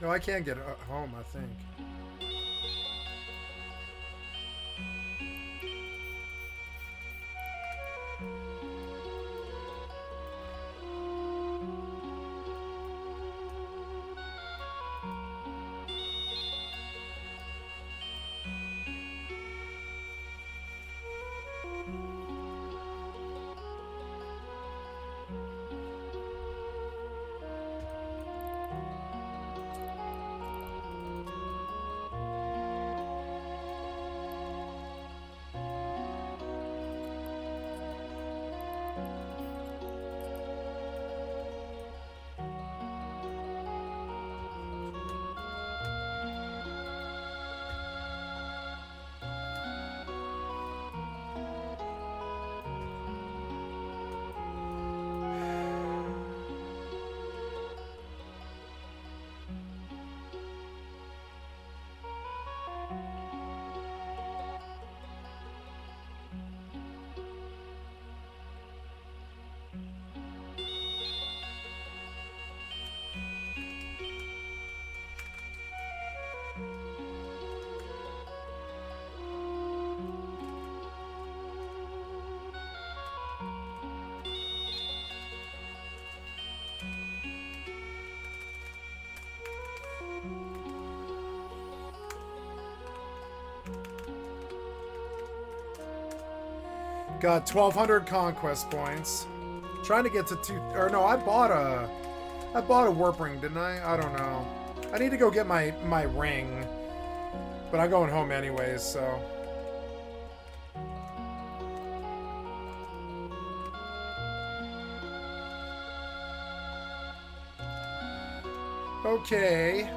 No, I can't get home, I think. Got 1,200 conquest points. Trying to get to two. Or no, I bought a warp ring, didn't I? I don't know. I need to go get my ring, but I'm going home anyways. So. Okay.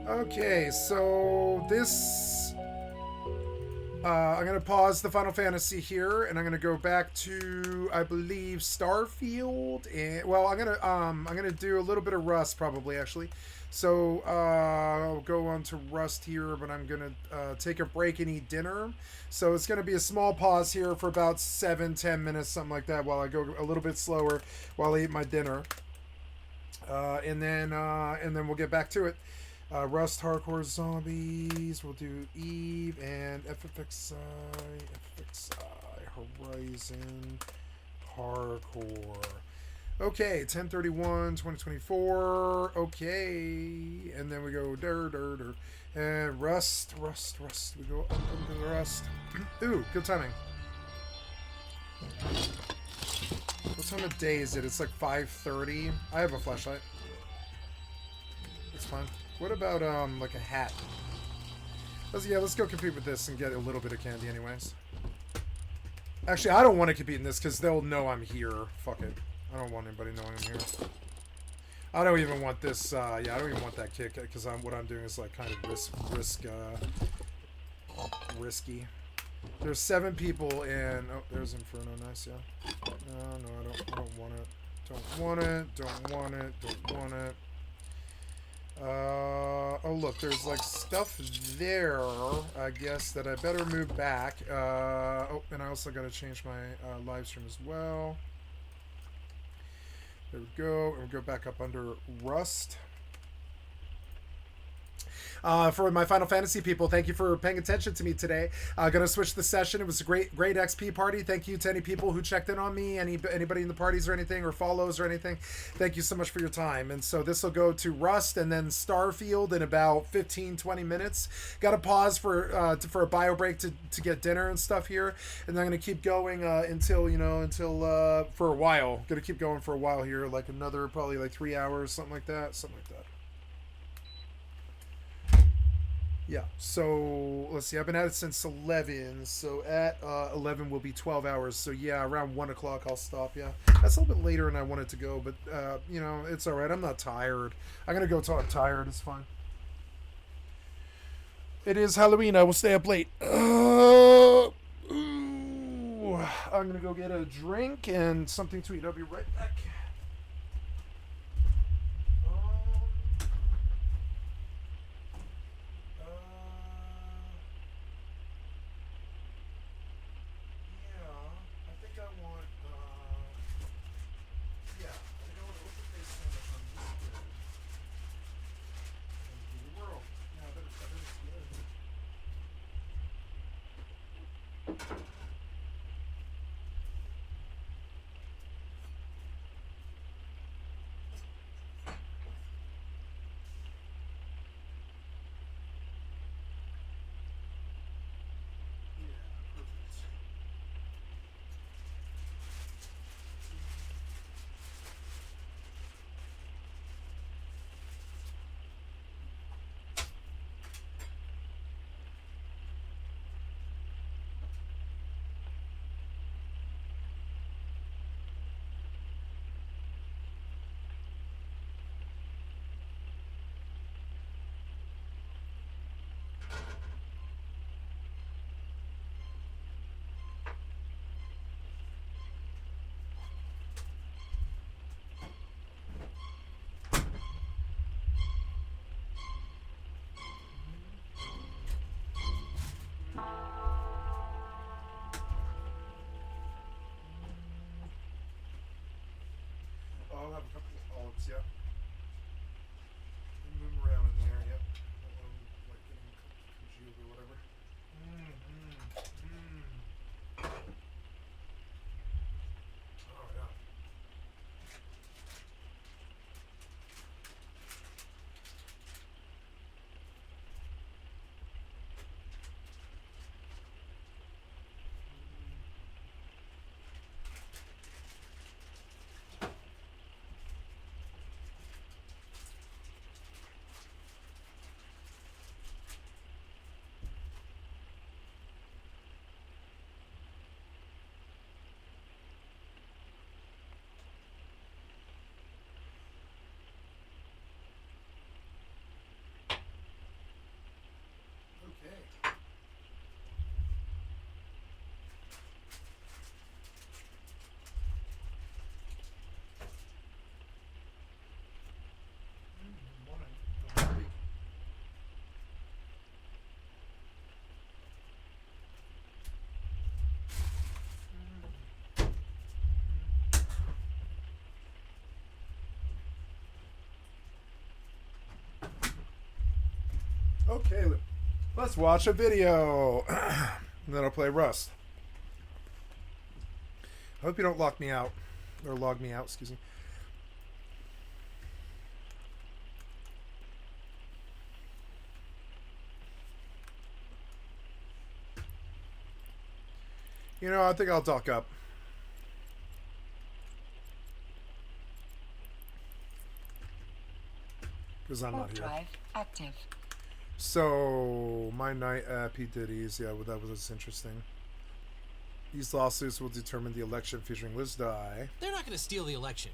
Okay, so this I'm gonna pause the Final Fantasy here, and I'm gonna go back to, I believe, Starfield, and well, I'm gonna do a little bit of Rust probably actually. So I'll go on to Rust here, but I'm gonna take a break and eat dinner. So it's gonna be a small pause here for about 7-10 minutes, something like that, while I go a little bit slower while I eat my dinner, and then we'll get back to it. Rust, Hardcore Zombies. We'll do EvE and FFXI, Horizon, Hardcore. Okay, 10/31/2024. Okay, and then we go and Rust. We go up into the Rust. Ooh, good timing. What time of day is it? It's like 5:30. I have a flashlight. It's fine. What about like a hat? Let's go compete with this and get a little bit of candy anyways. Actually, I don't want to compete in this because they'll know I'm here. Fuck it. I don't want anybody knowing I'm here. I don't even want this. Yeah, I don't even want that kick because what I'm doing is like kind of risky. There's 7 people in. Oh, there's Inferno. Nice, yeah. No, I don't want it. Don't want it. Oh look, there's like stuff there, I guess, that I better move back. Oh, and I also gotta change my live stream as well. There we go, and we'll go back up under Rust. For my Final Fantasy people, thank you for paying attention to me today. Gonna switch the session. It was a great XP party. Thank you to any people who checked in on me, anybody in the parties or anything, or follows or anything. Thank you so much for your time. And so this will go to Rust and then Starfield in about 15-20 minutes. Got to pause for a bio break to get dinner and stuff here, and then I'm gonna keep going until for a while. Gonna keep going for a while here, like another probably like 3 hours, something like that. Yeah, so let's see. I've been at it since 11, so at 11 will be 12 hours. So yeah, around 1 o'clock I'll stop. Yeah, that's a little bit later than I wanted to go, but it's all right. I'm not tired. I'm gonna go till I'm tired. It's fine. It is Halloween. I will stay up late. I'm gonna go get a drink and something to eat. I'll be right back. I'll have a couple of olives, yeah. Move around in there, yep. Like getting congealed or whatever. Oh, yeah. Okay, let's watch a video. And then I'll play Rust. I hope you don't lock me out. Or log me out, excuse me. I think I'll dock up. Because I'm not here. Drive active. So, my night at P. Diddy's, yeah, well, that was interesting. These lawsuits will determine the election featuring Liz Dye. They're not going to steal the election.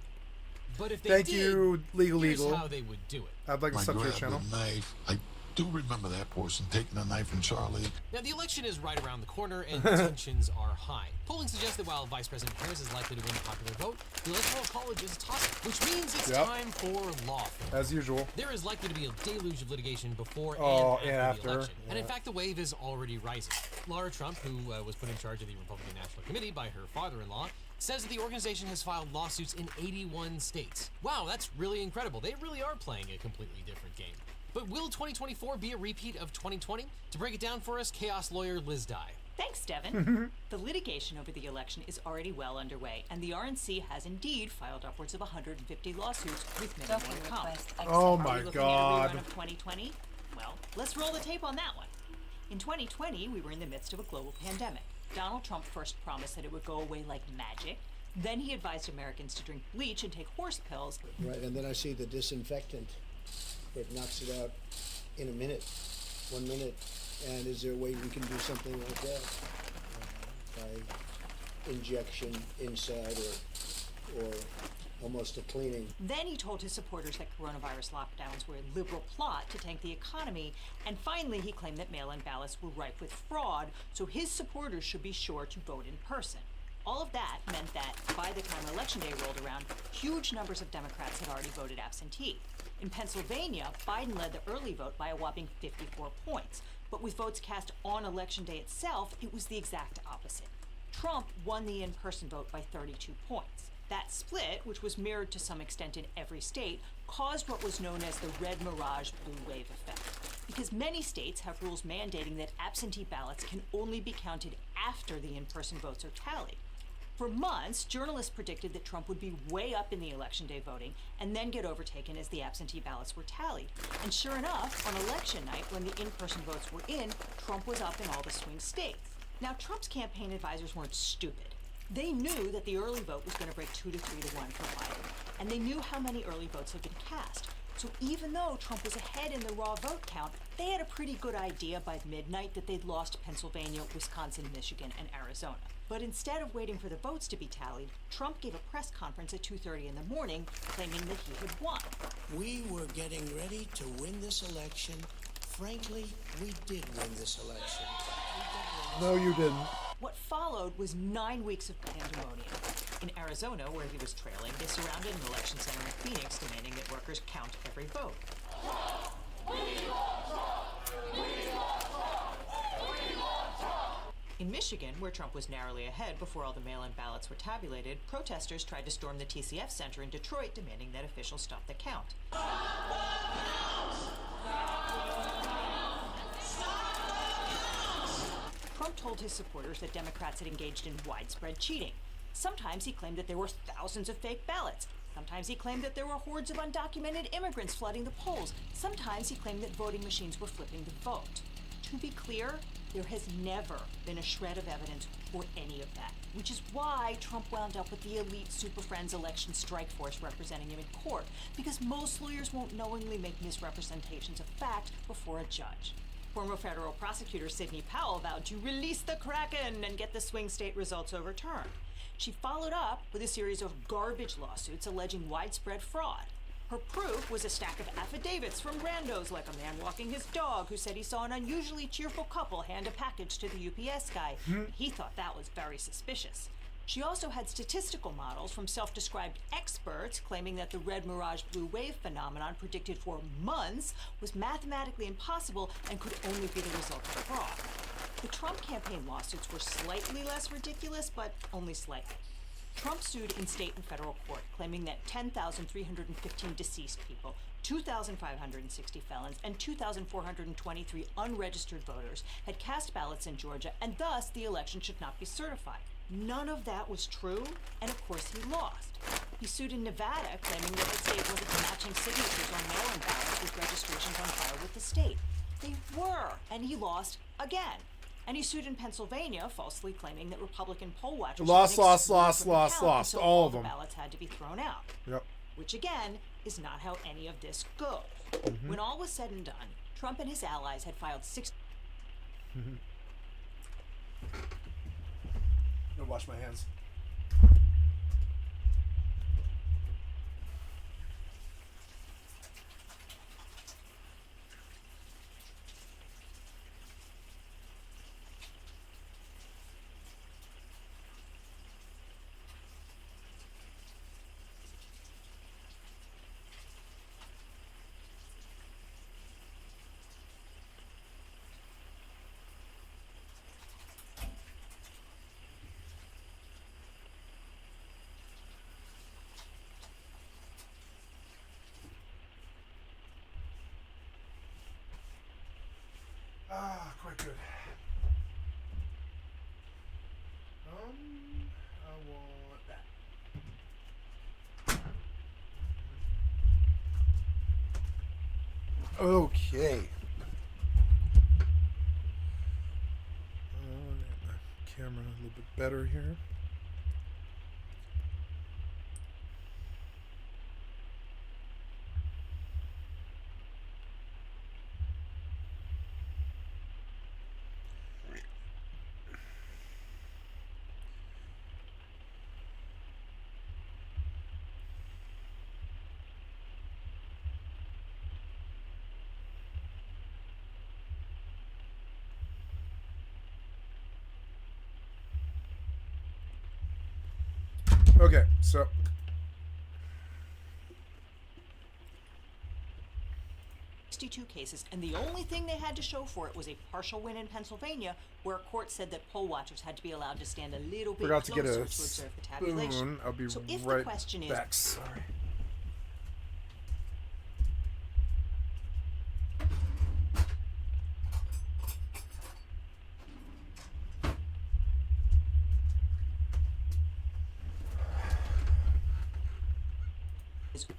But if they Thank did, you, Legal here's Eagle. how they would do it. I'd like to sub to your channel. Knife. I do remember that person taking a knife from Charlie. Now, the election is right around the corner, and tensions are high. Polling suggests that while Vice President Harris is likely to win the popular vote, the Electoral College is a toss-up, which means it's time for lawfare. As usual. There is likely to be a deluge of litigation before and after the election. Yeah. And in fact, the wave is already rising. Laura Trump, who was put in charge of the Republican National Committee by her father-in-law, says that the organization has filed lawsuits in 81 states. Wow, that's really incredible. They really are playing a completely different game. But will 2024 be a repeat of 2020? To break it down for us, chaos lawyer Liz Dye. Thanks, Devin. The litigation over the election is already well underway, and the RNC has indeed filed upwards of 150 lawsuits with many more to come. Oh Are my we looking God. at a rerun of 2020? Well, let's roll the tape on that one. In 2020, we were in the midst of a global pandemic. Donald Trump first promised that it would go away like magic. Then he advised Americans to drink bleach and take horse pills. Right, and then I see the disinfectant. It knocks it out in a minute, 1 minute. And is there a way we can do something like that? By injection inside or almost a cleaning. Then he told his supporters that coronavirus lockdowns were a liberal plot to tank the economy. And finally, he claimed that mail-in ballots were rife with fraud, so his supporters should be sure to vote in person. All of that meant that by the time Election Day rolled around, huge numbers of Democrats had already voted absentee. In Pennsylvania, Biden led the early vote by a whopping 54 points. But with votes cast on Election Day itself, it was the exact opposite. Trump won the in-person vote by 32 points. That split, which was mirrored to some extent in every state, caused what was known as the red mirage blue wave effect. Because many states have rules mandating that absentee ballots can only be counted after the in-person votes are tallied. For months, journalists predicted that Trump would be way up in the Election Day voting and then get overtaken as the absentee ballots were tallied. And sure enough, on election night, when the in-person votes were in, Trump was up in all the swing states. Now, Trump's campaign advisors weren't stupid. They knew that the early vote was going to break 2 to 3 to 1 for Biden, and they knew how many early votes had been cast. So even though Trump was ahead in the raw vote count, they had a pretty good idea by midnight that they'd lost Pennsylvania, Wisconsin, Michigan, and Arizona. But instead of waiting for the votes to be tallied, Trump gave a press conference at 2:30 in the morning, claiming that he had won. We were getting ready to win this election. Frankly, we did win this election. No, you didn't. What followed was 9 weeks of pandemonium. In Arizona, where he was trailing, they surrounded an election center in Phoenix, demanding that workers count every vote. In Michigan, where Trump was narrowly ahead before all the mail-in ballots were tabulated, protesters tried to storm the TCF Center in Detroit, demanding that officials stop the count. Trump told his supporters that Democrats had engaged in widespread cheating. Sometimes he claimed that there were thousands of fake ballots. Sometimes he claimed that there were hordes of undocumented immigrants flooding the polls. Sometimes he claimed that voting machines were flipping the vote. To be clear, there has never been a shred of evidence for any of that, which is why Trump wound up with the elite Super Friends election strike force representing him in court, because most lawyers won't knowingly make misrepresentations of fact before a judge. Former federal prosecutor Sidney Powell vowed to release the Kraken and get the swing state results overturned. She followed up with a series of garbage lawsuits alleging widespread fraud. Her proof was a stack of affidavits from randos, like a man walking his dog who said he saw an unusually cheerful couple hand a package to the UPS guy. He thought that was very suspicious. She also had statistical models from self-described experts claiming that the red mirage blue wave phenomenon predicted for months was mathematically impossible and could only be the result of fraud. The Trump campaign lawsuits were slightly less ridiculous, but only slightly. Trump sued in state and federal court, claiming that 10,315 deceased people, 2,560 felons, and 2,423 unregistered voters had cast ballots in Georgia, and thus the election should not be certified. None of that was true, and of course he lost. He sued in Nevada, claiming that the state wasn't matching signatures on mail-in ballots with registrations on file with the state. They were, and he lost again. And he sued in Pennsylvania, falsely claiming that Republican poll watchers Lost, had been excluded lost, from the lost, count, lost, so all of the them. ballots had to be thrown out. Yep. Which again is not how any of this goes. When all was said and done, Trump and his allies had filed I'm gonna wash my hands. good. I want that. Okay. Get my camera a little bit better here. Okay, so 62 cases, and the only thing they had to show for it was a partial win in Pennsylvania, where a court said that poll watchers had to be allowed to stand a little bit forgot to closer get to a observe the tabulation. spoon. I'll be So if right the question is, back. Sorry.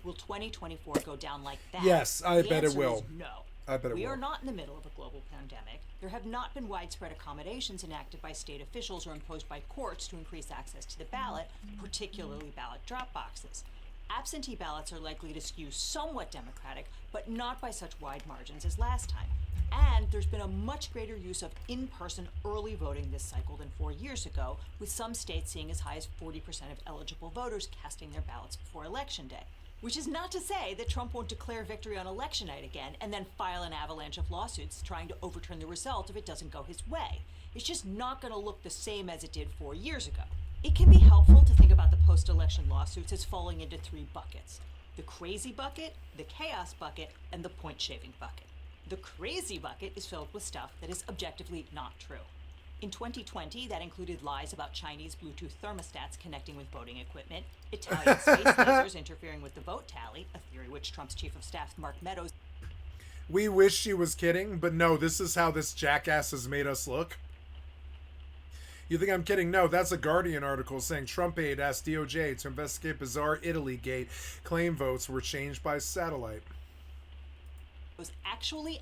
will 2024 go down like that? Yes, I The bet it answer will. is no. I bet it We will. are not in the middle of a global pandemic. There have not been widespread accommodations enacted by state officials or imposed by courts to increase access to the ballot, particularly ballot drop boxes. Absentee ballots are likely to skew somewhat Democratic, but not by such wide margins as last time. And there's been a much greater use of in-person early voting this cycle than 4 years ago, with some states seeing as high as 40% of eligible voters casting their ballots before Election Day. Which is not to say that Trump won't declare victory on election night again and then file an avalanche of lawsuits trying to overturn the result if it doesn't go his way. It's just not going to look the same as it did 4 years ago. It can be helpful to think about the post-election lawsuits as falling into 3 buckets: the crazy bucket, the chaos bucket, and the point-shaving bucket. The crazy bucket is filled with stuff that is objectively not true. In 2020, that included lies about Chinese Bluetooth thermostats connecting with voting equipment, Italian space lasers interfering with the vote tally, a theory which Trump's chief of staff, Mark Meadows... We wish she was kidding, but no, this is how this jackass has made us look. You think I'm kidding? No, that's a Guardian article saying Trump aide asked DOJ to investigate bizarre Italy gate. Claim votes were changed by satellite. was actually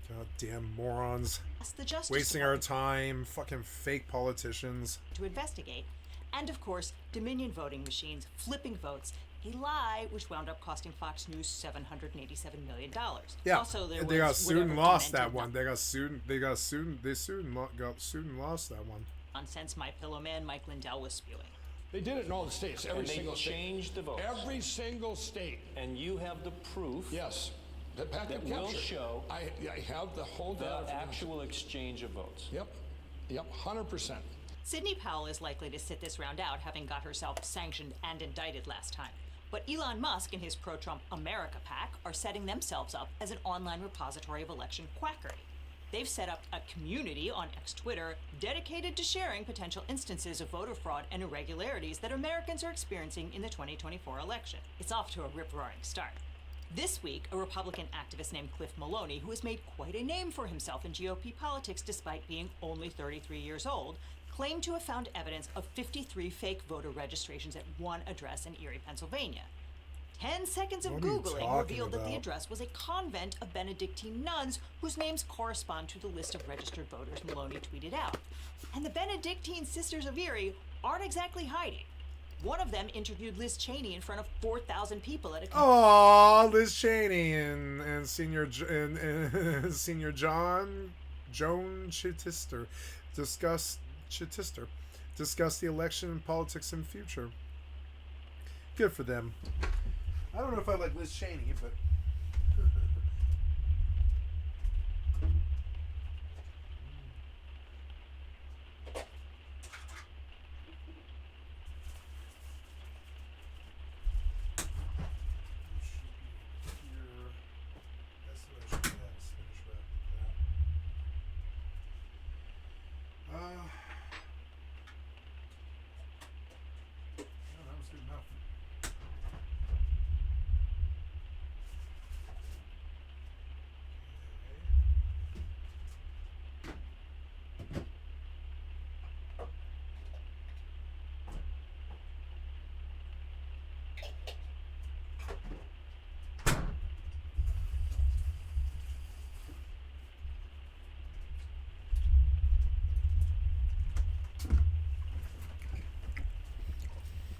Goddamn morons. asked the Justice Wasting our Department time. Fucking fake politicians. to investigate. And of course, Dominion voting machines flipping votes, a lie which wound up costing Fox News $787 million. Yeah, Also, there they got was sued and whatever lost that demented one. They got sued. Got sued and lost that one. nonsense My Pillow Man Mike Lindell was spewing. They did it in all the states, every And they single state. changed the votes. Every single state. And you have the proof Yes. That backup that will capture. show I have the whole the data. from that. actual exchange of votes. Yep. 100%. Sidney Powell is likely to sit this round out, having got herself sanctioned and indicted last time. But Elon Musk and his pro-Trump America PAC are setting themselves up as an online repository of election quackery. They've set up a community on ex-Twitter dedicated to sharing potential instances of voter fraud and irregularities that Americans are experiencing in the 2024 election. It's off to a rip-roaring start. This week, a Republican activist named Cliff Maloney, who has made quite a name for himself in GOP politics despite being only 33 years old, claimed to have found evidence of 53 fake voter registrations at one address in Erie, Pennsylvania. 10 seconds of What are you Googling talking revealed that the about? address was a convent of Benedictine nuns whose names correspond to the list of registered voters Maloney tweeted out. And the Benedictine Sisters of Erie aren't exactly hiding. One of them interviewed Liz Cheney in front of 4,000 people at a Aw, Liz Cheney and Senior Senior Joan Chittister discuss the election and politics and future. Good for them. I don't know if I like Liz Cheney, but that was good enough.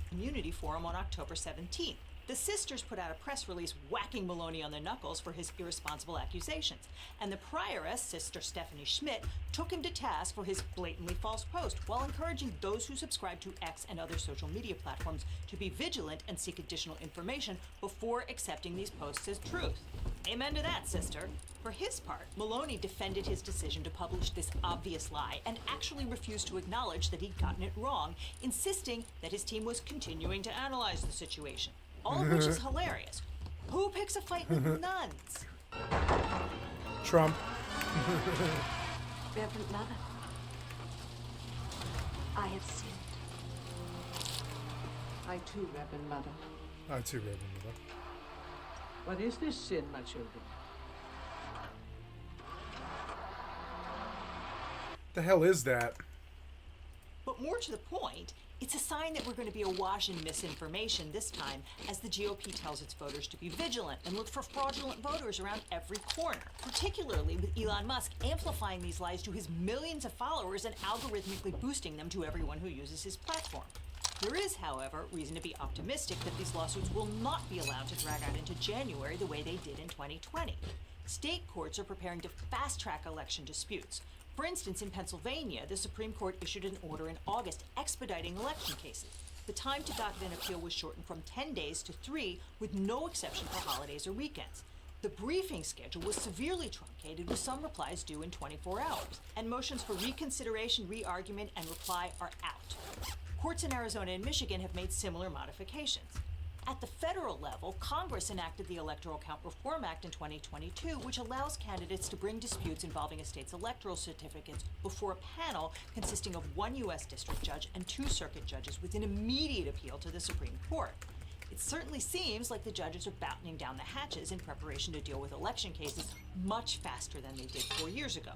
Community Forum on October 17th. The sisters put out a press release whacking Maloney on the knuckles for his irresponsible accusations, and the prioress, Sister Stephanie Schmidt, took him to task for his blatantly false post, while encouraging those who subscribe to X and other social media platforms to be vigilant and seek additional information before accepting these posts as truth. Amen to that, sister. For his part, Maloney defended his decision to publish this obvious lie and actually refused to acknowledge that he'd gotten it wrong, insisting that his team was continuing to analyze the situation. All of which is hilarious. Who picks a fight with nuns? Trump. Reverend Mother, I have sinned. I too, Reverend Mother. I too, Reverend Mother. What is this sin, my children? The hell is that? But more to the point, it's a sign that we're going to be awash in misinformation this time, as the GOP tells its voters to be vigilant and look for fraudulent voters around every corner, particularly with Elon Musk amplifying these lies to his millions of followers and algorithmically boosting them to everyone who uses his platform. There is, however, reason to be optimistic that these lawsuits will not be allowed to drag out into January the way they did in 2020. State courts are preparing to fast-track election disputes. For instance, in Pennsylvania, the Supreme Court issued an order in August expediting election cases. The time to docket an appeal was shortened from 10 days to 3, with no exception for holidays or weekends. The briefing schedule was severely truncated, with some replies due in 24 hours, and motions for reconsideration, re-argument, and reply are out. Courts in Arizona and Michigan have made similar modifications. At the federal level, Congress enacted the Electoral Count Reform Act in 2022, which allows candidates to bring disputes involving a state's electoral certificates before a panel consisting of 1 U.S. district judge and 2 circuit judges with an immediate appeal to the Supreme Court. It certainly seems like the judges are battening down the hatches in preparation to deal with election cases much faster than they did 4 years ago.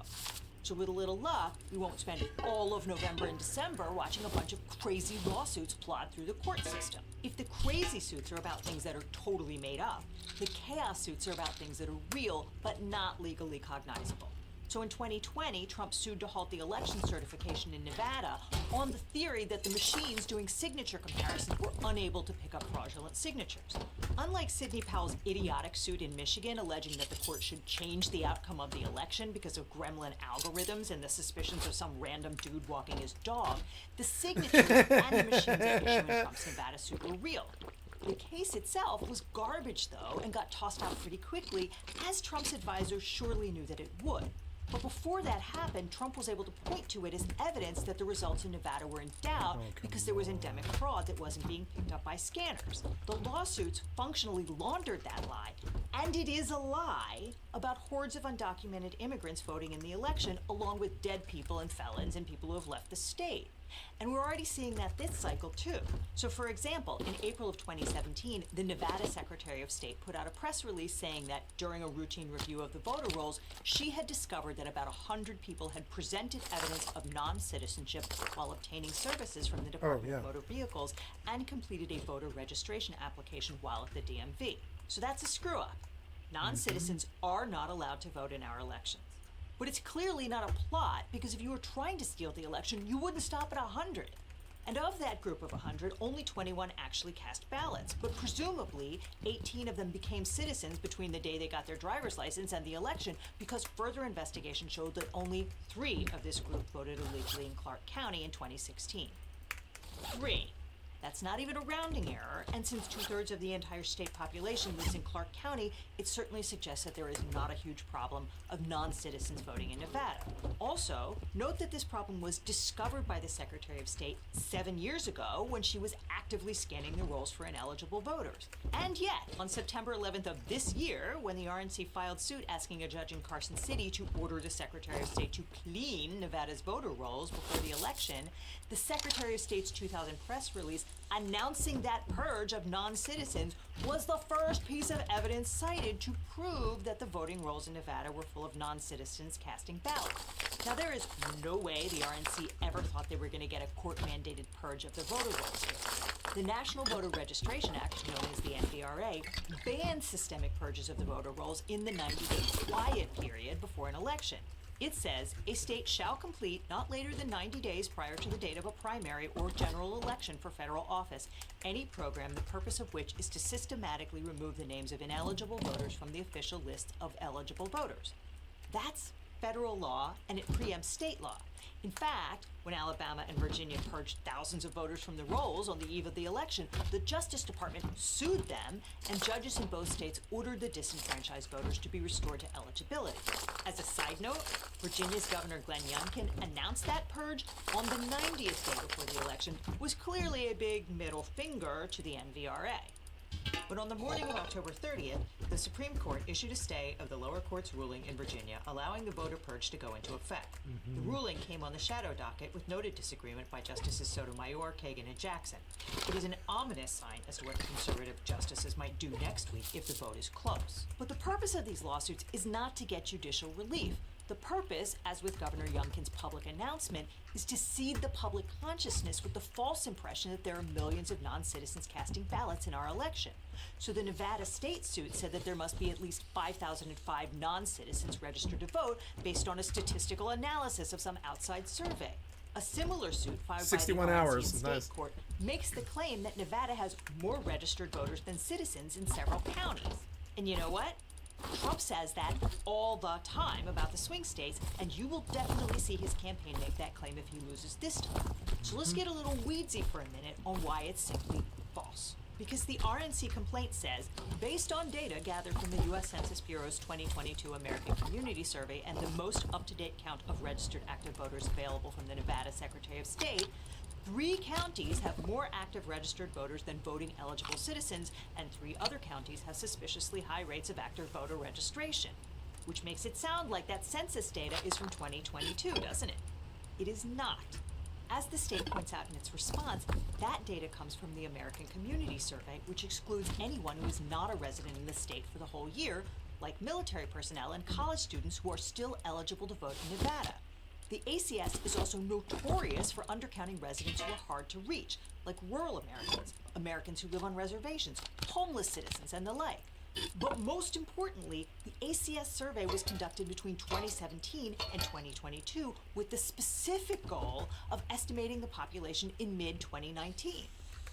So with a little luck, we won't spend all of November and December watching a bunch of crazy lawsuits plod through the court system. If the crazy suits are about things that are totally made up, the chaos suits are about things that are real but not legally cognizable. So in 2020, Trump sued to halt the election certification in Nevada on the theory that the machines doing signature comparisons were unable to pick up fraudulent signatures. Unlike Sidney Powell's idiotic suit in Michigan alleging that the court should change the outcome of the election because of gremlin algorithms and the suspicions of some random dude walking his dog, the signatures and the machines at issue in Trump's Nevada suit were real. The case itself was garbage, though, and got tossed out pretty quickly, as Trump's advisors surely knew that it would. But before that happened, Trump was able to point to it as evidence that the results in Nevada were in doubt because there was endemic fraud that wasn't being picked up by scanners. The lawsuits functionally laundered that lie, and it is a lie about hordes of undocumented immigrants voting in the election, along with dead people and felons and people who have left the state. And we're already seeing that this cycle, too. So, for example, in April of 2017, the Nevada Secretary of State put out a press release saying that during a routine review of the voter rolls, she had discovered that about 100 people had presented evidence of non-citizenship while obtaining services from the Department of Motor Vehicles and completed a voter registration application while at the DMV. So that's a screw-up. Non-citizens are not allowed to vote in our elections. But it's clearly not a plot, because if you were trying to steal the election, you wouldn't stop at 100. And of that group of 100, only 21 actually cast ballots. But presumably, 18 of them became citizens between the day they got their driver's license and the election, because further investigation showed that only 3 of this group voted illegally in Clark County in 2016. 3. That's not even a rounding error, and since 2/3 of the entire state population lives in Clark County, it certainly suggests that there is not a huge problem of non-citizens voting in Nevada. Also, note that this problem was discovered by the Secretary of State 7 years ago when she was actively scanning the rolls for ineligible voters. And yet, on September 11th of this year, when the RNC filed suit asking a judge in Carson City to order the Secretary of State to clean Nevada's voter rolls before the election, the Secretary of State's 2000 press release announcing that purge of non-citizens was the first piece of evidence cited to prove that the voting rolls in Nevada were full of non-citizens casting ballots. Now, there is no way the RNC ever thought they were going to get a court-mandated purge of the voter rolls here. The National Voter Registration Act, known as the NVRA, bans systemic purges of the voter rolls in the 90-day quiet period before an election. It says a state shall complete not later than 90 days prior to the date of a primary or general election for federal office any program the purpose of which is to systematically remove the names of ineligible voters from the official list of eligible voters. That's federal law, and it preempts state law. In fact, when Alabama and Virginia purged thousands of voters from the rolls on the eve of the election, the Justice Department sued them, and judges in both states ordered the disenfranchised voters to be restored to eligibility. As a side note, Virginia's Governor Glenn Youngkin announced that purge on the 90th day before the election was clearly a big middle finger to the NVRA. But on the morning of October 30th, the Supreme Court issued a stay of the lower court's ruling in Virginia, allowing the voter purge to go into effect. The ruling came on the shadow docket with noted disagreement by Justices Sotomayor, Kagan, and Jackson. It is an ominous sign as to what the conservative justices might do next week if the vote is close. But the purpose of these lawsuits is not to get judicial relief. The purpose, as with Governor Youngkin's public announcement, is to seed the public consciousness with the false impression that there are millions of non-citizens casting ballots in our election. So the Nevada state suit said that there must be at least 5,005 non-citizens registered to vote based on a statistical analysis of some outside survey. A similar suit filed 61 by the hours. RNC in state Nice. court makes the claim that Nevada has more registered voters than citizens in several counties. And you know what? Trump says that all the time about the swing states, and you will definitely see his campaign make that claim if he loses this time. So let's get a little weedsy for a minute on why it's simply false. Because the RNC complaint says, based on data gathered from the U.S. Census Bureau's 2022 American Community Survey and the most up-to-date count of registered active voters available from the Nevada Secretary of State, 3 counties have more active registered voters than voting eligible citizens, and 3 other counties have suspiciously high rates of active voter registration. Which makes it sound like that census data is from 2022, doesn't it? It is not. As the state points out in its response, that data comes from the American Community Survey, which excludes anyone who is not a resident in the state for the whole year, like military personnel and college students who are still eligible to vote in Nevada. The ACS is also notorious for undercounting residents who are hard to reach, like rural Americans, Americans who live on reservations, homeless citizens, and the like. But most importantly, the ACS survey was conducted between 2017 and 2022 with the specific goal of estimating the population in mid-2019.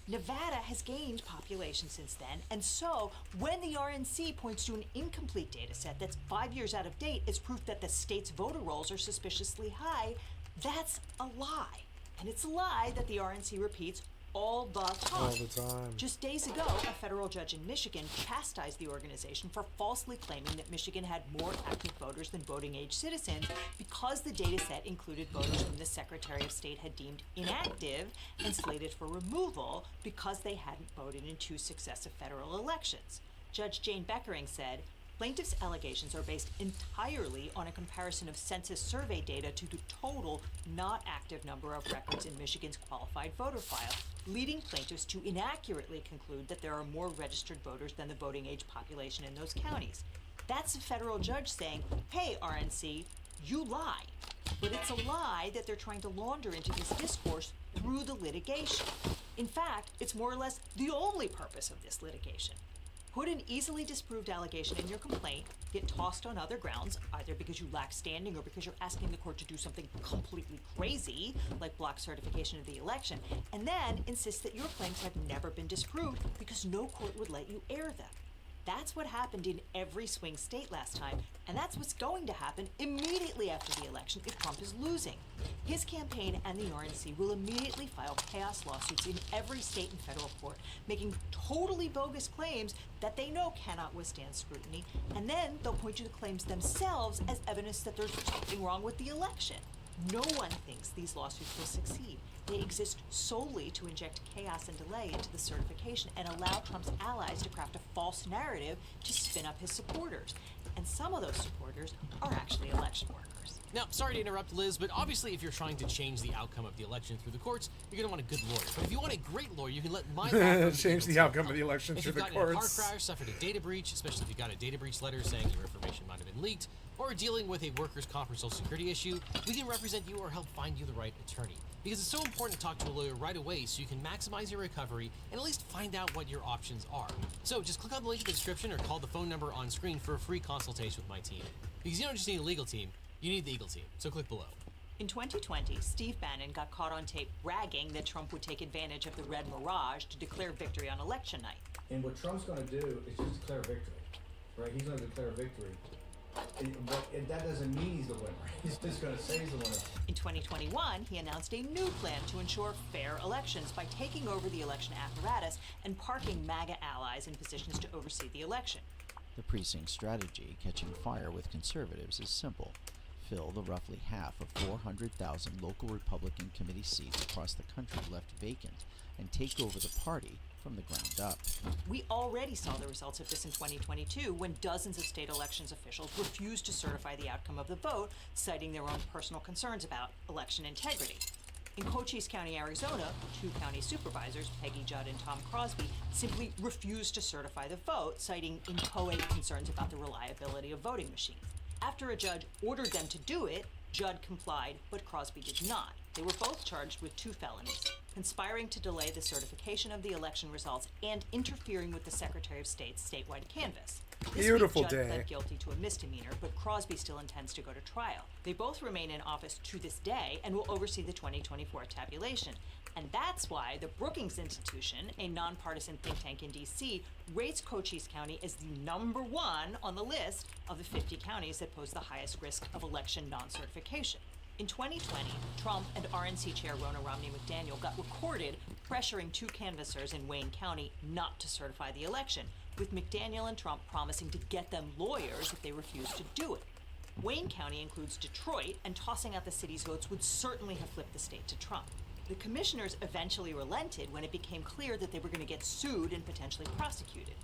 Nevada has gained population since then, and so when the RNC points to an incomplete data set that's 5 years out of date as proof that the state's voter rolls are suspiciously high, that's a lie. And it's a lie that the RNC repeats all the time. All the time. Just days ago, a federal judge in Michigan chastised the organization for falsely claiming that Michigan had more active voters than voting-age citizens because the data set included voters whom the Secretary of State had deemed inactive and slated for removal because they hadn't voted in 2 successive federal elections. Judge Jane Beckering said, plaintiff's allegations are based entirely on a comparison of census survey data to the total not active number of records in Michigan's qualified voter file, leading plaintiffs to inaccurately conclude that there are more registered voters than the voting age population in those counties. That's a federal judge saying, hey, RNC, you lie. But it's a lie that they're trying to launder into this discourse through the litigation. In fact, it's more or less the only purpose of this litigation. Put an easily disproved allegation in your complaint, get tossed on other grounds, either because you lack standing or because you're asking the court to do something completely crazy, like block certification of the election, and then insist that your claims have never been disproved because no court would let you air them. That's what happened in every swing state last time, and that's what's going to happen immediately after the election if Trump is losing. His campaign and the RNC will immediately file chaos lawsuits in every state and federal court, making totally bogus claims that they know cannot withstand scrutiny, and then they'll point to the claims themselves as evidence that there's something wrong with the election. No one thinks these lawsuits will succeed. They exist solely to inject chaos and delay into the certification and allow Trump's allies to craft a false narrative to spin up his supporters. And some of those supporters are actually election workers. Now, sorry to interrupt, Liz, but obviously if you're trying to change the outcome of the election through the courts, you're going to want a good lawyer. But if you want a great lawyer, you can let my law firm change the outcome of the election through the If you've gotten in a car courts. crash, suffered a data breach, especially if you got a data breach letter saying your information might have been leaked, or dealing with a workers' comp or social security issue, we can represent you or help find you the right attorney. Because it's so important to talk to a lawyer right away so you can maximize your recovery and at least find out what your options are. So just click on the link in the description or call the phone number on screen for a free consultation with my team. Because you don't just need a legal team, you need the Eagle team. So click below. In 2020, Steve Bannon got caught on tape bragging that Trump would take advantage of the red mirage to declare victory on election night. And what Trump's going to do is just declare victory, right? He's going to declare victory. But that doesn't mean he's the winner. He's just going to say he's the winner. In 2021, he announced a new plan to ensure fair elections by taking over the election apparatus and parking MAGA allies in positions to oversee the election. The precinct strategy, catching fire with conservatives, is simple. Fill the roughly half of 400,000 local Republican committee seats across the country left vacant and take over the party from the ground up. We already saw the results of this in 2022 when dozens of state elections officials refused to certify the outcome of the vote, citing their own personal concerns about election integrity. In Cochise County, Arizona, 2 county supervisors, Peggy Judd and Tom Crosby, simply refused to certify the vote, citing inchoate concerns about the reliability of voting machines. After a judge ordered them to do it, Judd complied, but Crosby did not. They were both charged with 2 felonies, conspiring to delay the certification of the election results and interfering with the Secretary of State's statewide canvass. This Beautiful week, Judd day. pled guilty to a misdemeanor, but Crosby still intends to go to trial. They both remain in office to this day and will oversee the 2024 tabulation. And that's why the Brookings Institution, a nonpartisan think tank in D.C., rates Cochise County as the #1 on the list of the 50 counties that pose the highest risk of election non-certification. In 2020, Trump and RNC Chair Ronna Romney McDaniel got recorded pressuring 2 canvassers in Wayne County not to certify the election, with McDaniel and Trump promising to get them lawyers if they refused to do it. Wayne County includes Detroit, and tossing out the city's votes would certainly have flipped the state to Trump. The commissioners eventually relented when it became clear that they were going to get sued and potentially prosecuted.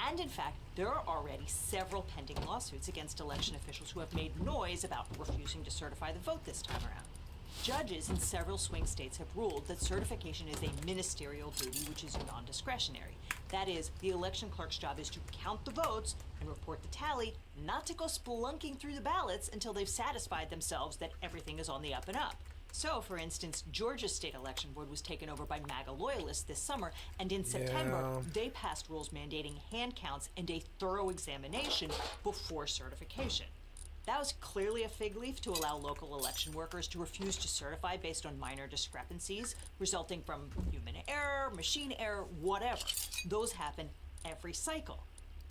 And in fact, there are already several pending lawsuits against election officials who have made noise about refusing to certify the vote this time around. Judges in several swing states have ruled that certification is a ministerial duty which is non-discretionary. That is, the election clerk's job is to count the votes and report the tally, not to go spelunking through the ballots until they've satisfied themselves that everything is on the up and up. So, for instance, Georgia's state election board was taken over by MAGA loyalists this summer, and in September, they passed rules mandating hand counts and a thorough examination before certification. That was clearly a fig leaf to allow local election workers to refuse to certify based on minor discrepancies resulting from human error, machine error, whatever. Those happen every cycle.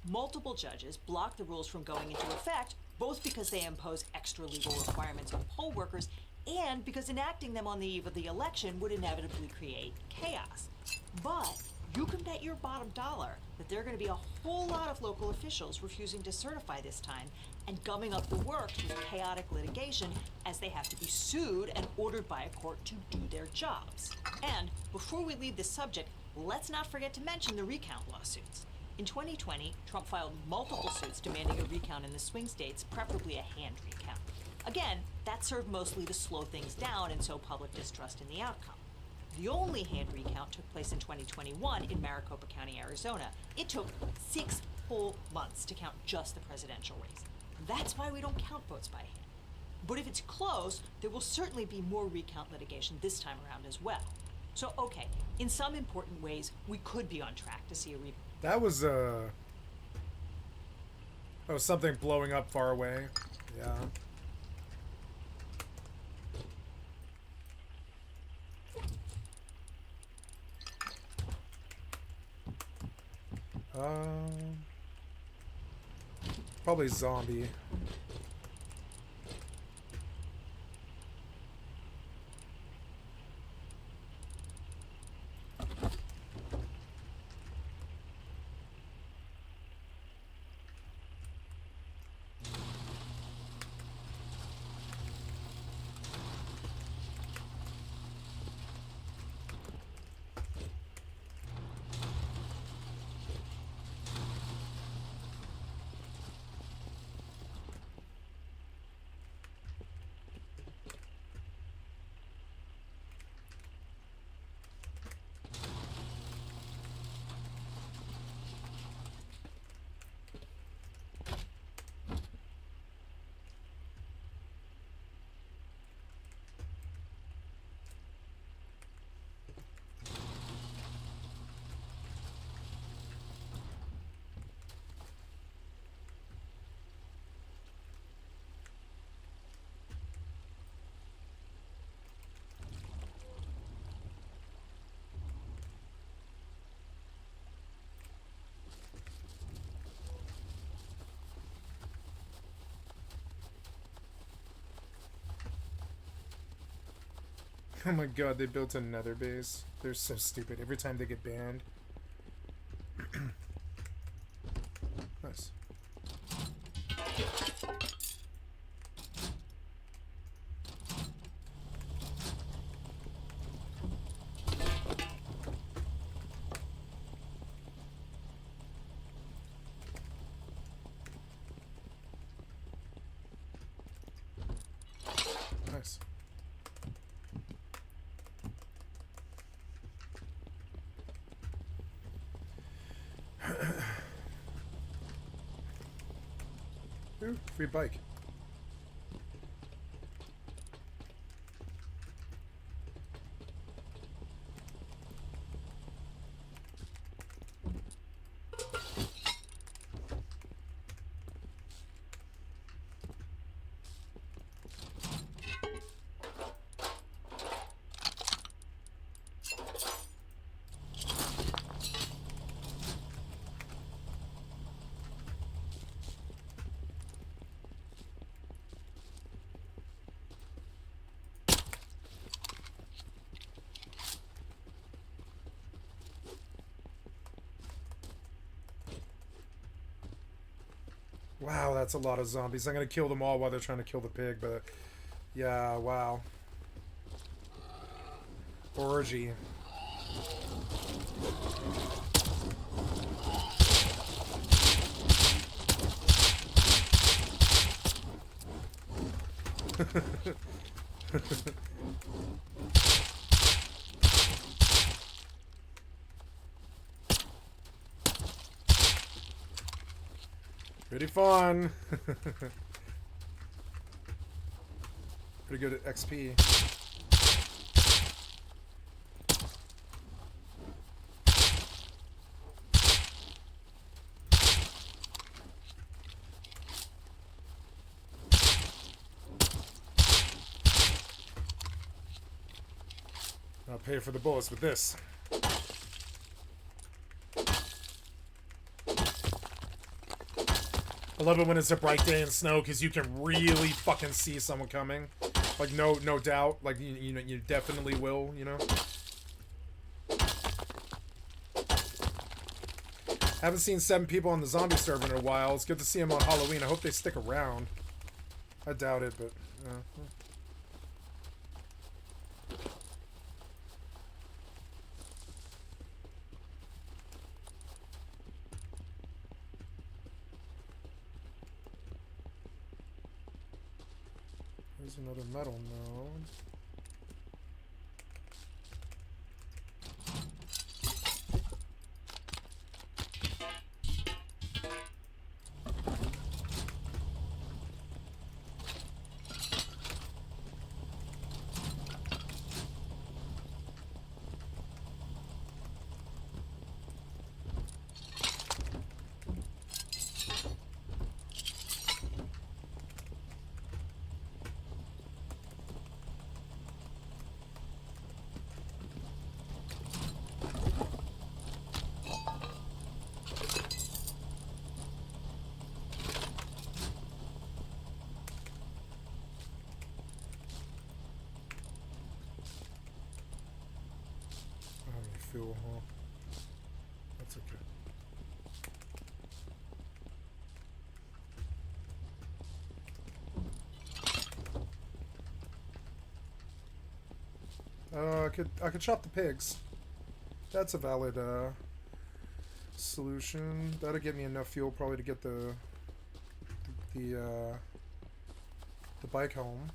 Multiple judges blocked the rules from going into effect, both because they impose extra legal requirements on poll workers and because enacting them on the eve of the election would inevitably create chaos. But you can bet your bottom dollar that there are going to be a whole lot of local officials refusing to certify this time and gumming up the works with chaotic litigation as they have to be sued and ordered by a court to do their jobs. And before we leave this subject, let's not forget to mention the recount lawsuits. In 2020, Trump filed multiple suits demanding a recount in the swing states, preferably a hand recount. Again, that served mostly to slow things down and sow public distrust in the outcome. The only hand recount took place in 2021 in Maricopa County, Arizona. It took 6 whole months to count just the presidential race. That's why we don't count votes by hand. But if it's close, there will certainly be more recount litigation this time around as well. So, okay, in some important ways, we could be on track to see a recount. That was something blowing up far away. Yeah. Probably zombie. Oh my god, they built another base. They're so stupid. Every time they get banned. Nice. Nice. Ooh, free bike. Wow, that's a lot of zombies. I'm gonna kill them all while they're trying to kill the pig, but yeah, wow. Orgy. Pretty fun. Pretty good at XP. I'll pay for the bullets with this. I love it when it's a bright day and snow because you can really fucking see someone coming. Like no doubt. Like you definitely will. You know. Haven't seen 7 people on the zombie server in a while. It's good to see them on Halloween. I hope they stick around. I doubt it, but. There's another metal node. Fuel, huh? That's okay. I could chop the pigs. That's a valid solution. That'll give me enough fuel probably to get the bike home.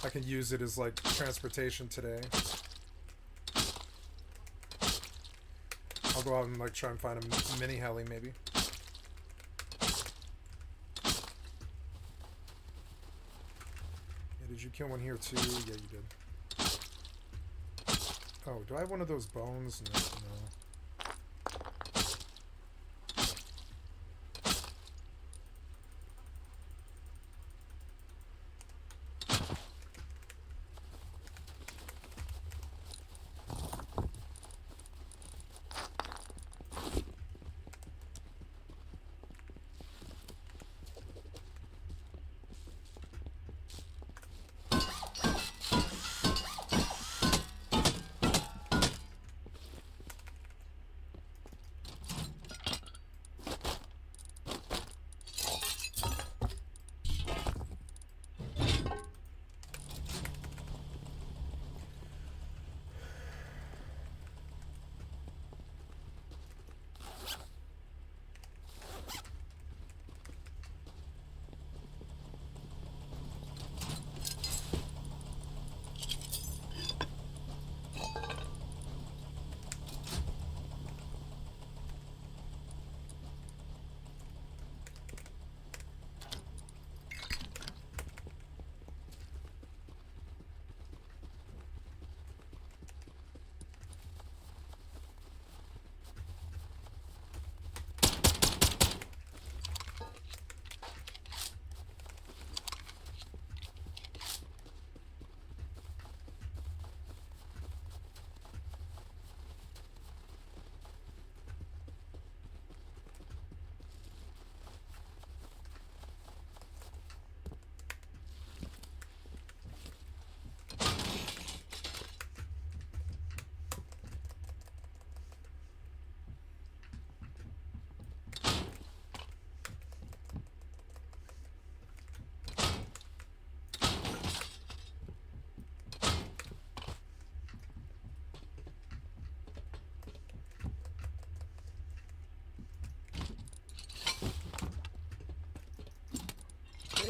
I can use it as like transportation today. I'll go out and like try and find a mini heli maybe. Yeah, did you kill one here too? Yeah, you did. Oh, do I have one of those bones? No.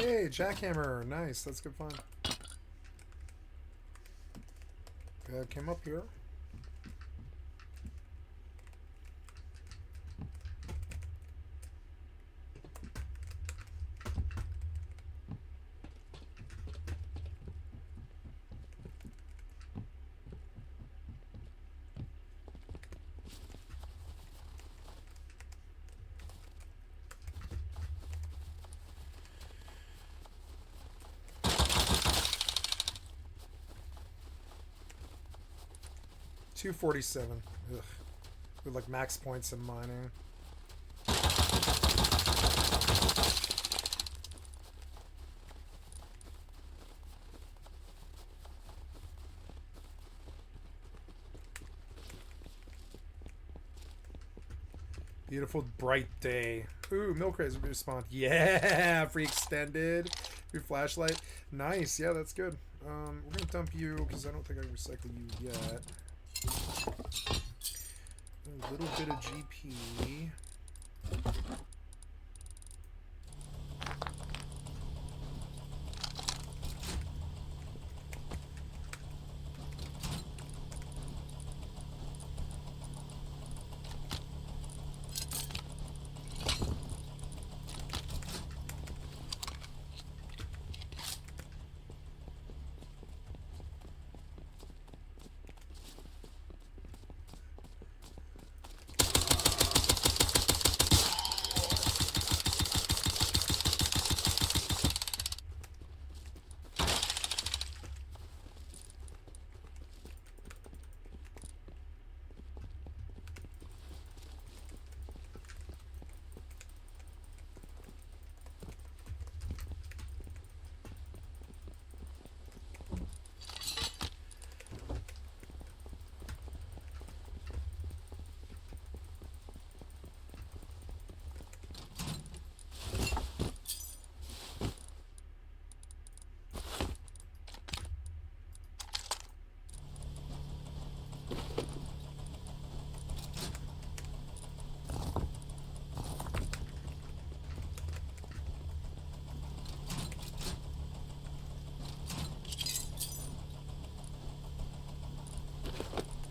Hey, jackhammer. Nice. That's good fun. Came up here. $247. Ugh. With like max points in mining. Beautiful bright day. Ooh, milk rays respawned. Yeah, free extended. Free flashlight. Nice. Yeah, that's good. We're gonna dump you because I don't think I can recycle you yet. A little bit of GP.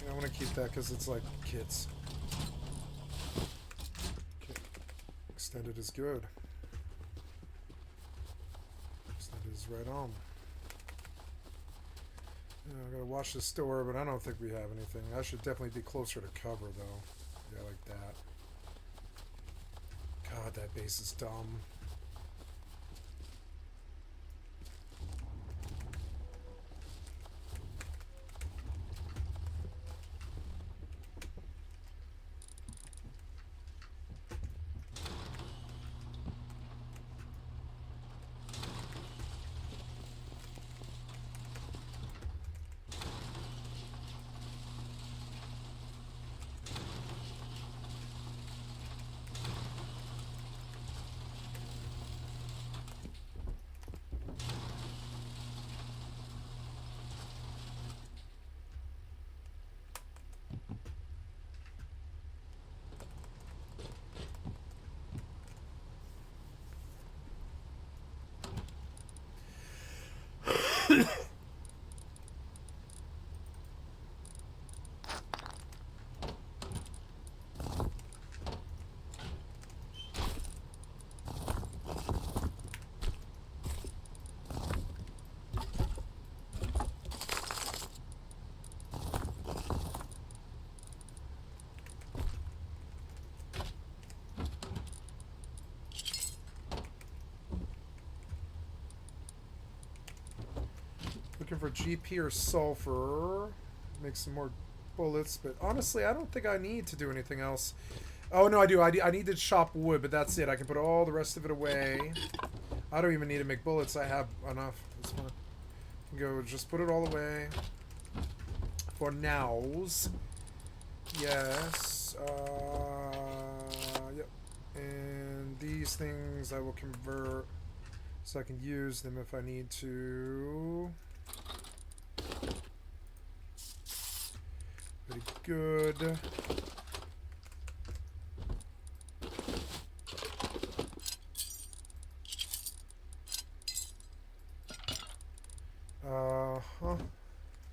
I want to keep that because it's like kits. Okay. Extended is good. Extended is right on. Yeah, I gotta watch the store, but I don't think we have anything. I should definitely be closer to cover though. Yeah, like that. God, that base is dumb. Looking for GP or sulfur. Make some more bullets, but honestly, I don't think I need to do anything else. Oh, no, I do. I need to chop wood, but that's it. I can put all the rest of it away. I don't even need to make bullets. I have enough. It's fine. Go, just put it all away. For nows. Yes. Yep. And these things I will convert so I can use them if I need to. Pretty good.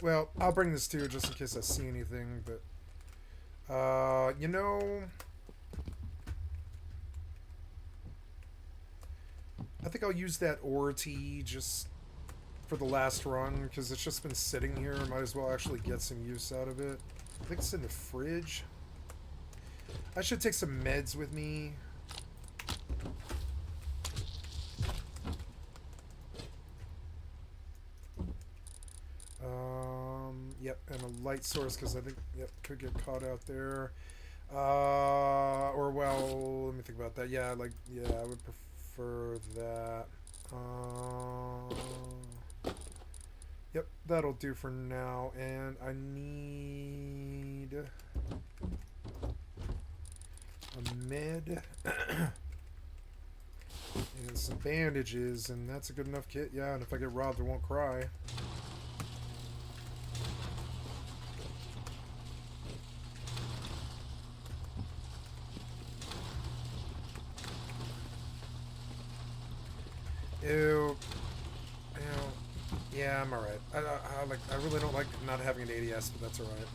Well, I'll bring this too, just in case I see anything, but... you know... I think I'll use that ore tea just for the last run, because it's just been sitting here. Might as well actually get some use out of it. I think it's in the fridge. I should take some meds with me. Yep, and a light source, because I think, yep, could get caught out there. Or, well, let me think about that. Yeah, like, yeah, I would prefer that. Yep, that'll do for now. And I need a med and some bandages, and that's a good enough kit. Yeah, and if I get robbed, I won't cry. Ew. Yeah, I'm alright. I really don't like not having an ADS, but that's alright.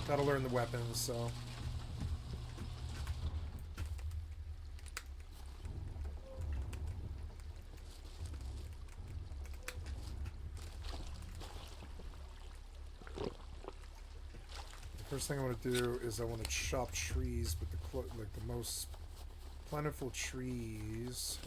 Gotta learn the weapons, so. The first thing I want to do is I want to chop trees with the most plentiful trees.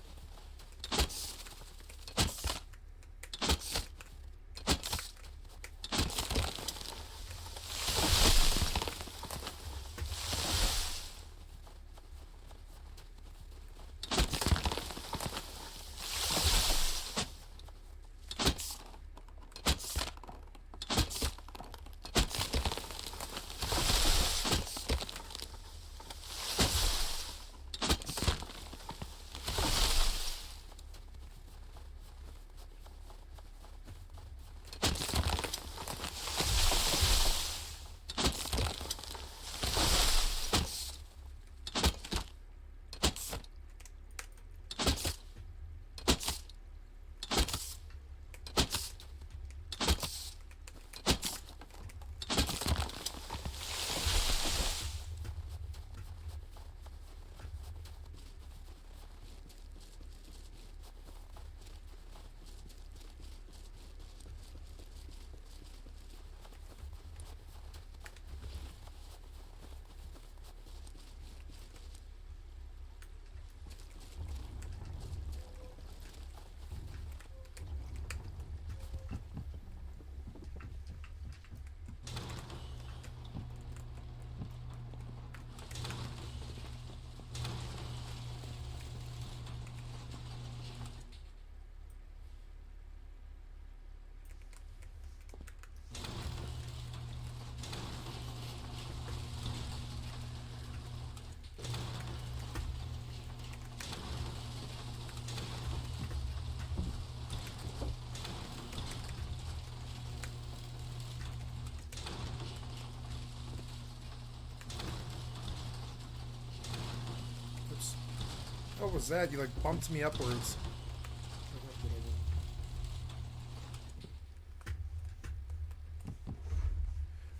What was that? You like bumped me upwards.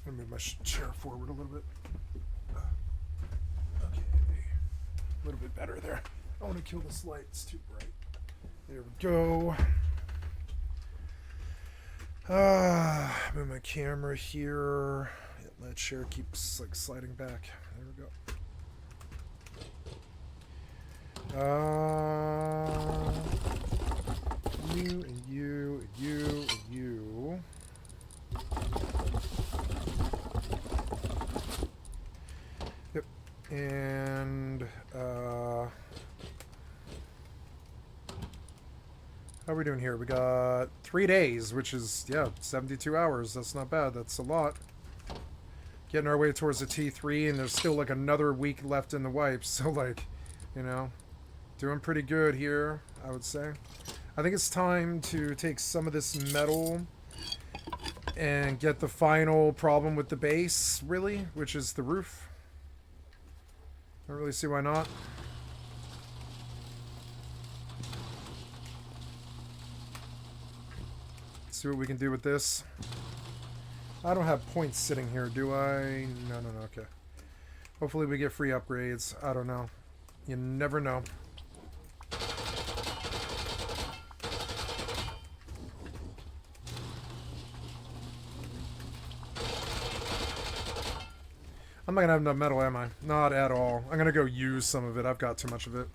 I'm gonna move my chair forward a little bit. Okay. A little bit better there. I want to kill this light. It's too bright. There we go. Move my camera here. That chair keeps like sliding back. There we go. You and you and you and you. Yep. And how are we doing here? We got 3 days, which is, yeah, 72 hours. That's not bad. That's a lot. Getting our way towards the T3, and there's still like another week left in the wipes. So like, you know, doing pretty good here, I would say. I think it's time to take some of this metal and get the final problem with the base, really, which is the roof. I don't really see why not. See what we can do with this. I don't have points sitting here, do I? No, okay. Hopefully we get free upgrades. I don't know. You never know. I'm not gonna have enough metal, am I? Not at all. I'm gonna go use some of it. I've got too much of it.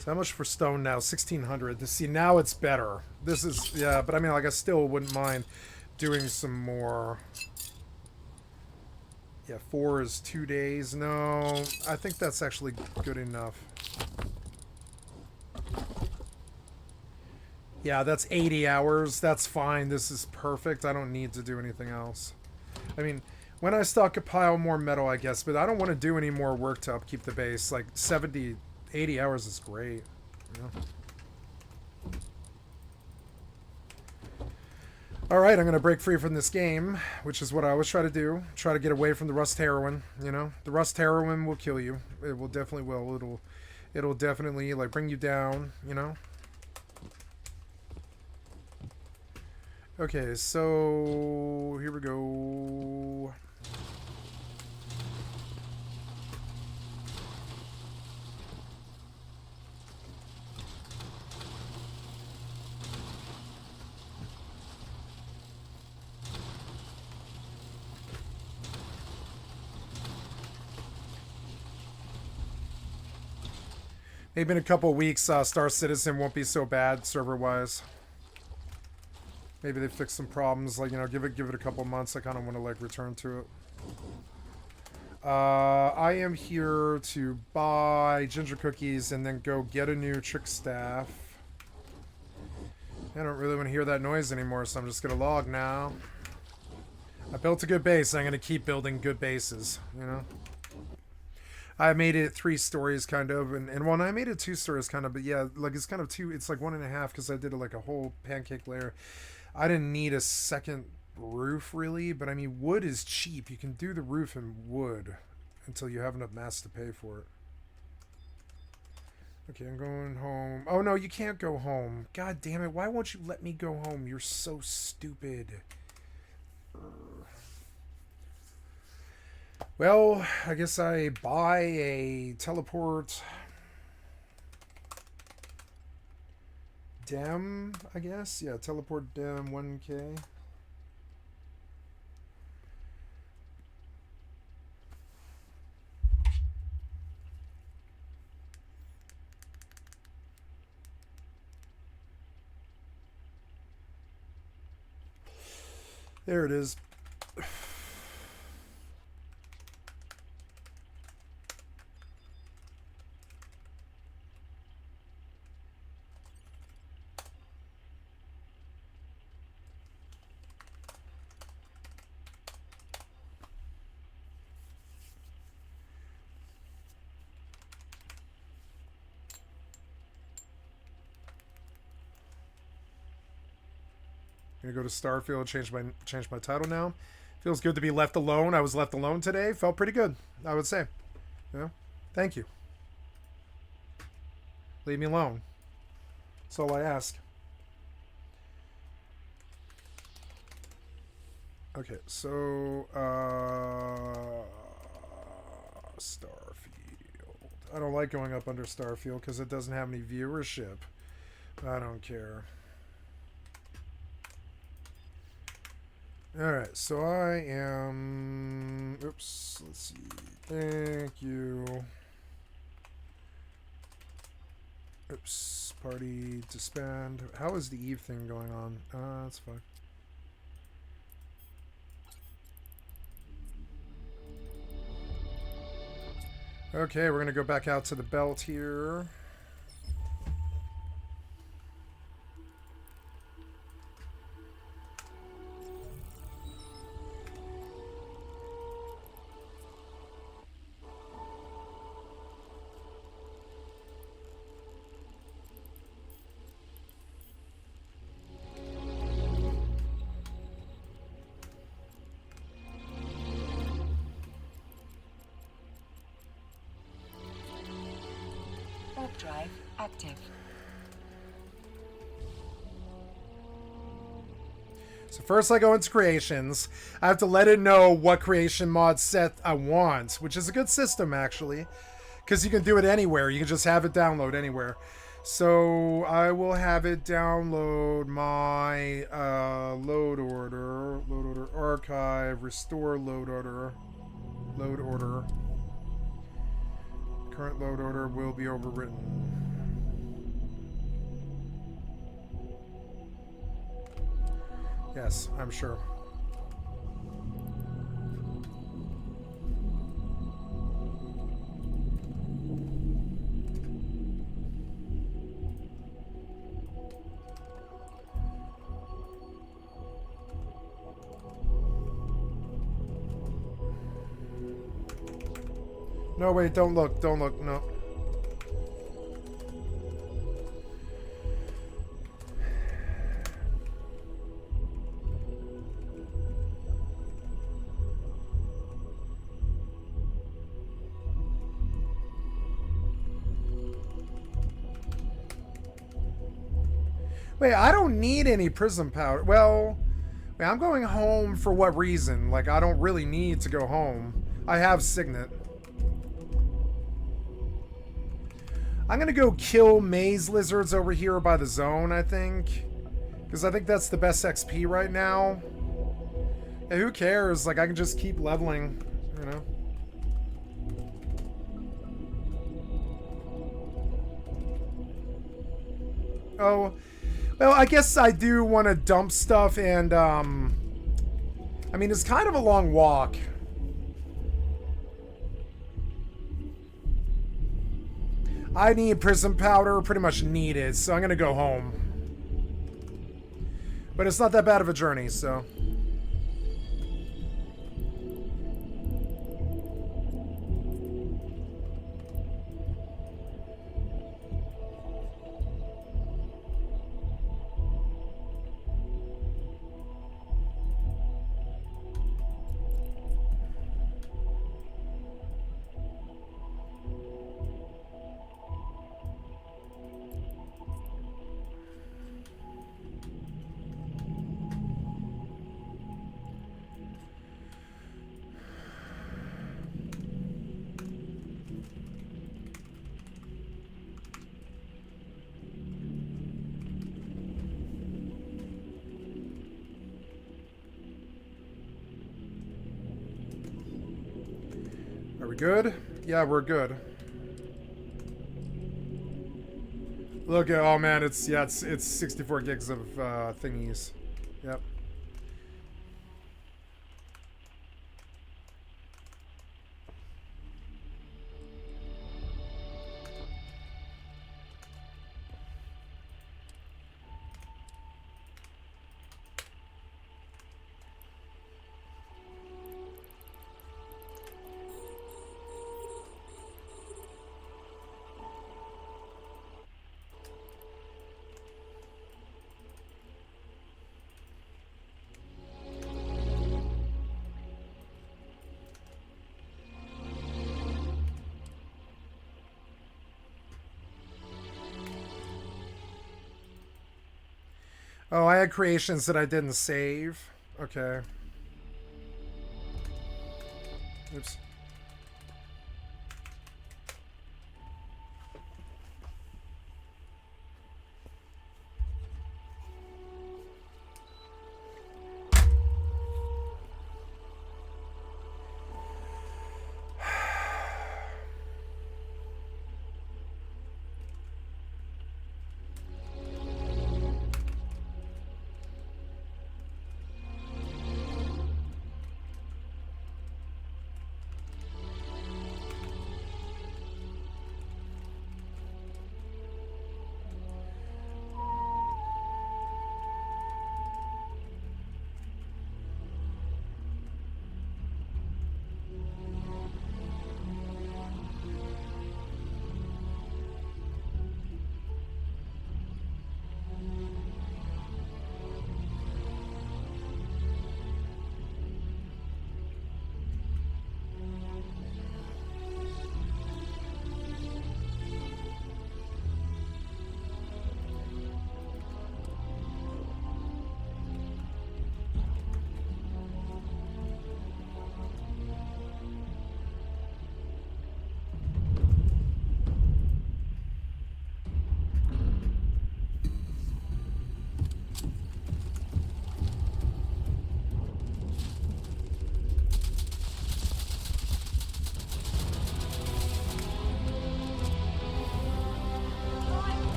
So how much for stone now? 1,600. See, now it's better. This is, yeah, but I mean, like, I still wouldn't mind doing some more. Yeah, 4 is 2 days. No, I think that's actually good enough. Yeah, that's 80 hours. That's fine. This is perfect. I don't need to do anything else. I mean, when I stockpile more metal, I guess, but I don't want to do any more work to upkeep the base. Like, 70, 80 hours is great. You know? Alright, I'm going to break free from this game, which is what I always try to do. Try to get away from the rust heroin, you know? The rust heroin will kill you. It will definitely will. It'll definitely, like, bring you down, you know? Okay, so here we go. Maybe in a couple weeks, Star Citizen won't be so bad server-wise. Maybe they fix some problems, like, you know, give it a couple months. I kind of want to, like, return to it. I am here to buy ginger cookies and then go get a new trick staff. I don't really want to hear that noise anymore, so I'm just going to log now. I built a good base. I'm going to keep building good bases, you know? I made it 3 stories, kind of, and well, I made it 2 stories, kind of, but yeah, like, it's kind of 2, it's like 1.5, because I did, like, a whole pancake layer. I didn't need a second roof, really, but I mean, wood is cheap. You can do the roof in wood until you have enough mass to pay for it. Okay, I'm going home. Oh, no, you can't go home. God damn it, why won't you let me go home? You're so stupid. Well, I guess I buy a teleport dem, I guess. Yeah, teleport dem 1K. There it is. Gonna go to Starfield, change my title now. Feels good to be left alone. I was left alone today. Felt pretty good, I would say. You know? Thank you. Leave me alone. That's all I ask. Okay, so Starfield. I don't like going up under Starfield because it doesn't have any viewership. I don't care. Alright, so I am... Oops, let's see. Thank you. Oops, party disband. How is the EvE thing going on? That's fine. Okay, we're going to go back out to the belt here. drive active. So first I go into creations. I have to let it know what creation mod set I want, which is a good system actually, because you can do it anywhere. You can just have it download anywhere. So I will have it download my load order archive, restore load order. Current load order will be overwritten. Yes, I'm sure. No, wait, don't look, no. Wait, I don't need any prism powder. Well, wait, I'm going home for what reason? Like, I don't really need to go home. I have Signet. I'm gonna go kill maze lizards over here by the zone, I think. Because I think that's the best XP right now. Yeah, who cares? Like, I can just keep leveling, you know? Oh, well, I guess I do want to dump stuff and, I mean, it's kind of a long walk. I need prism powder, pretty much need it, so I'm gonna go home. But it's not that bad of a journey, so... Are we good? Yeah, we're good. Look at, oh man, it's 64 gigs of thingies. Yep. Oh, I had creations that I didn't save. Okay. Oops.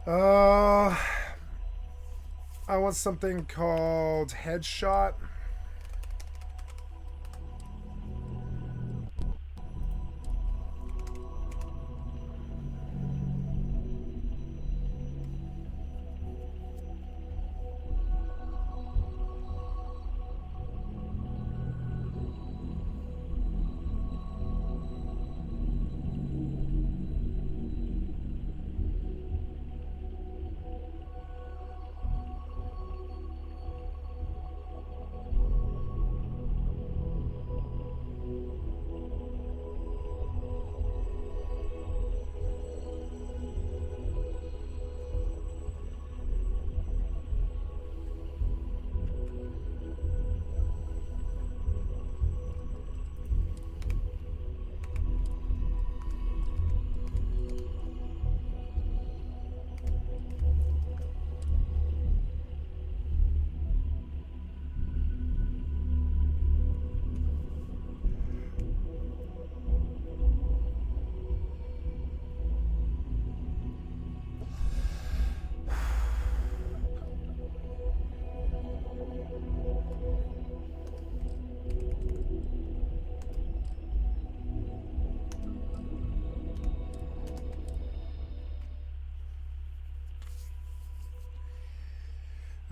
I want something called Headshot.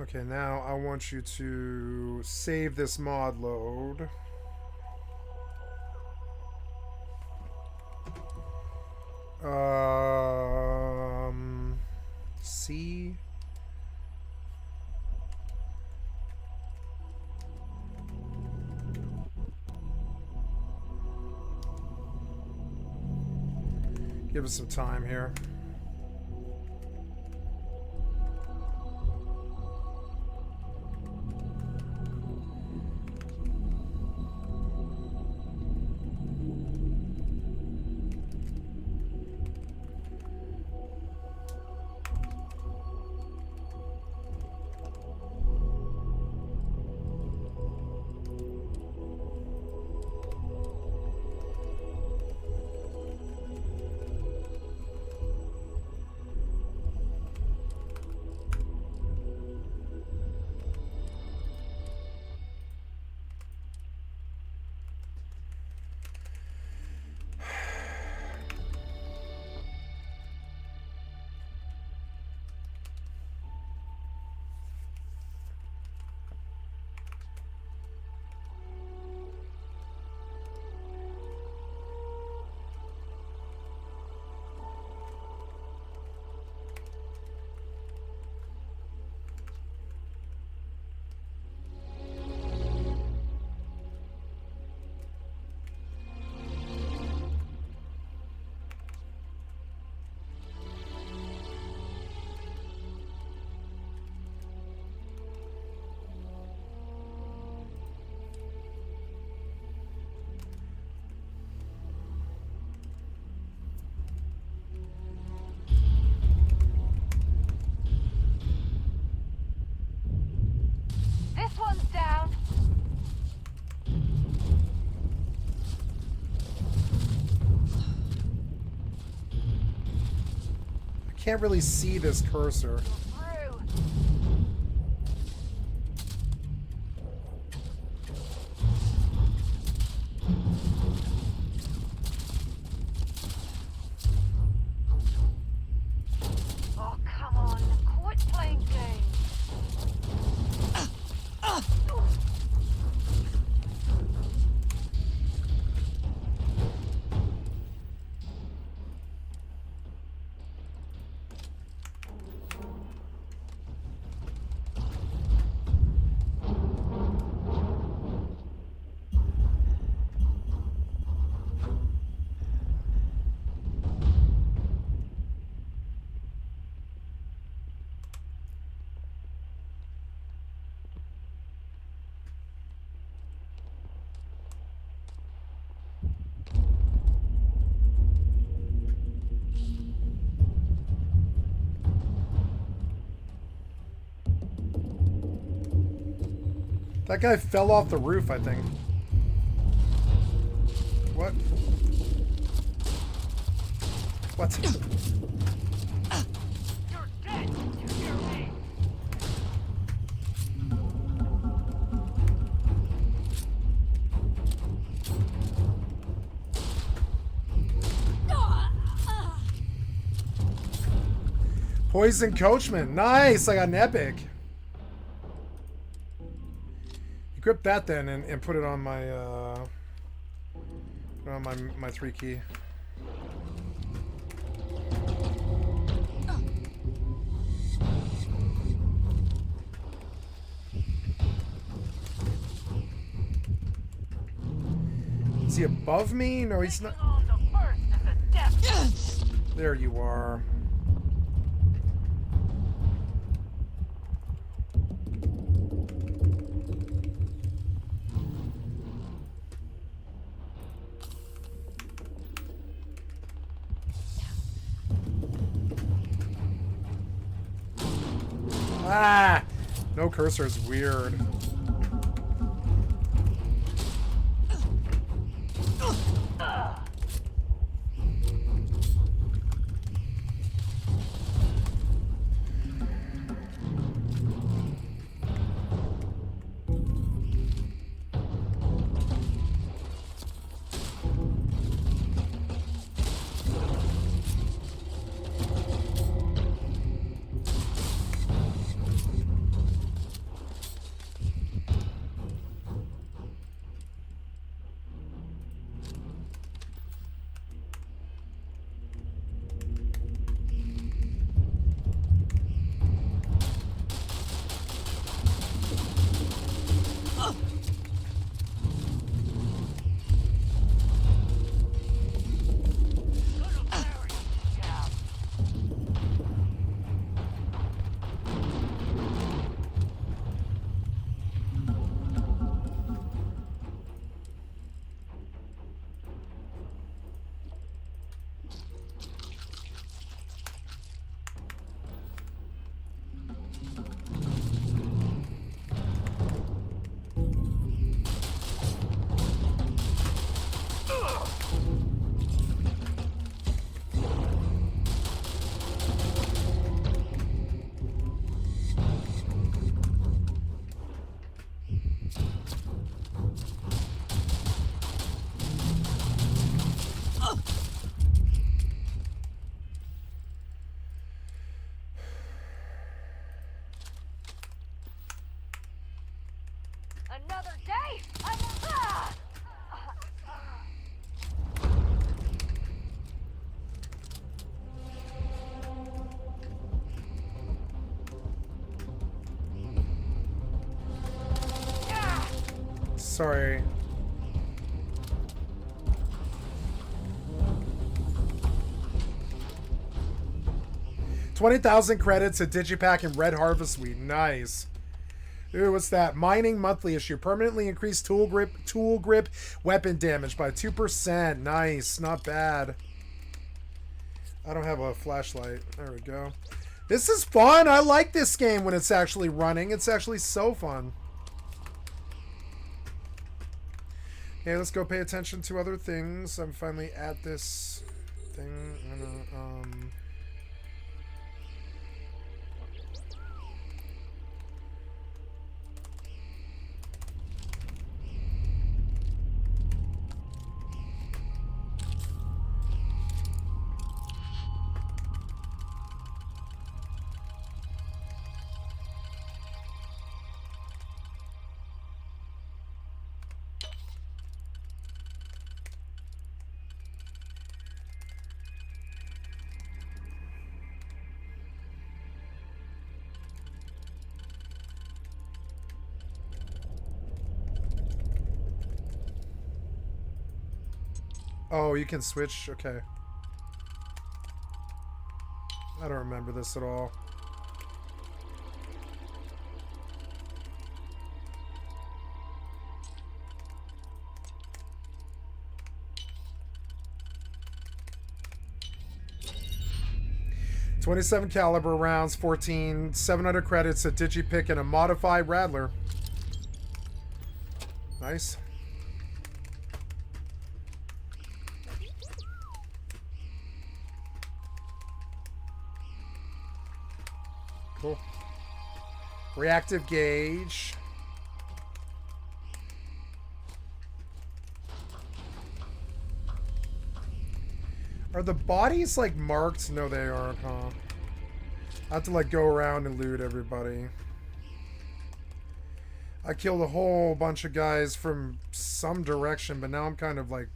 Okay, now I want you to save this mod load. C. Give us some time here. This one's down. I can't really see this cursor. Through. Oh, come on. Quit playing games. That guy fell off the roof, I think. What? What? You're Poison Coachman. Nice. I got an epic. Equip that then and put it on my my 3 key. Is he above me? No, he's not. There you are. Ah! No cursor is weird. Another day? Sorry. $20,000 credits, a digipack, and Red Harvest Wheat. Nice. Ooh, what's that? Mining monthly issue. Permanently increased tool grip, weapon damage by 2%. Nice. Not bad. I don't have a flashlight. There we go. This is fun. I like this game when it's actually running. It's actually so fun. Okay, let's go pay attention to other things. I'm finally at this thing. I'm gonna, oh, you can switch? Okay. I don't remember this at all. .27 caliber rounds, 14, 700 credits, a digipick, and a modified Rattler. Nice. Cool. Reactive gauge. Are the bodies like marked? No, they aren't, huh? I have to like go around and loot everybody. I killed a whole bunch of guys from some direction, but now I'm kind of like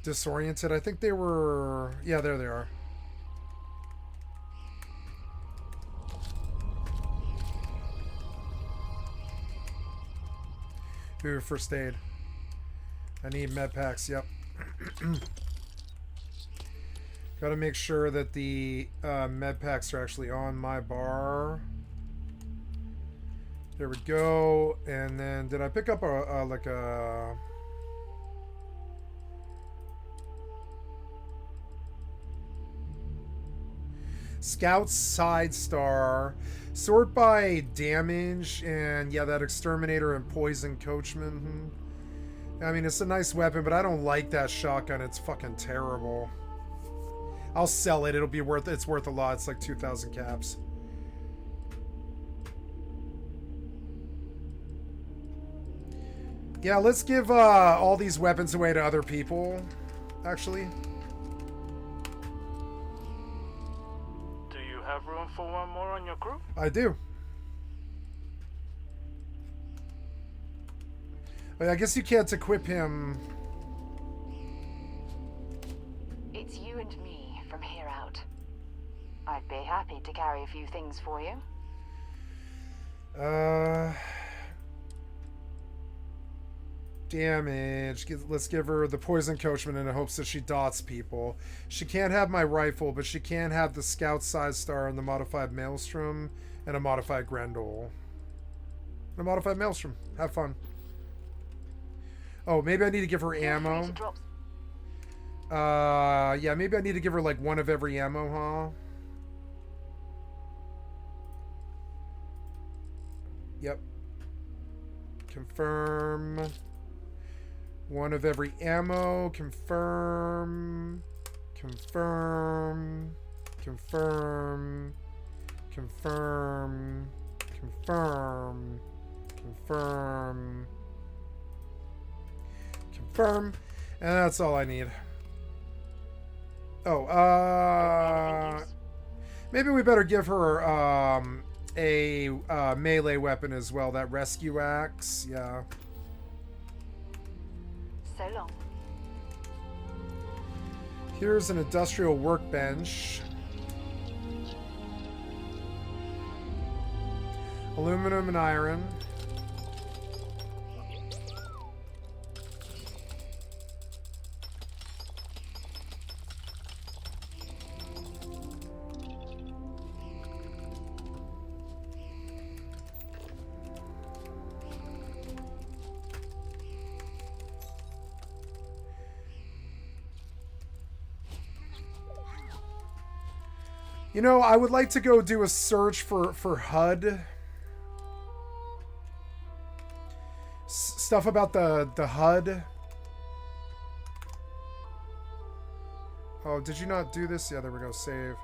disoriented. I think they were... Yeah, there they are. Ooh, first aid. I need med packs, yep. Gotta make sure that the med packs are actually on my bar. There we go. And then, did I pick up a like a... Scout side star. Sort by damage, and yeah, that exterminator and poison coachman. I mean, it's a nice weapon, but I don't like that shotgun. It's fucking terrible. I'll sell it. It'll be worth... It's worth a lot. It's like 2,000 caps. Yeah, let's give all these weapons away to other people, actually. Do you have room for one more on your crew? I do. I guess you can't equip him. It's you and me from here out. I'd be happy to carry a few things for you. Damage. Let's give her the poison coachman in the hopes that she dots people. She can't have my rifle, but she can have the scout side star and the modified maelstrom and a modified grendel. A modified maelstrom. Have fun. Oh, maybe I need to give her ammo. Yeah, maybe I need to give her like one of every ammo, huh? Yep. Confirm. One of every ammo. Confirm. Confirm. Confirm. Confirm. Confirm. Confirm. Confirm. And that's all I need. Oh, maybe we better give her a melee weapon as well. That rescue axe. Yeah. So long. Here's an industrial workbench. Aluminum and iron. You know, I would like to go do a search for HUD. Stuff about the HUD. Oh, did you not do this? Yeah, there we go. Save.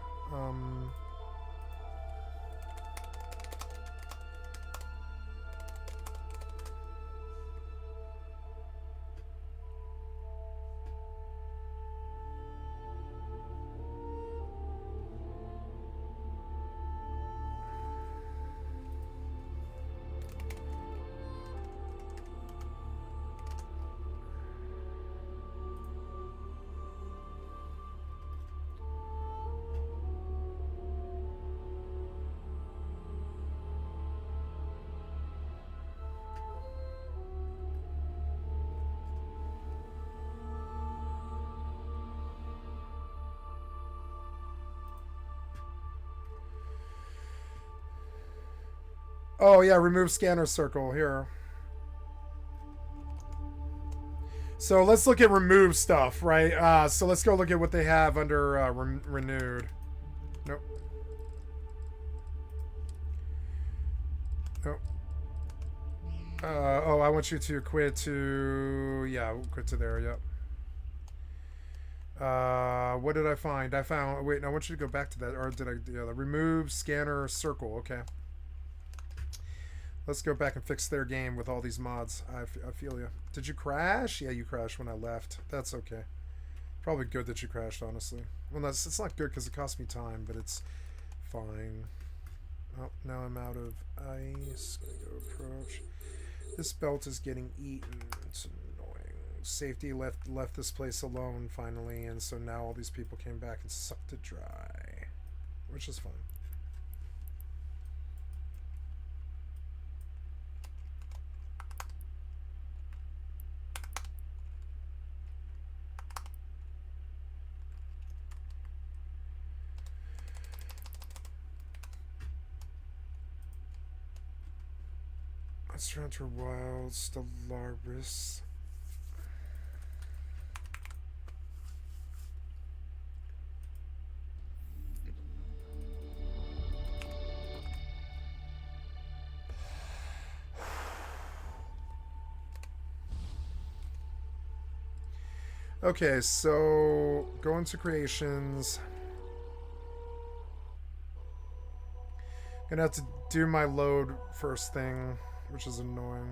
Oh, yeah, remove scanner circle here. So let's look at remove stuff, right? So let's go look at what they have under renewed. Nope. Nope. Oh, I want you to quit to... Yeah, quit to there, yep. What did I find? I found... Wait, I want you to go back to that. Or did I... Yeah, the remove scanner circle. Okay. Let's go back and fix their game with all these mods. I feel you. Did you crash? Yeah, you crashed when I left. That's okay. Probably good that you crashed, honestly. Well, it's not good because it cost me time, but it's fine. Oh, now I'm out of ice. Gonna go approach. This belt is getting eaten. It's annoying. Safety left this place alone finally, and so now all these people came back and sucked it dry, which is fun. Monster Wild, Stellaris. Okay, so go into creations. Gonna have to do my load first thing, which is annoying.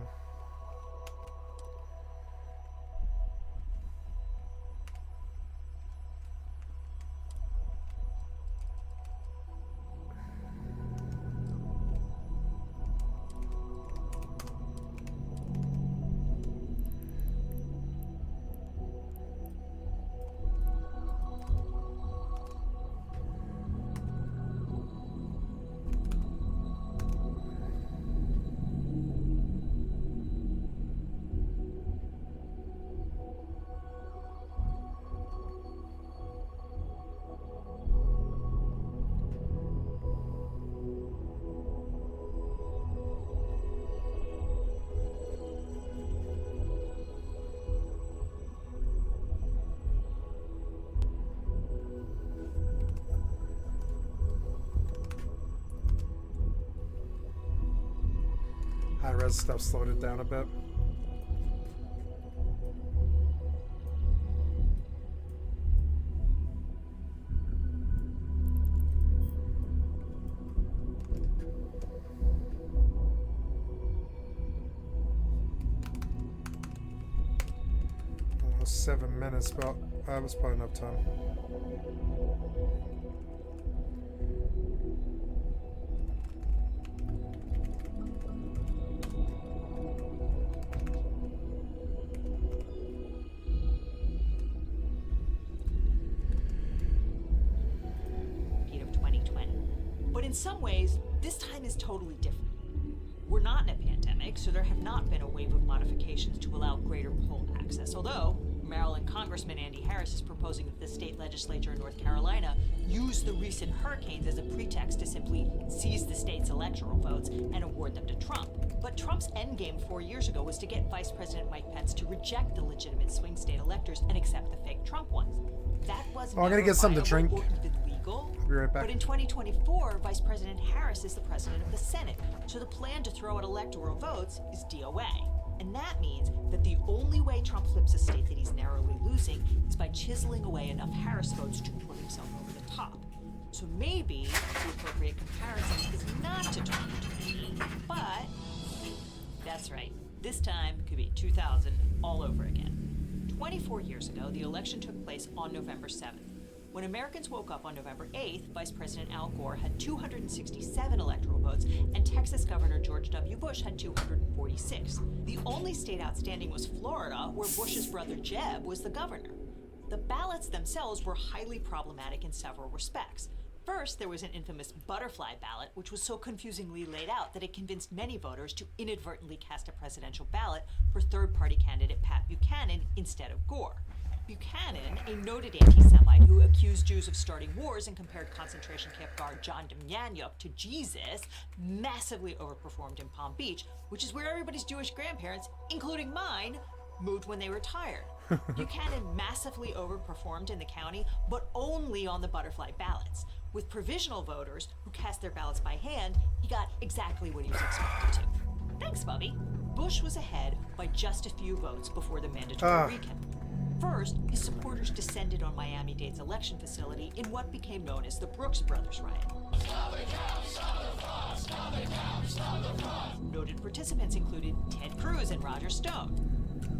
High-res stuff slowed it down a bit. Almost 7 minutes, but that was probably enough time. Of 2020. But in some ways, this time is totally different. We're not in a pandemic, so there have not been a wave of modifications to allow greater poll access, although Maryland Congressman Andy Harris is proposing that the state legislature in North Carolina use the recent hurricanes as a pretext to simply seize the state's electoral votes and award them to Trump. But Trump's endgame 4 years ago was to get Vice President Mike Pence to reject the legitimate swing state electors and accept the fake Trump ones. That was I'm gonna get something to drink. Or even legal. I'll be right back. But in 2024, Vice President Harris is the president of the Senate, so the plan to throw out electoral votes is DOA. And that means that the only way Trump flips a state that he's narrowly losing is by chiseling away enough Harris votes to put himself over the top. So maybe the appropriate comparison is not to 2020, but that's right. This time could be 2000 all over again. 24 years ago, the election took place on November 7th. When Americans woke up on November 8th, Vice President Al Gore had 267 electoral votes, and Texas Governor George W. Bush had 246. The only state outstanding was Florida, where Bush's brother Jeb was the governor. The ballots themselves were highly problematic in several respects. First, there was an infamous butterfly ballot, which was so confusingly laid out that it convinced many voters to inadvertently cast a presidential ballot for third-party candidate Pat Buchanan instead of Gore. Buchanan, a noted anti-Semite who accused Jews of starting wars and compared concentration camp guard John Demjanjuk to Jesus, massively overperformed in Palm Beach, which is where everybody's Jewish grandparents, including mine, moved when they retired. Buchanan massively overperformed in the county, but only on the butterfly ballots. With provisional voters who cast their ballots by hand, he got exactly what he was expected to. Thanks, Bubby. Bush was ahead by just a few votes before the mandatory recount. First, his supporters descended on Miami-Dade's election facility in what became known as the Brooks Brothers riot. Noted participants included Ted Cruz and Roger Stone.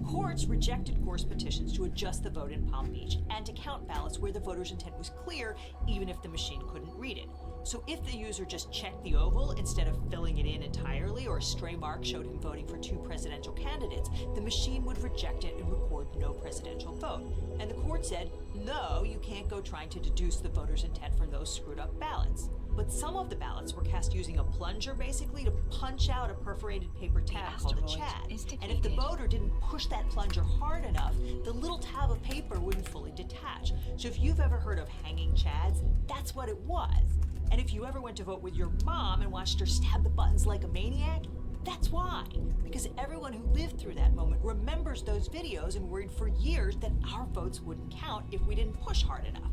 Courts rejected Gore's petitions to adjust the vote in Palm Beach and to count ballots where the voter's intent was clear, even if the machine couldn't read it. So if the user just checked the oval instead of filling it in entirely, or a stray mark showed him voting for 2 presidential candidates, the machine would reject it and record no presidential vote. And the court said, no, you can't go trying to deduce the voter's intent from those screwed up ballots. But some of the ballots were cast using a plunger, basically, to punch out a perforated paper tab called a chad. And if the voter didn't push that plunger hard enough, the little tab of paper wouldn't fully detach. So if you've ever heard of hanging chads, that's what it was. And if you ever went to vote with your mom and watched her stab the buttons like a maniac, that's why. Because everyone who lived through that moment remembers those videos and worried for years that our votes wouldn't count if we didn't push hard enough.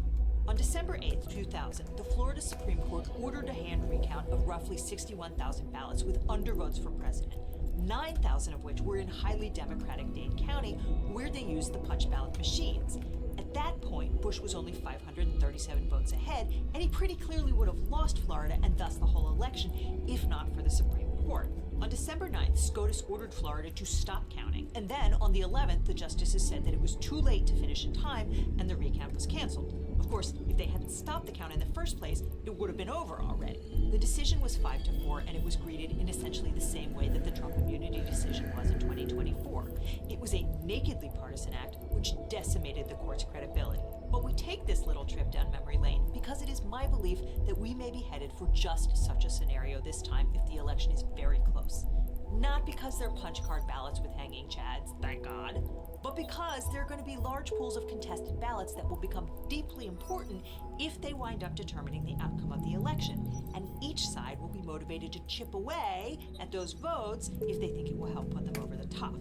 On December 8, 2000, the Florida Supreme Court ordered a hand recount of roughly 61,000 ballots with undervotes for president, 9,000 of which were in highly Democratic Dade County, where they used the punch ballot machines. At that point, Bush was only 537 votes ahead, and he pretty clearly would have lost Florida and thus the whole election, if not for the Supreme Court. On December 9th, SCOTUS ordered Florida to stop counting, and then on the 11th, the justices said that it was too late to finish in time, and the recount was canceled. Of course, if they hadn't stopped the count in the first place, it would have been over already. The decision was 5-4, and it was greeted in essentially the same way that the Trump immunity decision was in 2024. It was a nakedly partisan act, which decimated the court's credibility. But we take this little trip down memory lane because it is my belief that we may be headed for just such a scenario this time if the election is very close. Not because they're punch card ballots with hanging chads, thank God, but because there are going to be large pools of contested ballots that will become deeply important if they wind up determining the outcome of the election. And each side will be motivated to chip away at those votes if they think it will help put them over the top.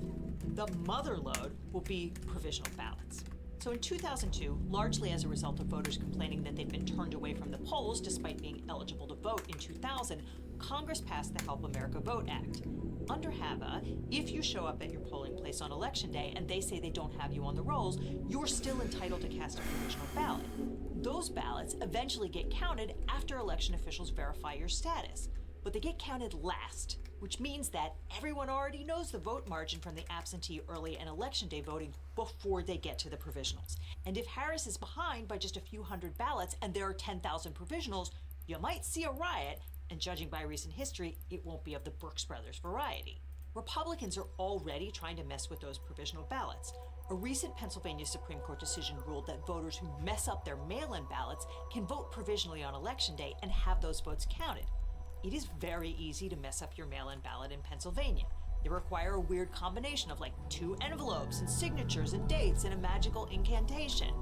The mother lode will be provisional ballots. So in 2002, largely as a result of voters complaining that they'd been turned away from the polls despite being eligible to vote in 2000, Congress passed the Help America Vote Act. Under HAVA, if you show up at your polling place on election day and they say they don't have you on the rolls, you're still entitled to cast a provisional ballot. Those ballots eventually get counted after election officials verify your status, but they get counted last, which means that everyone already knows the vote margin from the absentee, early, and election day voting before they get to the provisionals. And if Harris is behind by just a few hundred ballots and there are 10,000 provisionals, you might see a riot, and judging by recent history, it won't be of the Brooks Brothers variety. Republicans are already trying to mess with those provisional ballots. A recent Pennsylvania Supreme Court decision ruled that voters who mess up their mail-in ballots can vote provisionally on election day and have those votes counted. It is very easy to mess up your mail-in ballot in Pennsylvania. They require a weird combination of like 2 envelopes and signatures and dates and a magical incantation.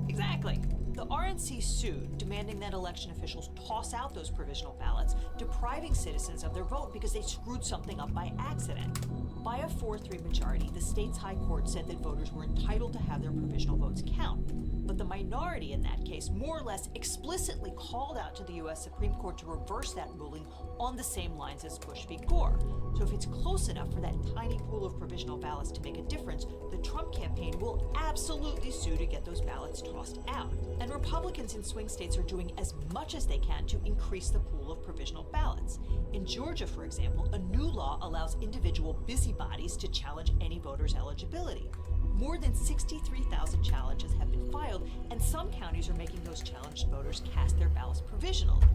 Exactly. The RNC sued, demanding that election officials toss out those provisional ballots, depriving citizens of their vote because they screwed something up by accident. By a 4-3 majority, the state's high court said that voters were entitled to have their provisional votes count. But the minority in that case more or less explicitly called out to the U.S. Supreme Court to reverse that ruling on the same lines as Bush v. Gore. So if it's close enough for that tiny pool of provisional ballots to make a difference, the Trump campaign will absolutely sue to get those ballots tossed out. And Republicans in swing states are doing as much as they can to increase the pool of provisional ballots. In Georgia, for example, a new law allows individual busybodies to challenge any voter's eligibility. More than 63,000 challenges have been filed, and some counties are making those challenged voters cast their ballots provisionally.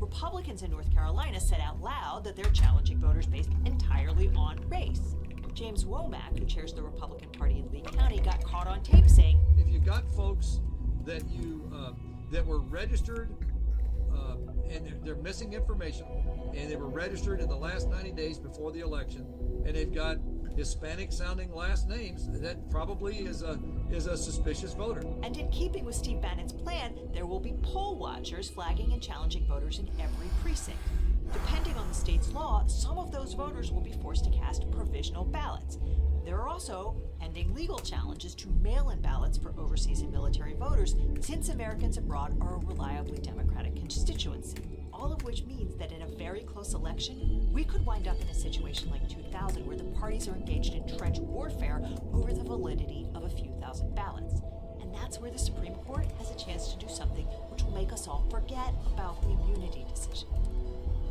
Republicans in North Carolina said out loud that they're challenging voters based entirely on race. James Womack, who chairs the Republican Party in Lee County, got caught on tape saying, "If you got folks that that were registered and they're missing information, and they were registered in the last 90 days before the election, and they've got Hispanic-sounding last names, that probably is a suspicious voter." And in keeping with Steve Bannon's plan, there will be poll watchers flagging and challenging voters in every precinct. Depending on the state's law, some of those voters will be forced to cast provisional ballots. There are also pending legal challenges to mail-in ballots for overseas and military voters, since Americans abroad are a reliably Democratic constituency. All of which means that in a very close election, we could wind up in a situation like 2000, where the parties are engaged in trench warfare over the validity of a few thousand ballots. And that's where the Supreme Court has a chance to do something which will make us all forget about the immunity decision.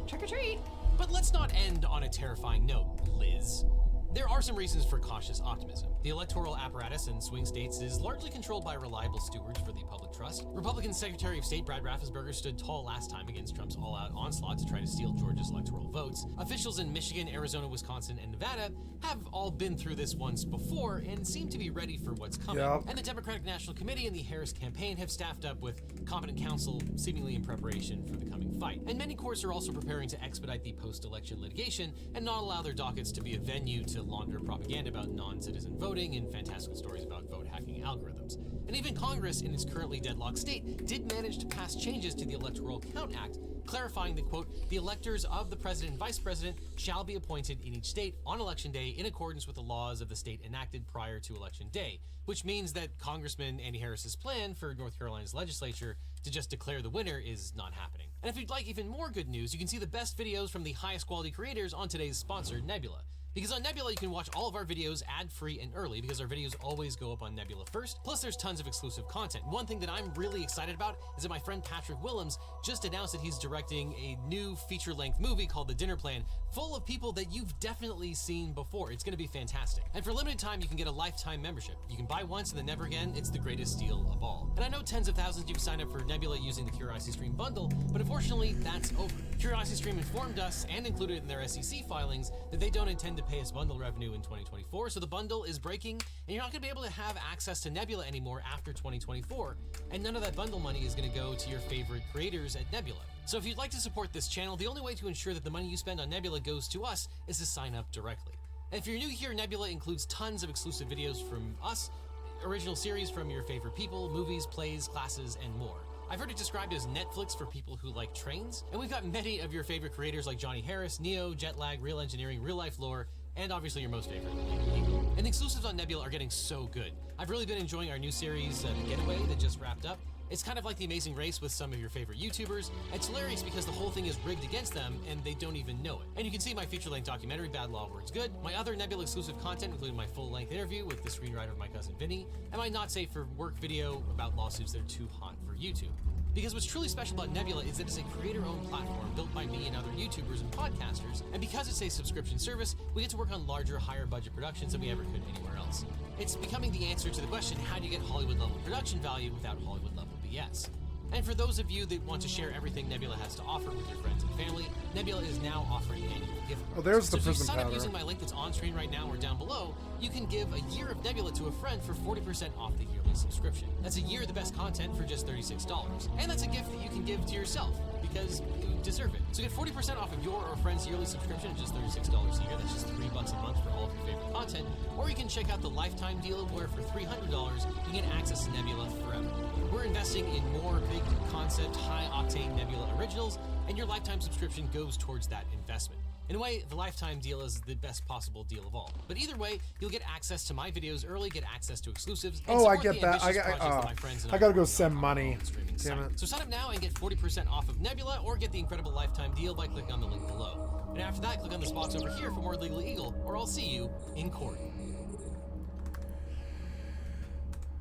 Trick or treat! But let's not end on a terrifying note, Liz. There are some reasons for cautious optimism. The electoral apparatus in swing states is largely controlled by reliable stewards for the public trust. Republican Secretary of State Brad Raffensperger stood tall last time against Trump's all-out onslaught to try to steal Georgia's electoral votes. Officials in Michigan, Arizona, Wisconsin, and Nevada have all been through this once before and seem to be ready for what's coming. Yep. And the Democratic National Committee and the Harris campaign have staffed up with competent counsel, seemingly in preparation for the coming fight. And many courts are also preparing to expedite the post-election litigation and not allow their dockets to be a venue to launder propaganda about non-citizen voting and fantastical stories about vote hacking algorithms. And even Congress, in its currently deadlocked state, did manage to pass changes to the Electoral Count Act, clarifying that, quote, the electors of the president and vice president shall be appointed in each state on election day in accordance with the laws of the state enacted prior to election day, which means that Congressman Andy Harris's plan for North Carolina's legislature to just declare the winner is not happening. And if you'd like even more good news, you can see the best videos from the highest quality creators on today's sponsor, Nebula. Because on Nebula, you can watch all of our videos ad-free and early because our videos always go up on Nebula first. Plus, there's tons of exclusive content. One thing that I'm really excited about is that my friend Patrick Willems just announced that he's directing a new feature-length movie called The Dinner Plan, full of people that you've definitely seen before. It's going to be fantastic. And for a limited time, you can get a lifetime membership. You can buy once and then never again. It's the greatest deal of all. And I know tens of thousands of you signed up for Nebula using the Curiosity Stream bundle, but unfortunately, that's over. Curiosity Stream informed us and included in their SEC filings that they don't intend to pay us bundle revenue in 2024, so the bundle is breaking, and you're not going to be able to have access to Nebula anymore after 2024, and none of that bundle money is going to go to your favorite creators at Nebula. So if you'd like to support this channel, the only way to ensure that the money you spend on Nebula goes to us is to sign up directly. And if you're new here, Nebula includes tons of exclusive videos from us, original series from your favorite people, movies, plays, classes, and more. I've heard it described as Netflix for people who like trains, and we've got many of your favorite creators like Johnny Harris, Neo, Jetlag, Real Engineering, Real Life Lore, and obviously your most favorite, Legal. And the exclusives on Nebula are getting so good. I've really been enjoying our new series, The Getaway, that just wrapped up. It's kind of like The Amazing Race with some of your favorite YouTubers. It's hilarious because the whole thing is rigged against them and they don't even know it. And you can see my feature-length documentary, Bad Law Works Good, my other Nebula exclusive content, including my full-length interview with the screenwriter of My Cousin Vinny, and my Not Safe for Work video about lawsuits that are too hot for YouTube. Because what's truly special about Nebula is that it's a creator-owned platform built by me and other YouTubers and podcasters, and because it's a subscription service, we get to work on larger, higher-budget productions than we ever could anywhere else. It's becoming the answer to the question, how do you get Hollywood-level production value without Hollywood-level BS? And for those of you that want to share everything Nebula has to offer with your friends and family, Nebula is now offering annual gift cards. Oh, there's the so if you prism sign up powder. using my link that's on screen right now or down below, you can give a year of Nebula to a friend for 40% off the yearly subscription. That's a year of the best content for just $36. And that's a gift that you can give to yourself, because you deserve it. So get 40% off of your or a friend's yearly subscription at just $36 a year. That's just $3 a month for all of your favorite content. Or you can check out the lifetime deal where for $300 you get access to Nebula forever. We're investing in more big concept, high-octane Nebula originals, and your lifetime subscription goes towards that investment. In a way, the lifetime deal is the best possible deal of all. But either way, you'll get access to my videos early, get access to exclusives, and Oh, I support get the that. ambitious projects that my friends and I gotta are go working send on money. our own streaming Damn site. it. So sign up now and get 40% off of Nebula, or get the incredible lifetime deal by clicking on the link below. And after that, click on this box over here for more Legal Eagle, or I'll see you in court.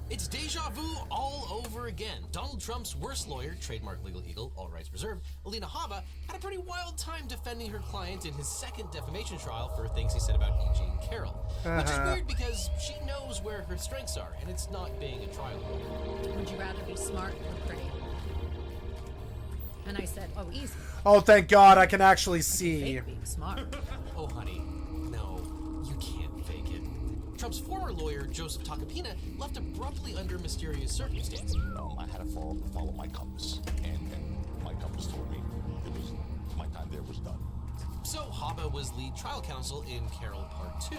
It's deja vu all over again. Donald Trump's worst lawyer, trademark Legal Eagle, all rights reserved, Alina Habba, had a pretty wild time defending her client in his second defamation trial for things he said about E. Jean Carroll. Which is weird because she knows where her strengths are, and it's not being a trial lawyer. Would you rather be smart or pretty? And I said, oh, easy. Oh, thank God, I can actually see. Fake being smart. Oh, honey, no, you can't fake it. Trump's former lawyer, Joseph Takapina, left abruptly under mysterious circumstances. I had to follow my compass, and my compass told me my time there was done. So Habba was lead trial counsel in Carroll Part 2,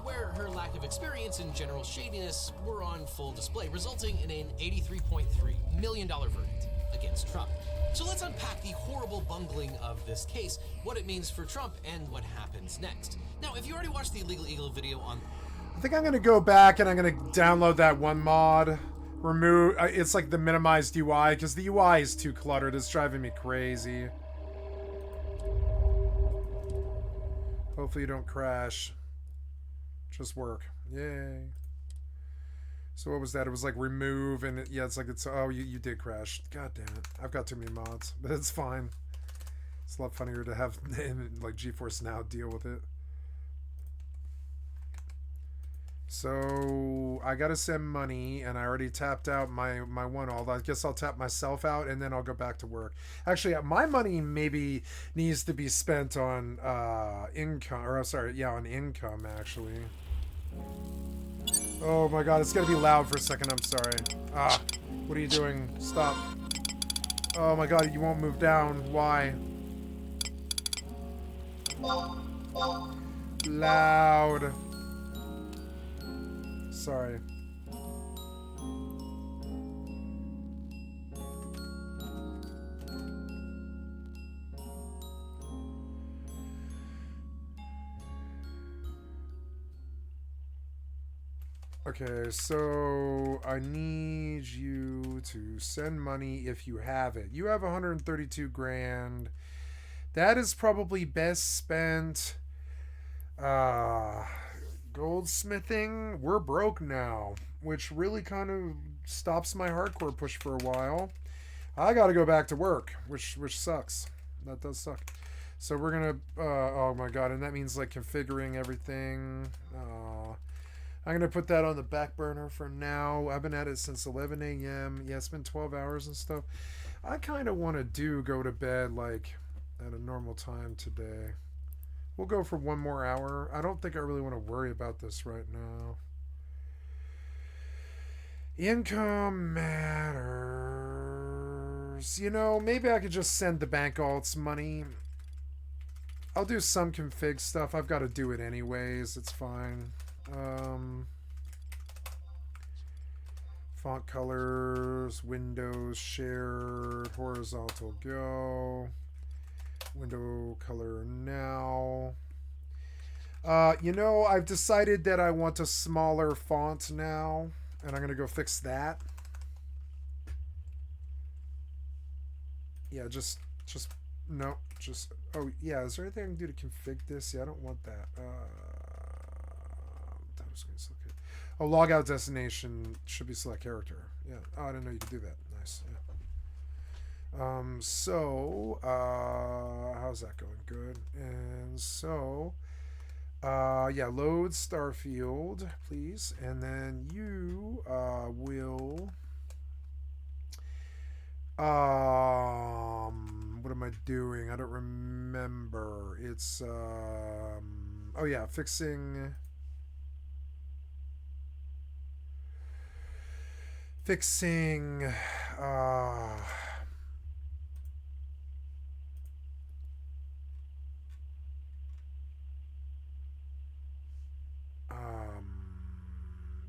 where her lack of experience and general shadiness were on full display, resulting in an $83.3 million verdict against Trump. So let's unpack the horrible bungling of this case, what it means for Trump, and what happens next. Now, if you already watched the Legal Eagle video on... I think I'm gonna go back and I'm gonna download that one mod. Remove, it's like the minimized UI, because the UI is too cluttered. It's driving me crazy. Hopefully you don't crash. Just work. Yay. So what was that? It was like remove, and yeah, it's like it's, oh, you did crash. God damn it. I've got too many mods, but it's fine. It's a lot funnier to have like GeForce Now deal with it. So I gotta send money, and I already tapped out my one alt. I guess I'll tap myself out, and then I'll go back to work. Actually, my money maybe needs to be spent on income, or sorry, yeah, on income actually. Oh my god, it's gonna be loud for a second. I'm sorry. Ah, what are you doing? Stop. Oh my god, you won't move down. Why? Loud. Sorry. Okay, so I need you to send money if you have it. You have 132 grand. That is probably best spent goldsmithing. We're broke now, which really kind of stops my hardcore push for a while. I got to go back to work, which sucks. That does suck. So we're going to oh my god, and that means like configuring everything. I'm going to put that on the back burner for now. I've been at it since 11 a.m. Yeah, it's been 12 hours and stuff. I kind of want to go to bed like at a normal time today. We'll go for one more hour. I don't think I really want to worry about this right now. Income matters. You know, maybe I could just send the bank alts money. I'll do some config stuff. I've got to do it anyways. It's fine. Font colors, windows, shared, horizontal go. Window color now. You know, I've decided that I want a smaller font now, and I'm going to go fix that. Yeah, no, oh, yeah, is there anything I can do to config this? Yeah, I don't want that. Oh, logout destination should be select character. Yeah, oh, I didn't know you could do that. Nice, yeah. How's that going? Good. And so, yeah, load Starfield, please. And then you, will, what am I doing? I don't remember. It's, oh yeah, fixing,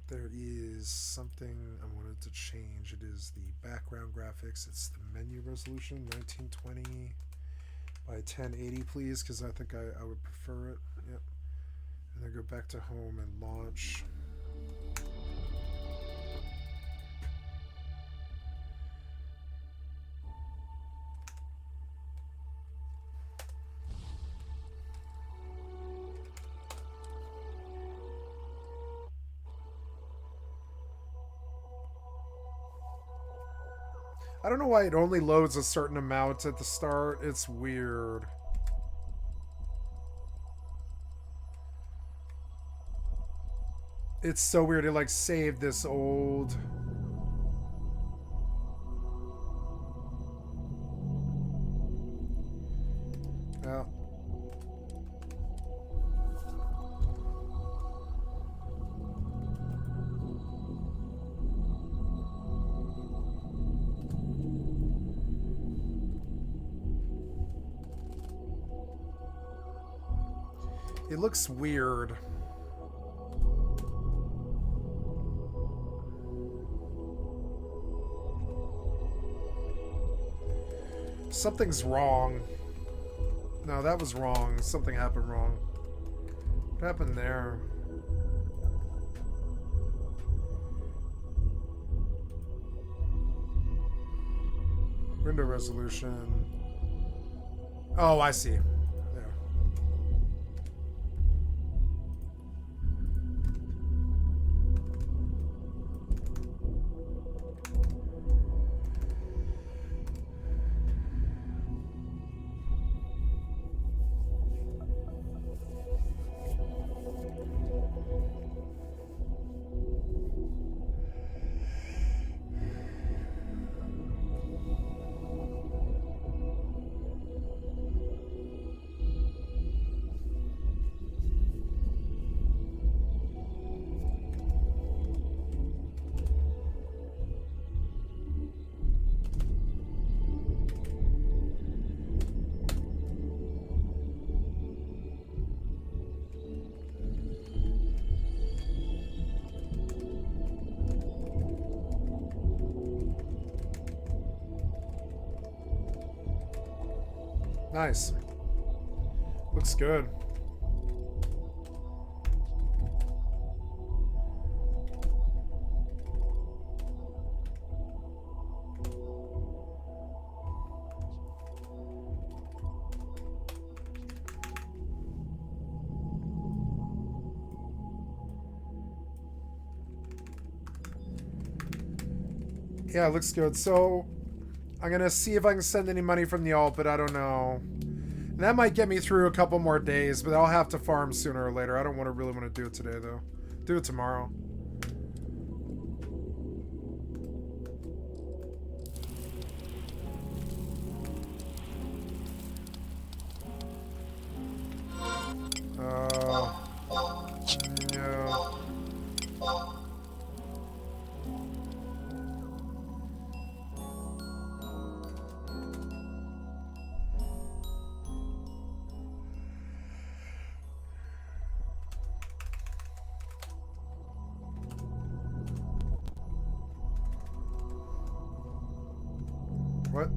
there is something I wanted to change. It is the background graphics. It's the menu resolution, 1920 by 1080, please, because I think I would prefer it. Yep. And then go back to home and launch. I don't know why it only loads a certain amount at the start. It's weird. It's so weird. It like saved this old. Yeah. It looks weird. Something's wrong. No, that was wrong. Something happened wrong. What happened there? Window resolution. Oh, I see. There. Nice. Looks good. Yeah, it looks good. So, I'm gonna see if I can send any money from the alt, but I don't know. And that might get me through a couple more days, but I'll have to farm sooner or later. I don't really want to do it today, though. Do it tomorrow. No. What?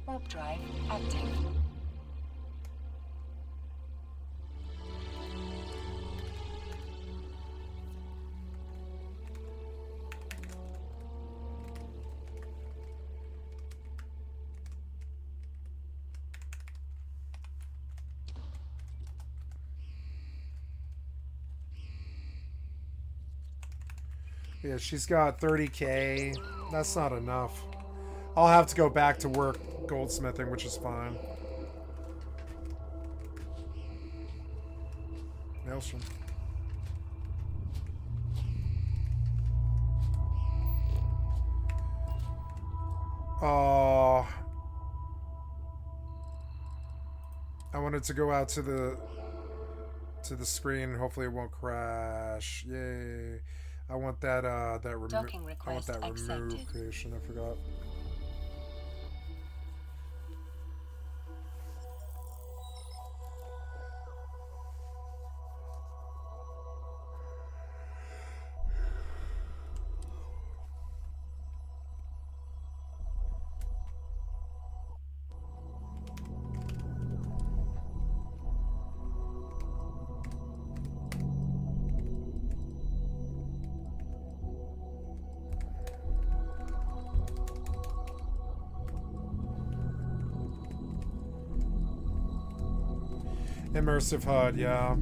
Warp drive active. Yeah, she's got 30K. That's not enough. I'll have to go back to work goldsmithing, which is fine. Maelstrom. Oh, I wanted to go out to the screen. Hopefully, it won't crash. Yay! I want that I want that remove creation. I forgot. Immersive HUD, yeah.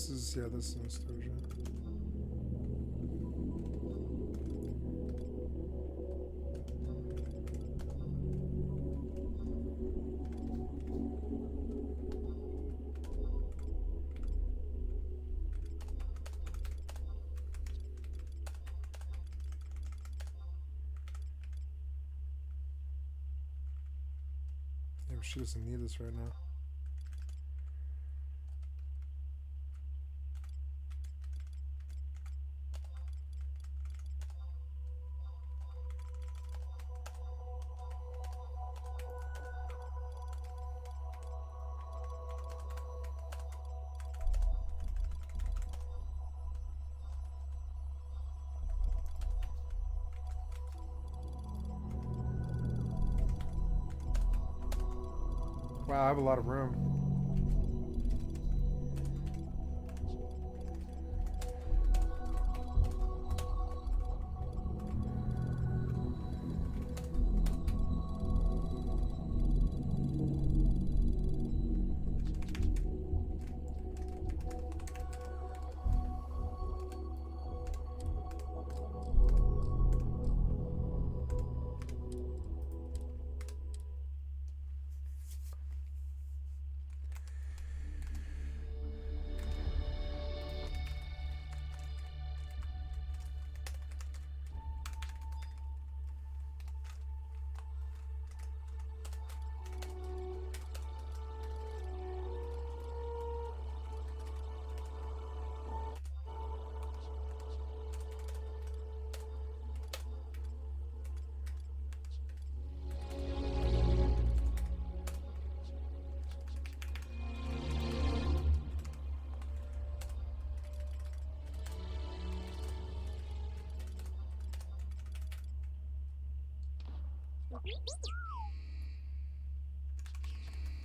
This is nostalgia. Yeah, but she doesn't need this right now. Wow, I have a lot of room.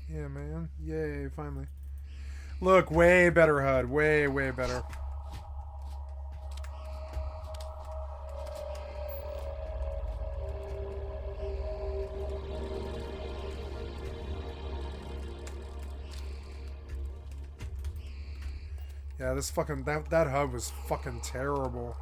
Yeah, man. Yay, finally. Look, way better HUD. Way, way better. Yeah, this fucking... That HUD was fucking terrible.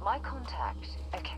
My contact. Okay.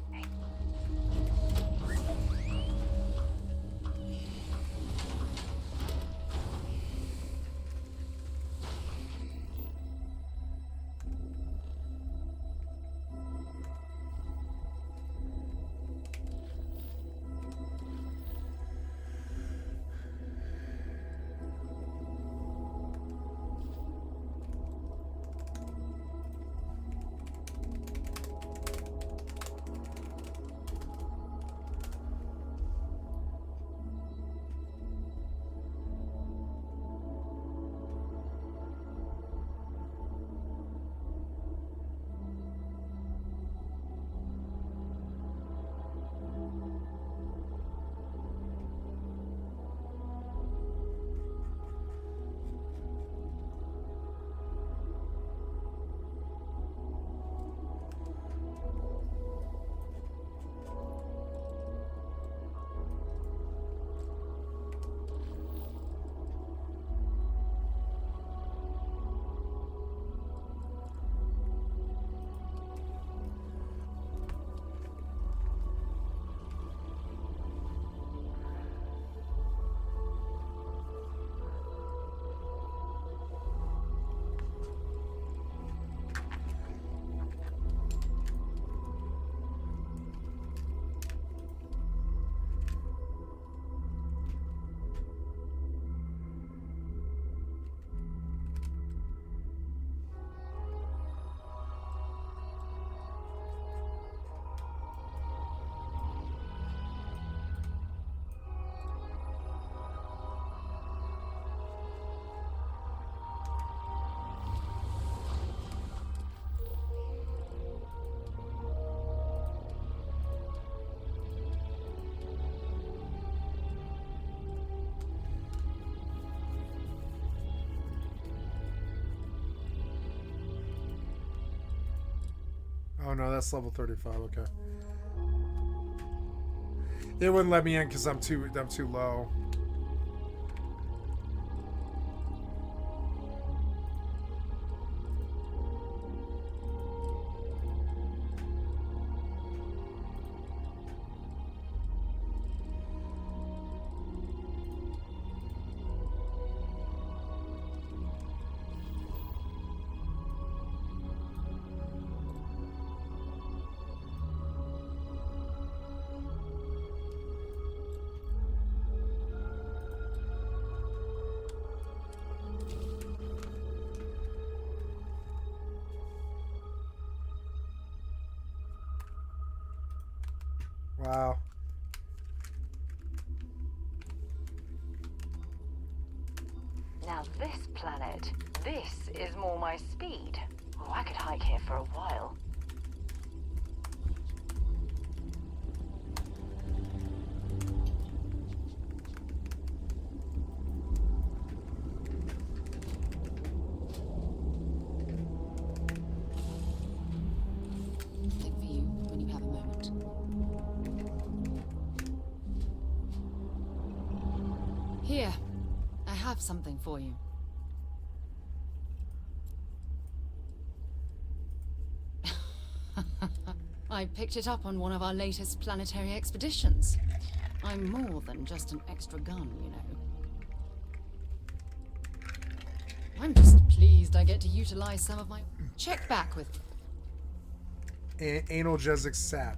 Oh no, that's level 35. Okay. It wouldn't let me in because I'm too low. Wow. Now this planet, this is more my speed. Oh, I could hike here for a while. Think for you when you have a moment. Here, I have something for you. I picked it up on one of our latest planetary expeditions. I'm more than just an extra gun, you know. I'm just pleased I get to utilize some of my... Check back with... Analgesic sap.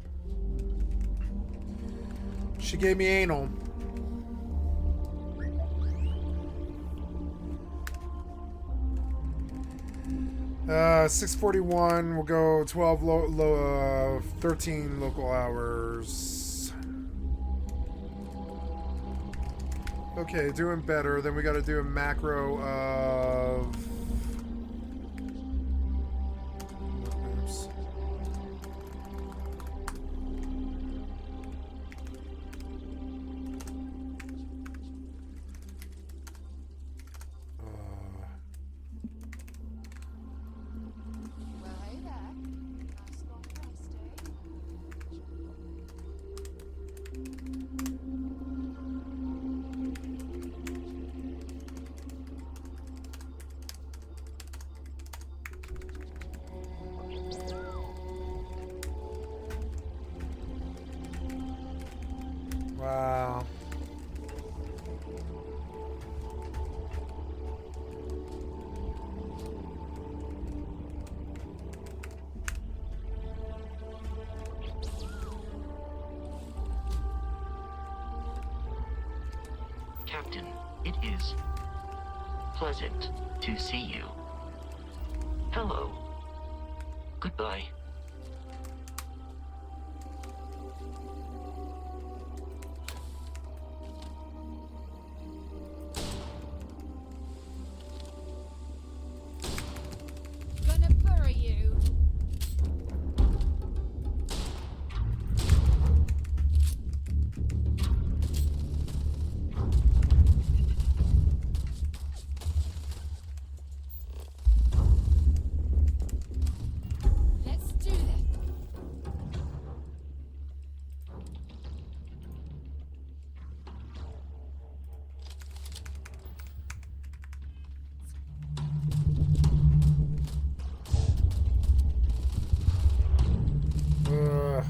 She gave me anal. Uh, 6:41. We'll go 13 local hours. Okay, doing better. Then we got to do a macro of. Oops. Well, hey there. Nice long rest, Wow. Captain, it is pleasant to see you. Hello. Goodbye. Gonna bury you. Let's do this. Ugh.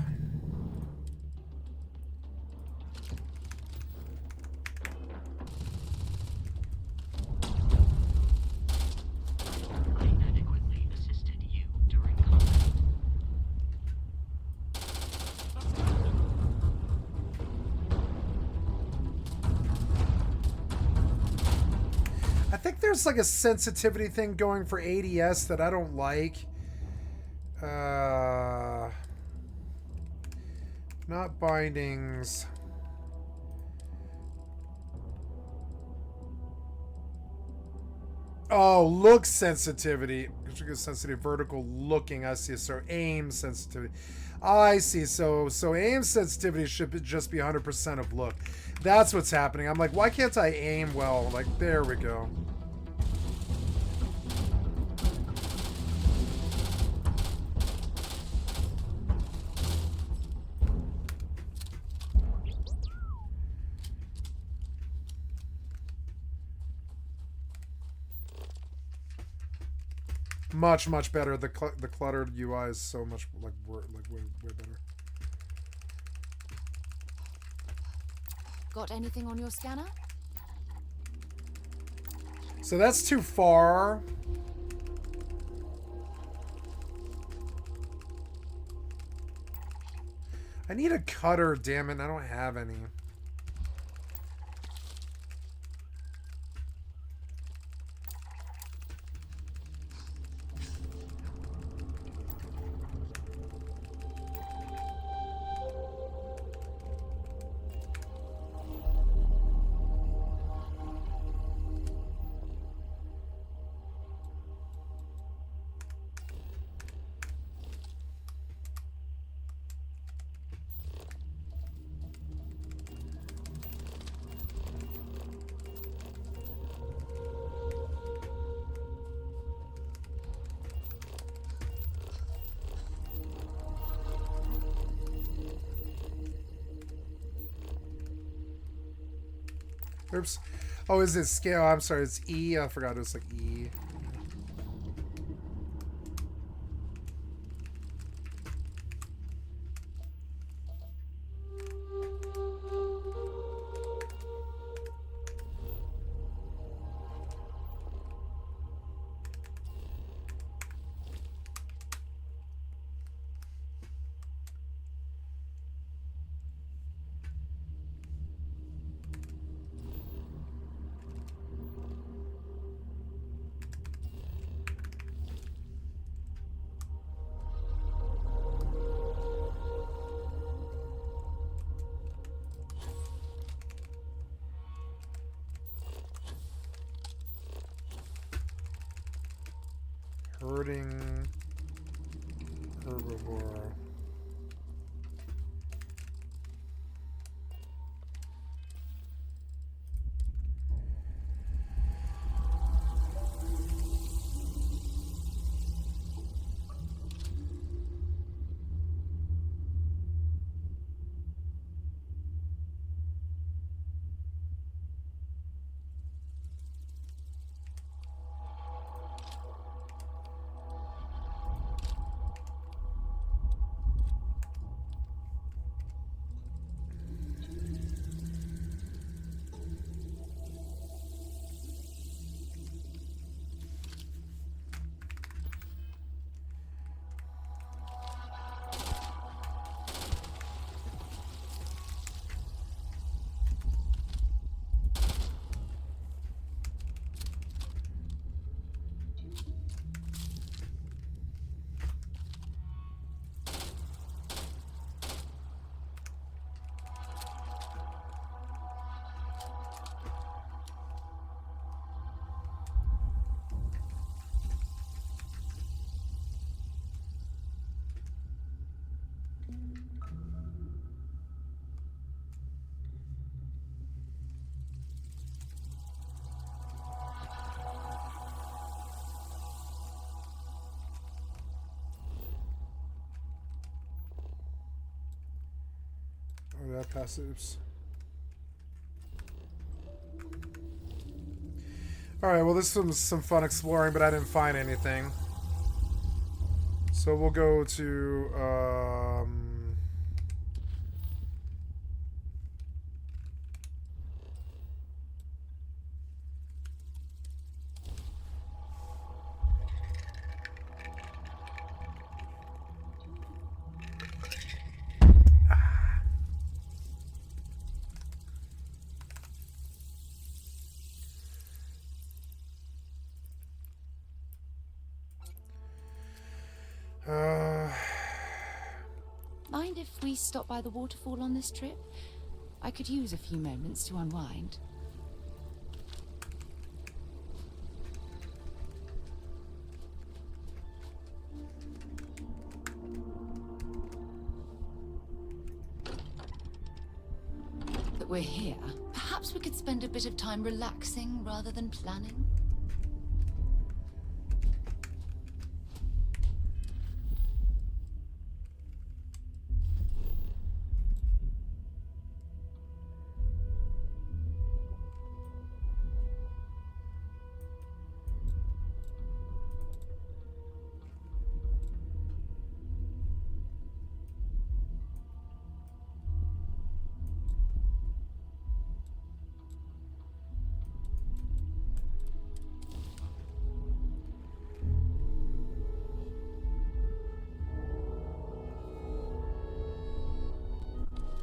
I adequately assisted you during combat. I think there's like a sensitivity thing going for ADS that I don't like. Not bindings. Oh, look sensitivity. Sensitive vertical looking. I see. So aim sensitivity. I see. So aim sensitivity should just be 100% of look. That's what's happening. I'm like, why can't I aim well? Like, there we go. much better. The cluttered UI is so much like way better. Got anything on your scanner? So that's too far. I need a cutter, damn it. I don't have any. Oops. Oh, is it scale? I'm sorry, it's E. I forgot it was like E. Herding herbivore. Oh, that passives. Alright, well this was some fun exploring, but I didn't find anything. So we'll go to, Mind if we stop by the waterfall on this trip? I could use a few moments to unwind. That we're here, perhaps we could spend a bit of time relaxing rather than planning?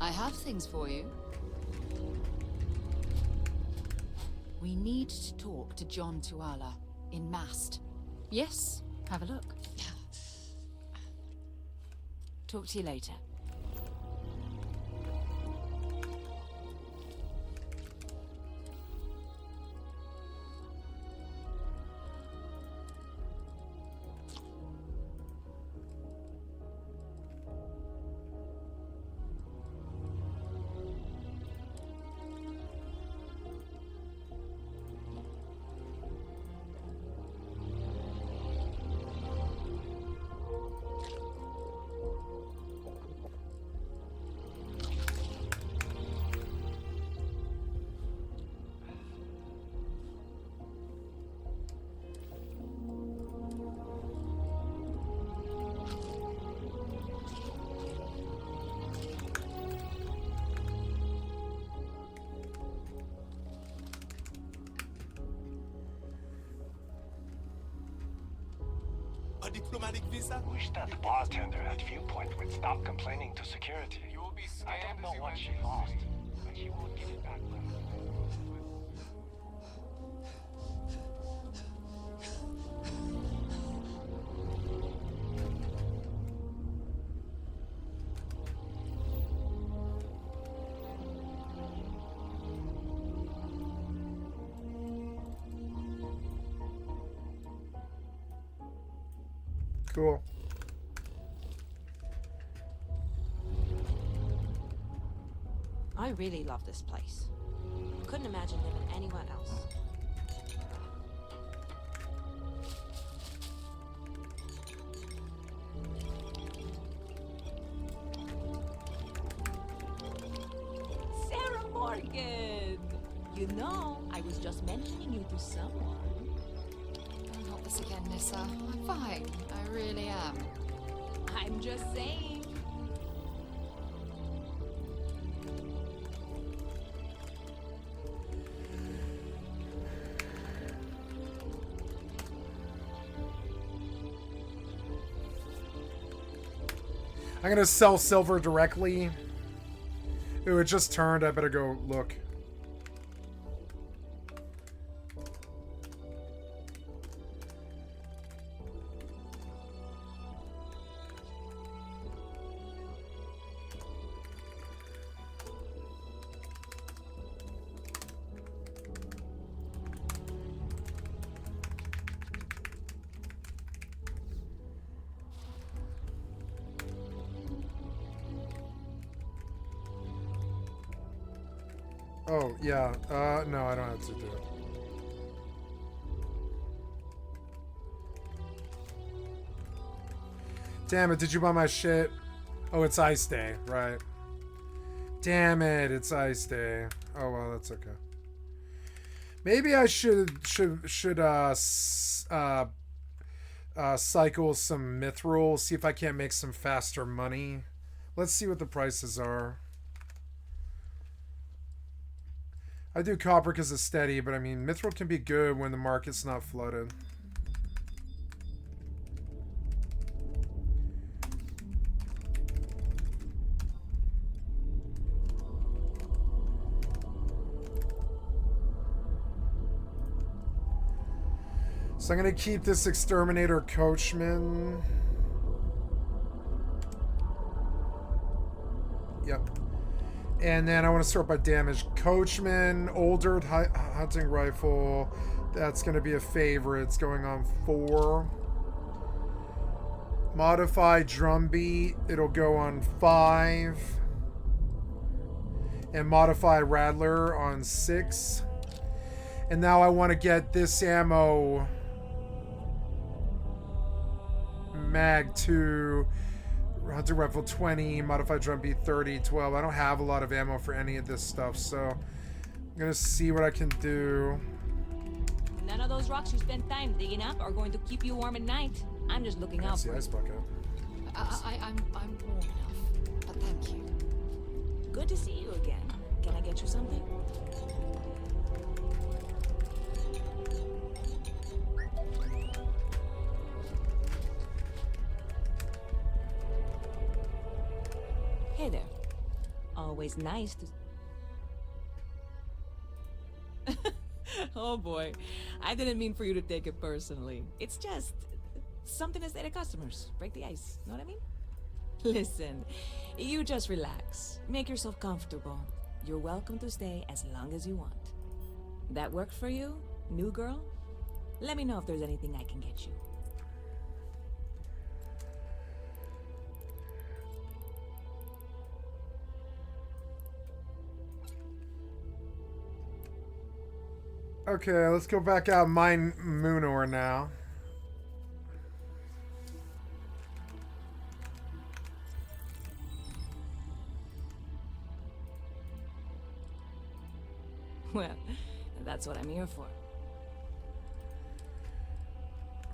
I have things for you. We need to talk to John Tuala in Mast. Yes, have a look. Talk to you later. A diplomatic visa? Wish that bartender at Viewpoint would stop complaining to security. You will be I don't scammed know as you what she enter the lost, city. but she won't give it back. Cool. I really love this place. Couldn't imagine living anywhere else. Sarah Morgan! You know, I was just mentioning you to someone. Oh, not this again, Nissa. I'm fine. I really am. I'm just saying. I'm gonna sell silver directly. Ooh, it just turned. I better go look. Oh, yeah. No, I don't have to do it. Damn it, did you buy my shit? Oh, it's Ice Day, right. Damn it, it's Ice Day. Oh, well, that's okay. Maybe I should cycle some mithril, see if I can't make some faster money. Let's see what the prices are. I do copper because it's steady, but I mean, mithril can be good when the market's not flooded. So I'm going to keep this exterminator coachman. Yep. And then I want to sort by damage. Coachman, older hunting rifle. That's going to be a favorite. It's going on 4. Modified drumbeat. It'll go on 5. And modified rattler on 6. And now I want to get this ammo. Mag 2. Hunter rifle 20, modified drumbeat 30, 12. I don't have a lot of ammo for any of this stuff, so I'm gonna see what I can do. None of those rocks you spent time digging up are going to keep you warm at night. I'm just looking out for you. Ice bucket. I'm warm enough, but thank you. Good to see you again. Can I get you something? Hey there. Always nice to... Oh boy, I didn't mean for you to take it personally. It's just something to say to customers. Break the ice, know what I mean? Listen, you just relax. Make yourself comfortable. You're welcome to stay as long as you want. That worked for you, new girl? Let me know if there's anything I can get you. Okay, let's go back out and mine moon ore now. Well, that's what I'm here for.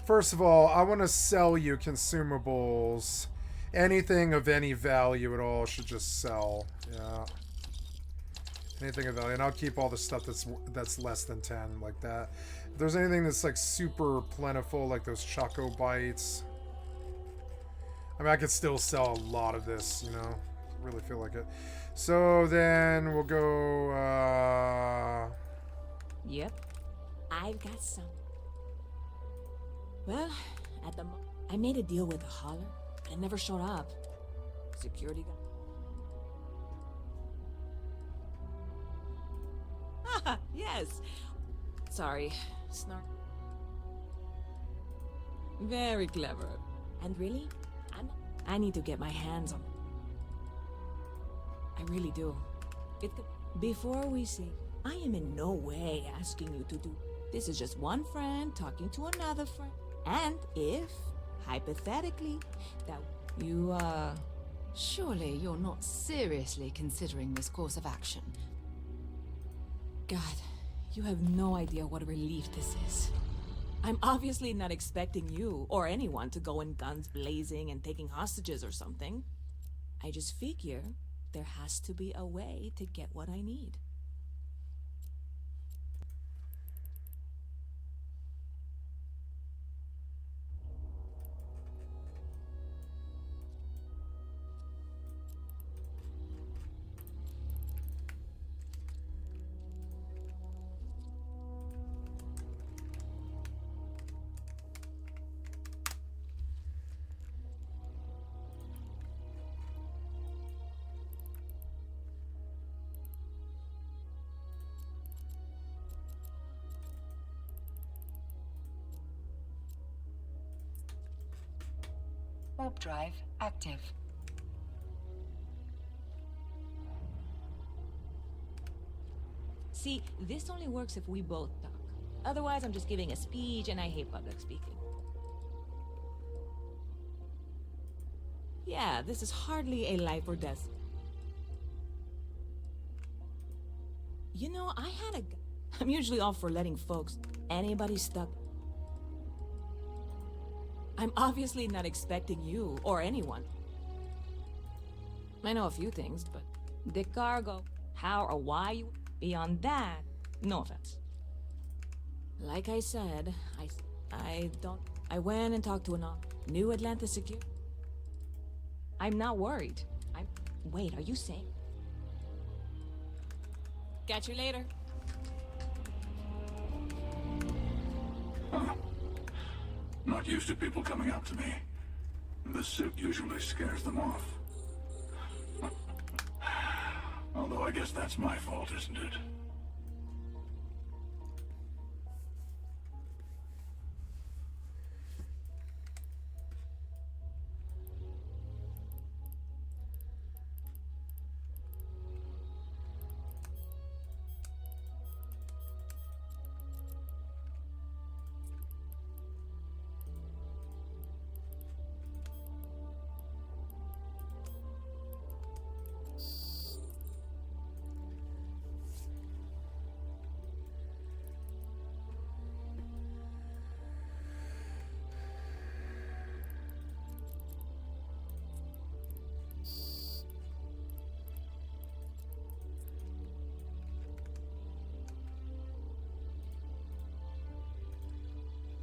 First of all, I want to sell you consumables. Anything of any value at all should just sell. Yeah. Anything of value. And I'll keep all the stuff that's less than 10, like that. If there's anything that's like super plentiful, like those Choco Bites. I mean, I could still sell a lot of this, you know. Really feel like it. So then we'll go, Yep. I've got some. Well, at the moment, I made a deal with the hauler, but it never showed up. Security guard. Ah, yes. Sorry, snark. Very clever. And really, I need to get my hands on. I really do. Before we say, I am in no way asking you to do. This is just one friend talking to another friend. And if, hypothetically, that you, Surely you're not seriously considering this course of action. God, you have no idea what a relief this is. I'm obviously not expecting you or anyone to go in guns blazing and taking hostages or something. I just figure there has to be a way to get what I need. Warp drive active. See, this only works if we both talk. Otherwise, I'm just giving a speech and I hate public speaking. Yeah, this is hardly a life or death. You know, I'm usually all for letting folks, anybody stuck. I'm obviously not expecting you or anyone. I know a few things, but the cargo, how or why you... Beyond that, no offense. Like I said, I went and talked to a new Atlanta security. I'm not worried. Wait, are you saying? Catch you later. Not used to people coming up to me. The suit usually scares them off. Although I guess that's my fault, isn't it?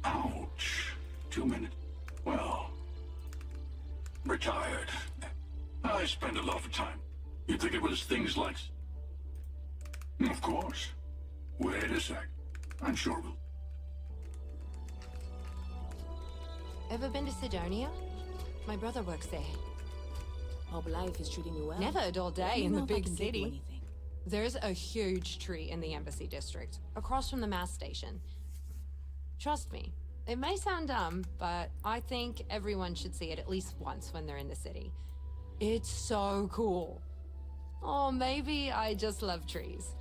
Ouch. 2 minutes. Well, retired. I spend a lot of time. You think it was things like... Of course. Wait a sec. I'm sure we'll... Ever been to Sidonia? My brother works there. Hope life is treating you well. Never a dull day Let me in know the if I big can get you city. anything. There's a huge tree in the embassy district, across from the mass station. Trust me, it may sound dumb, but I think everyone should see it at least once when they're in the city. It's so cool. Or maybe I just love trees.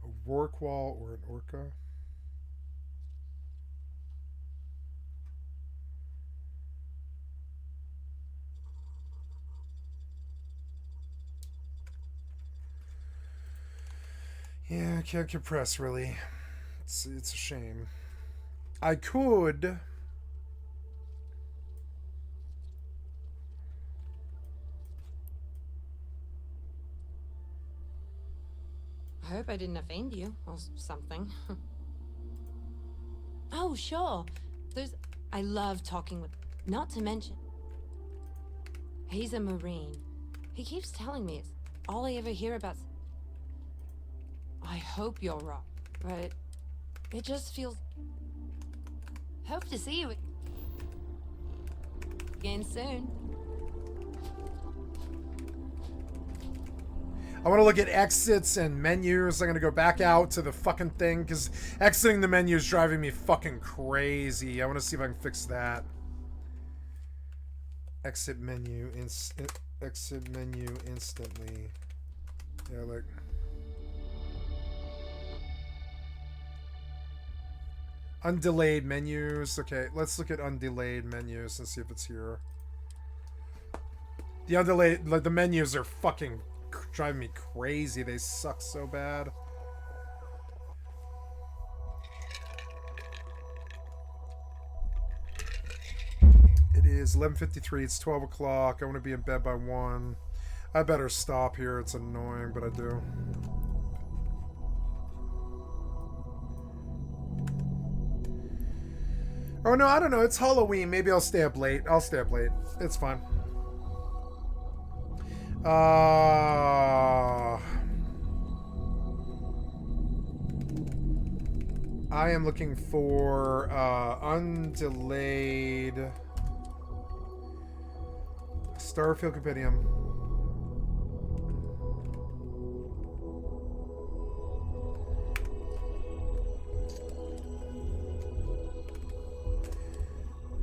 A Rorqual or an Orca? Yeah, I can't compress really. It's a shame. I could. I hope I didn't offend you, or something. Oh, sure. I love talking with... Not to mention... He's a Marine. He keeps telling me it's all I ever hear about... I hope you're wrong, but it just feels... Hope to see you again soon. I want to look at exits and menus. I'm going to go back out to the fucking thing because exiting the menu is driving me fucking crazy. I want to see if I can fix that. Exit menu. Exit menu instantly. Yeah, like... Undelayed menus. Okay, let's look at undelayed menus and see if it's here. The undelayed... Like, the menus are fucking... driving me crazy. They suck so bad. It is 11:53. It's 12 o'clock. I want to be in bed by 1. I better stop here. It's annoying, but I do. Oh no, I don't know. It's Halloween. Maybe I'll stay up late. I'll stay up late. It's fine. I am looking for undelayed Starfield Compendium.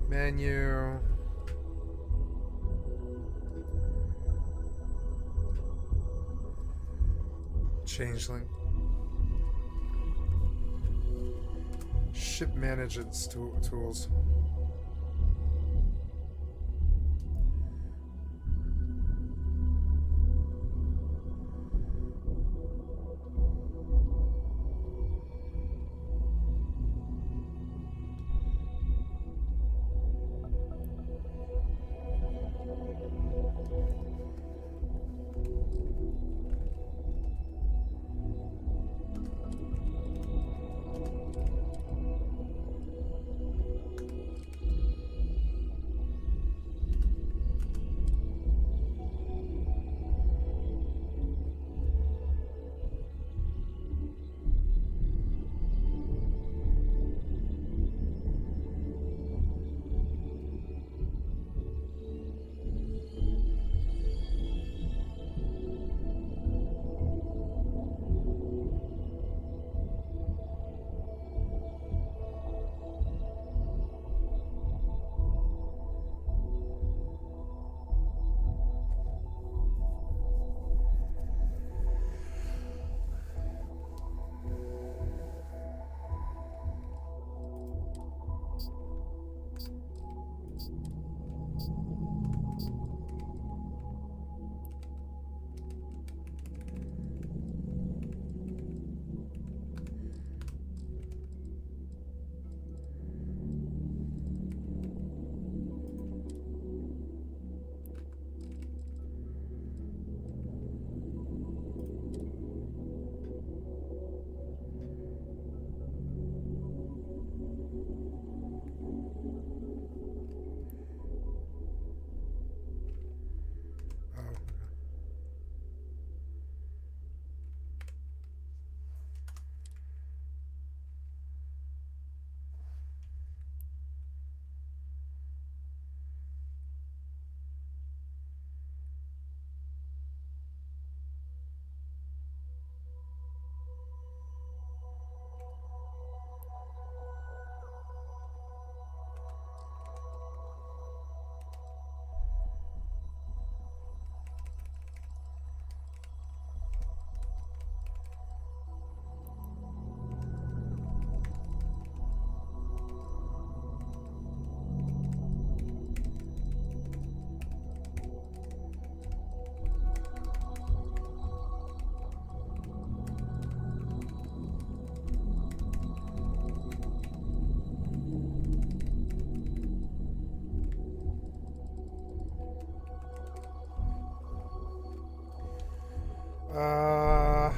Menu. Changeling. Ship management tools. Uh...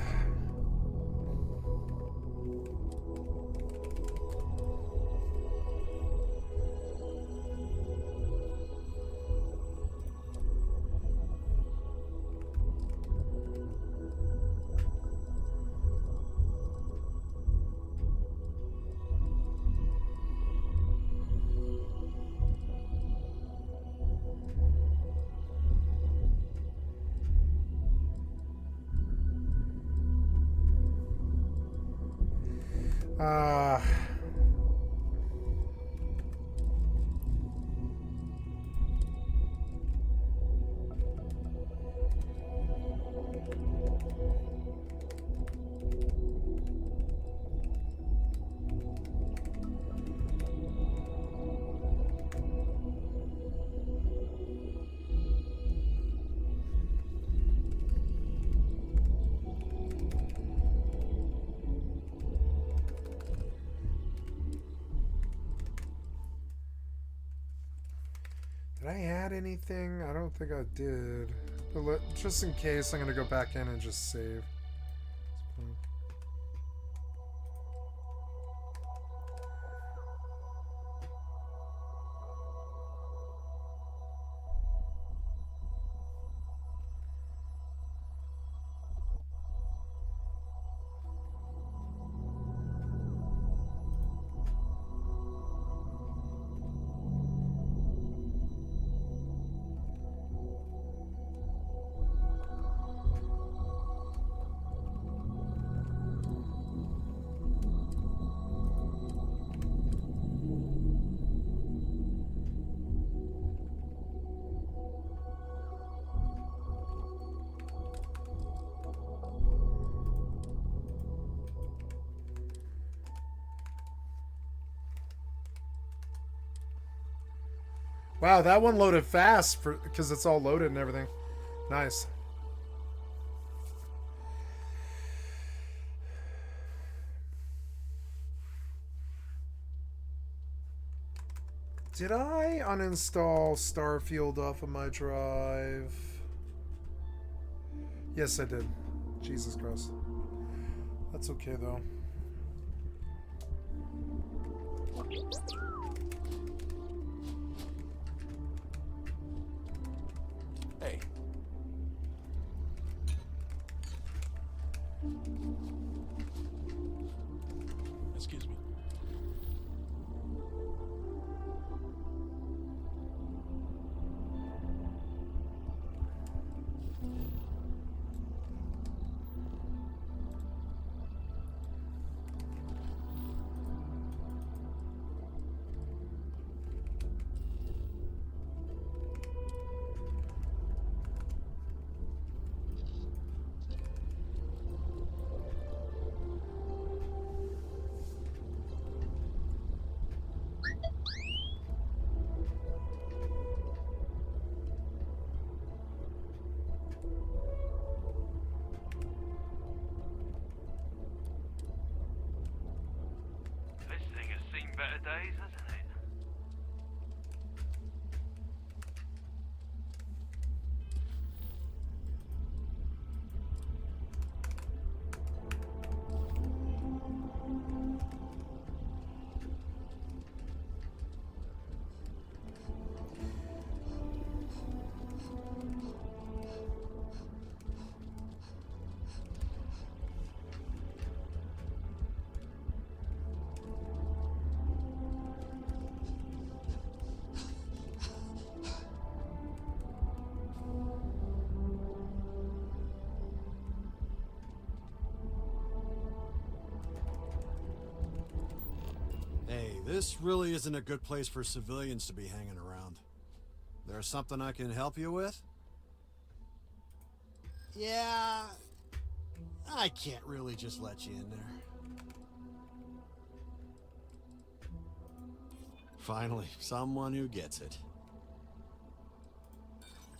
Uh... Did I add anything? I don't think I did. But just in case, I'm going to go back in and just save. Wow, that one loaded fast because it's all loaded and everything. Nice. Did I uninstall Starfield off of my drive? Yes, I did. Jesus Christ. That's okay, though. Hey. Excuse me. Better days, hasn't it? This really isn't a good place for civilians to be hanging around. There's something I can help you with? Yeah, I can't really just let you in there. Finally, someone who gets it.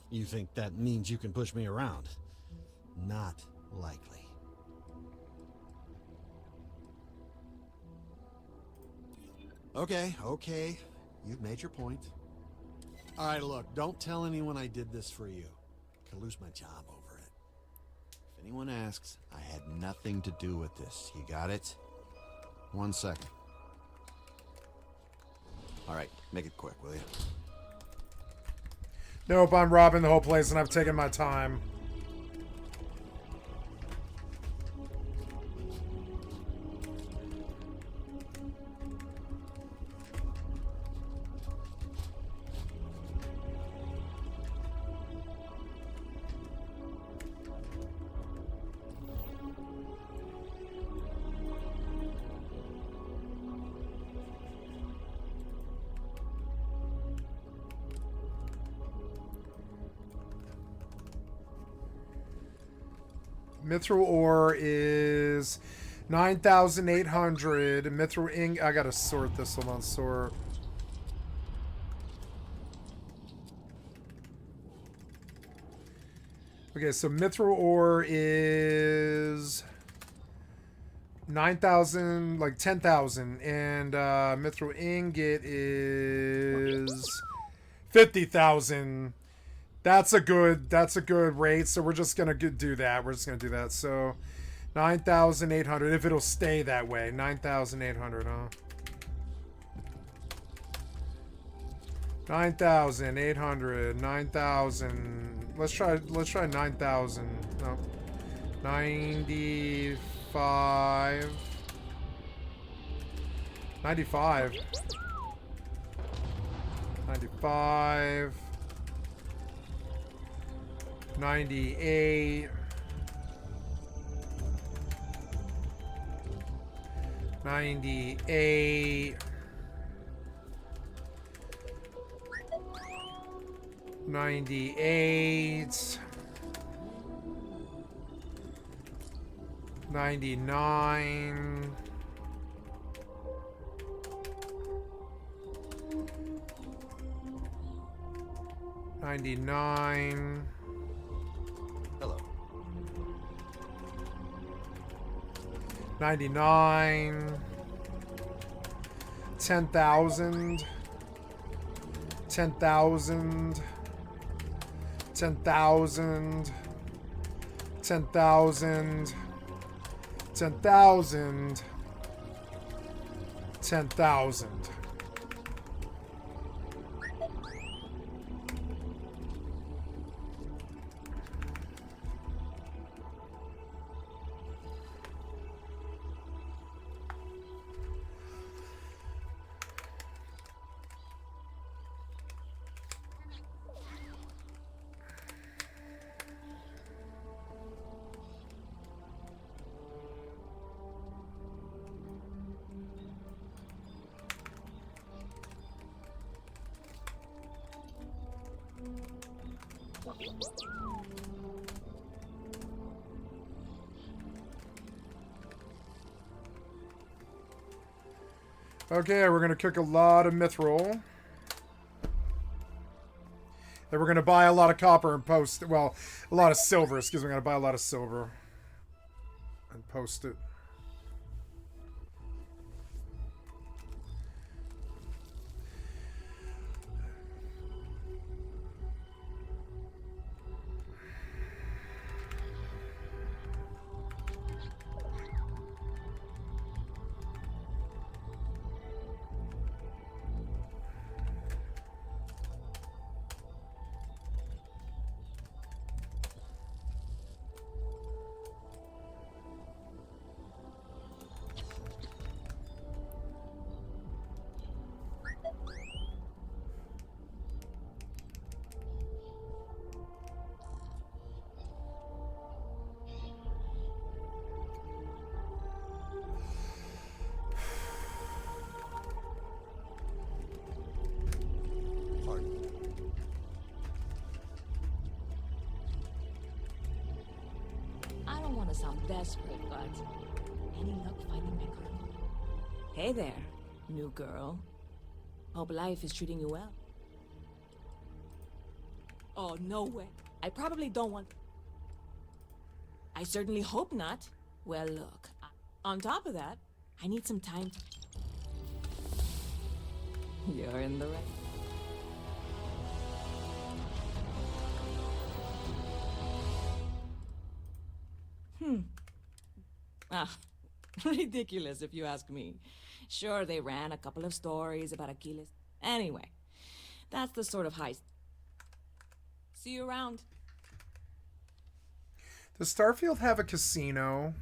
You think that means you can push me around? Not likely. Okay. You've made your point. Alright, look, don't tell anyone I did this for you. Could lose my job over it. If anyone asks, I had nothing to do with this. You got it? 1 second. All right, make it quick, will you? Nope, I'm robbing the whole place and I've taken my time. Mithril ore is 9,800. Mithril ink. I gotta sort this. Hold on, sort. Okay, so mithril ore is 9,000, like 10,000, and mithril ingot is 50,000. That's a good rate. So we're just gonna do that. We're just gonna do that. So 9,800 if it'll stay that way. 9,800, huh? 9,800, 9,000. Let's try 9,000. No. 95. 95. 95. 98. 98. 98. 99. 99. Hello. 99. 10,000. 10,000. 10,000. 10,000. 10,000. 10,000. Okay, we're gonna cook a lot of mithril. Then we're gonna buy a lot of copper and post, well, a lot of silver, excuse me, we're gonna buy a lot of silver. And post it. I don't want to sound desperate, but any luck finding my girl? Hey there, new girl. Hope life is treating you well. Oh, no way. I probably don't want... I certainly hope not. Well, look, on top of that, I need some time. You're in the right. Ah, ridiculous if you ask me. Sure, they ran a couple of stories about Achilles. Anyway, that's the sort of heist. See you around. Does Starfield have a casino?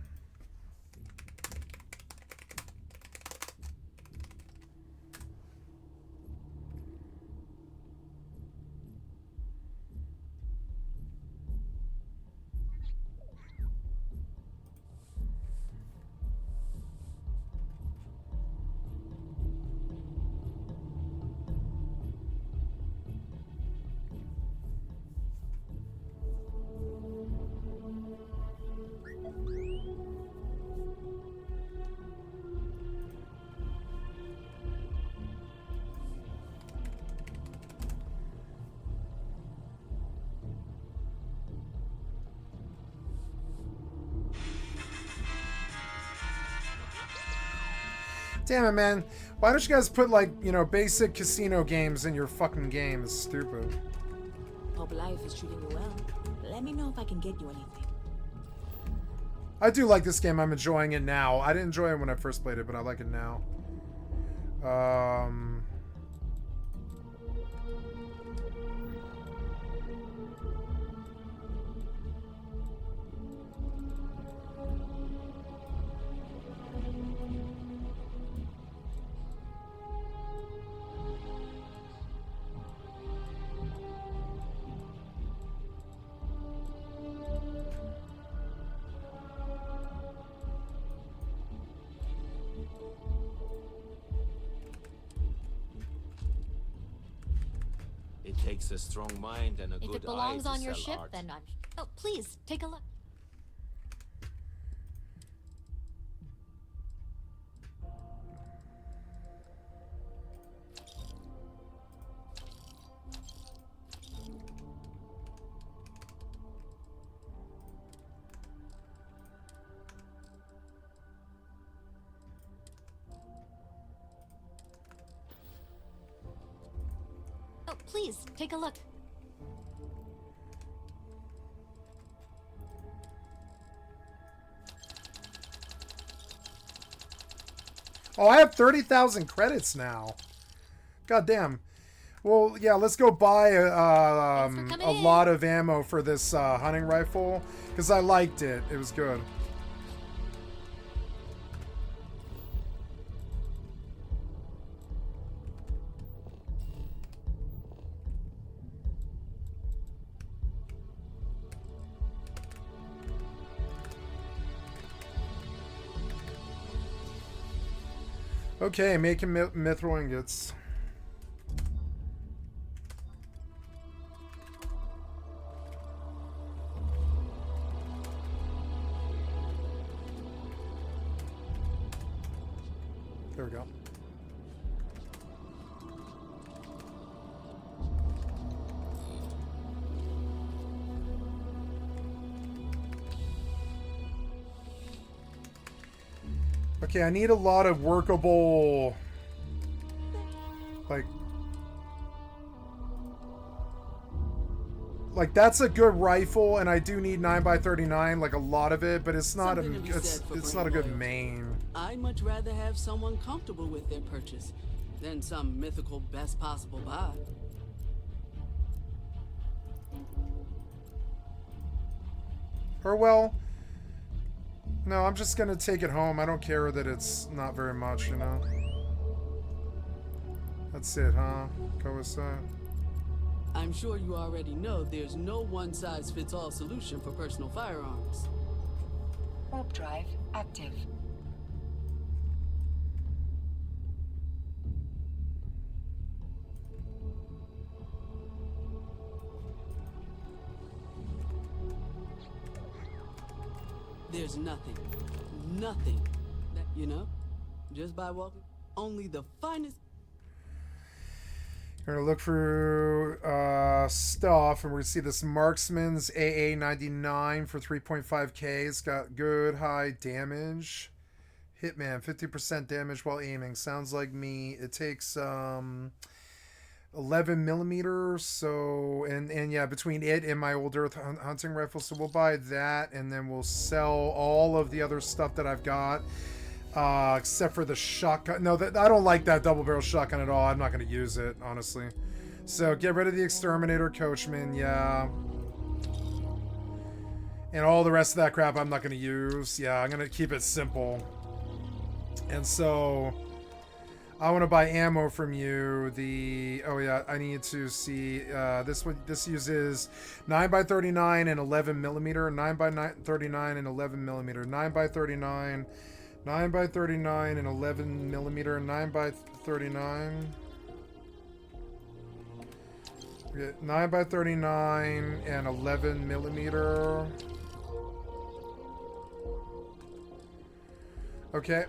Damn it, man. Why don't you guys put, like, you know, basic casino games in your fucking games? Stupid. Hope life is treating you well. Let me know if I can get you anything. I do like this game. I'm enjoying it now. I didn't enjoy it when I first played it, but I like it now. It takes a strong mind and a If good it belongs eye to on your sell ship, art. then I'm... Oh, please, take a look. Oh, please, take a look. Oh, I have 30,000 credits now. God damn. Well, yeah, let's go buy a lot of ammo for this hunting rifle, because I liked it. It was good. Okay, making mithril ingots. There we go. Okay, I need a lot of workable, like that's a good rifle, and I do need 9x39, like a lot of it, but it's not it's not a good main. I'd much rather have someone comfortable with their purchase than some mythical best possible buy. Or well, no, I'm just gonna take it home. I don't care that it's not very much, you know. That's it, huh? Go with that. I'm sure you already know there's no one-size-fits-all solution for personal firearms. Warp drive active. There's nothing that, you know, just by walking, only the finest. We're gonna look for stuff, and we're gonna see this Marksman's AA99 for 3.5k. It's got good high damage. Hitman, 50% damage while aiming. Sounds like me. It takes 11 millimeter. So, and yeah, between it and my old Earth hunting rifle. So we'll buy that, and then we'll sell all of the other stuff that I've got. Except for the shotgun. No, I don't like that double barrel shotgun at all. I'm not going to use it, honestly. So get rid of the Exterminator Coachman, yeah. And all the rest of that crap I'm not going to use. Yeah, I'm going to keep it simple. And so I want to buy ammo from you. Oh yeah, I need to see this uses 9x39 and 11 millimeter. 9x39 and 11 millimeter. 9x39. 9x39 and 11 millimeter. 9x39. 9x39 and 11 millimeter. Okay.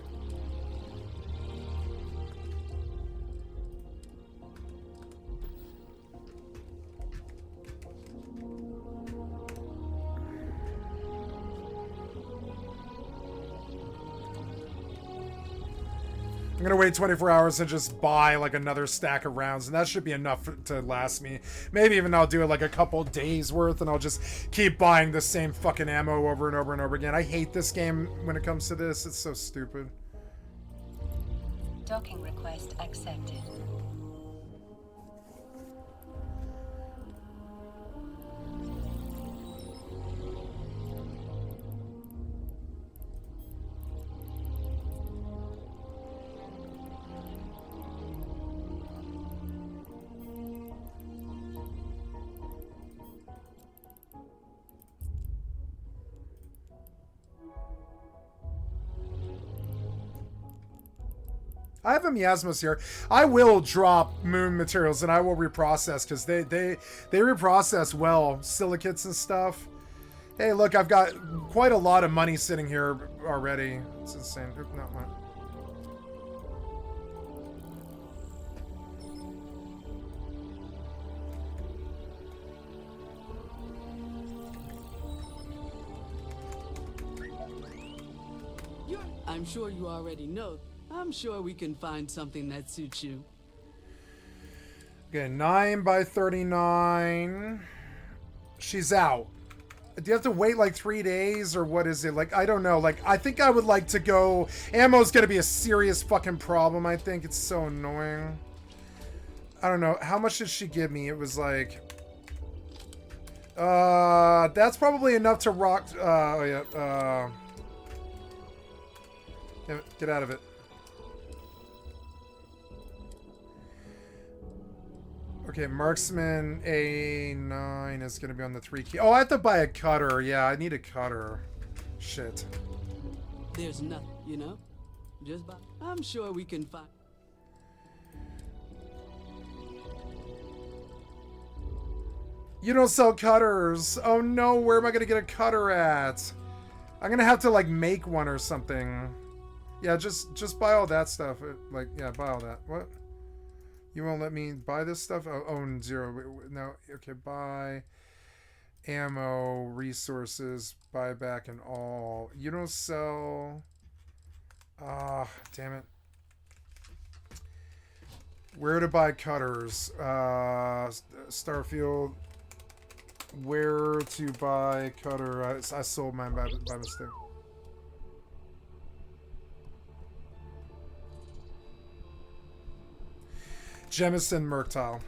I'm gonna wait 24 hours and just buy like another stack of rounds, and that should be enough to last me. Maybe even I'll do it like a couple days worth, and I'll just keep buying the same fucking ammo over and over and over again. I hate this game when it comes to this. It's so stupid. Docking request accepted. I have a miasmas here. I will drop moon materials and I will reprocess because they reprocess well, silicates and stuff. Hey, look, I've got quite a lot of money sitting here already. It's insane. Oop, not mine. I'm sure you already know. I'm sure we can find something that suits you. Okay, 9x39. She's out. Do you have to wait like 3 days or what is it? Like, I don't know. Like, I think I would like to go. Ammo's gonna be a serious fucking problem, I think. It's so annoying. I don't know. How much did she give me? It was like... that's probably enough to rock... oh yeah, get out of it. Okay, marksman A9 is gonna be on the 3 key. Oh, I have to buy a cutter. Yeah, I need a cutter. Shit. There's nothing, you know? Just by... I'm sure we can find... You don't sell cutters. Oh no, where am I gonna get a cutter at? I'm gonna have to like make one or something. Yeah, just buy all that stuff. Like, yeah, buy all that. What? You won't let me buy this stuff? Oh, own 0. No, okay, buy ammo, resources, buyback, and all. You don't sell... Ah, damn it. Where to buy cutters? Starfield. Where to buy cutter? I sold mine by mistake. Jemison Merctile.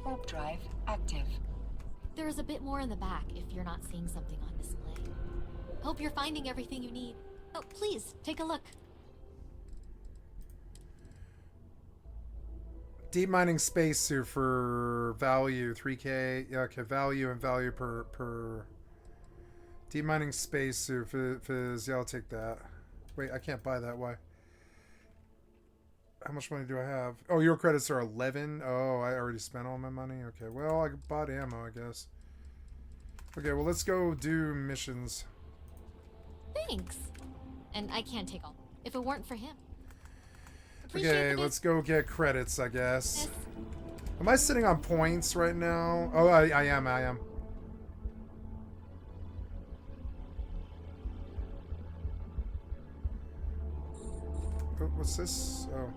Warp drive active. There is a bit more in the back if you're not seeing something on display. Hope you're finding everything you need. Oh, please, take a look. Deep mining spacesuit for value 3K. Yeah, okay, value and value per. Deep mining spacesuit fizz. Yeah, I'll take that. Wait, I can't buy that. Why? How much money do I have? Oh, your credits are 11. Oh, I already spent all my money. Okay, well, I bought ammo, I guess. Okay, well, let's go do missions. Thanks. And I can't take all. If it weren't for him. Appreciate Okay, the let's go get credits, I guess. Am I sitting on points right now? Oh, I am. Oh, what's this? Oh.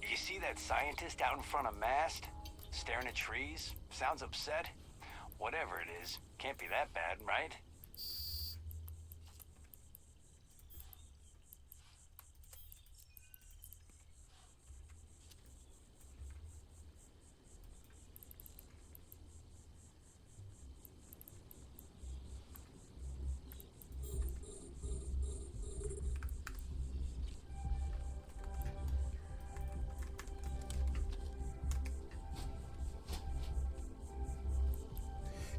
You see that scientist out in front of mast? Staring at trees? Sounds upset? Whatever it is, can't be that bad, right?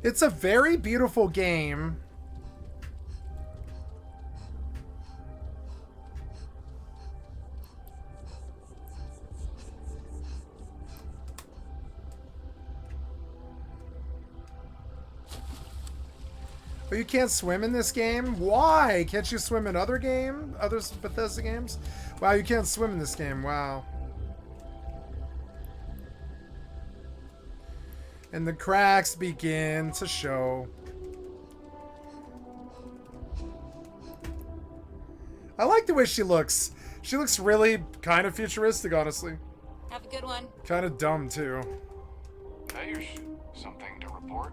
It's a very beautiful game. But you can't swim in this game? Why? Can't you swim in other Bethesda games? Wow, you can't swim in this game. Wow. And the cracks begin to show. I like the way she looks. She looks really kind of futuristic, honestly. Have a good one. Kind of dumb, too. There's something to report.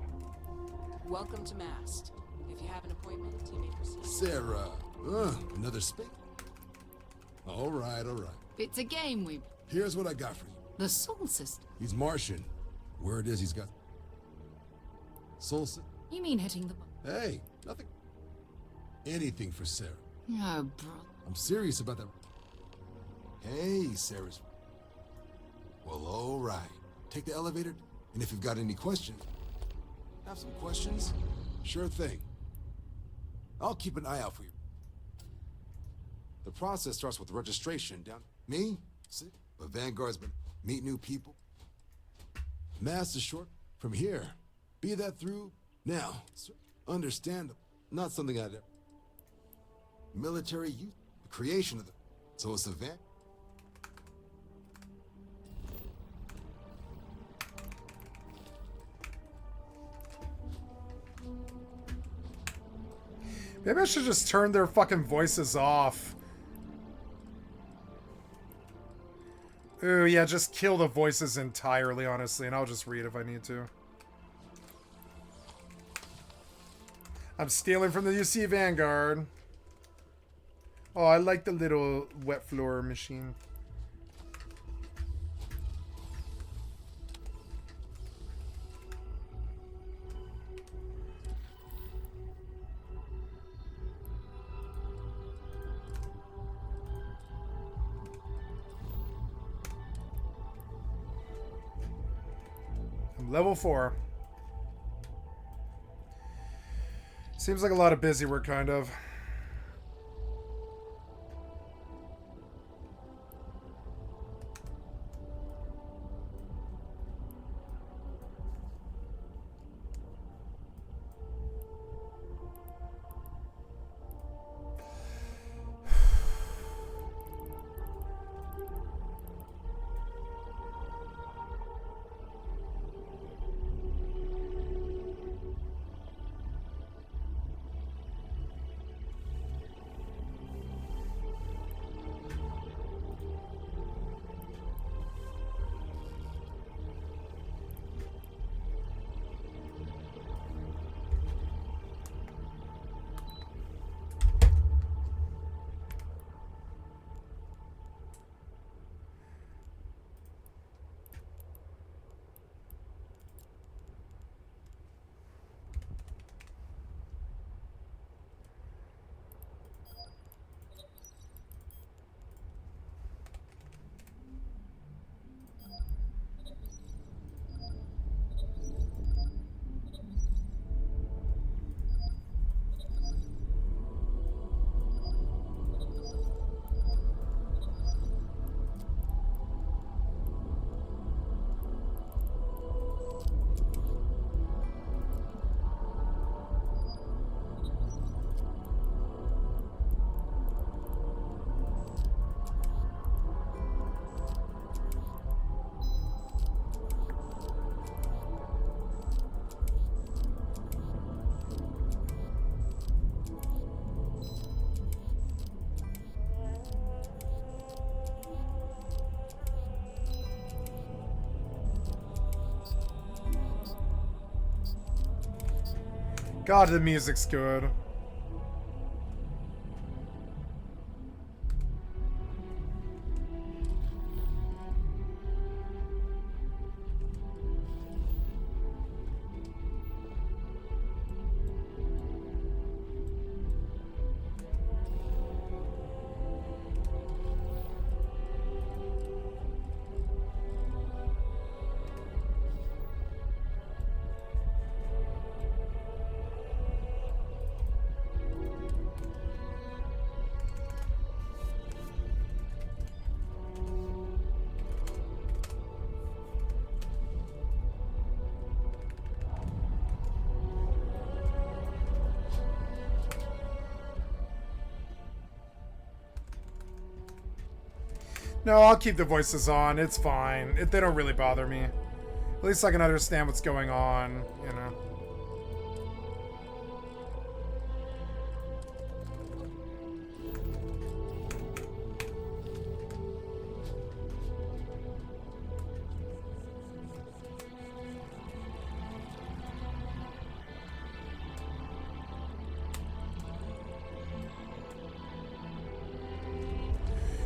Welcome to Mast. If you have an appointment, you may proceed. Sarah. Another space. All right. It's a game we... Here's what I got for you. The Soul System. He's Martian. Word is he's got... Soul System. You mean hitting the... Hey, nothing. Anything for Sarah. Oh, bro. I'm serious about that. Hey, Sarah's... Well, all right. Take the elevator, and if you've got any questions... Have some questions? Sure thing. I'll keep an eye out for you. The process starts with registration down... Me? See? But Vanguard's been... Meet new people. Mass is short from here. Be that through now. Understandable. Not something I'd... Military youth. The creation of the... So it's a van... Maybe I should just turn their fucking voices off. Ooh, yeah, just kill the voices entirely, honestly, and I'll just read if I need to. I'm stealing from the UC Vanguard. Oh, I like the little wet floor machine. I'm level 4. Seems like a lot of busy work, kind of. God, the music's good. No, I'll keep the voices on. It's fine. They don't really bother me. At least I can understand what's going on, you know.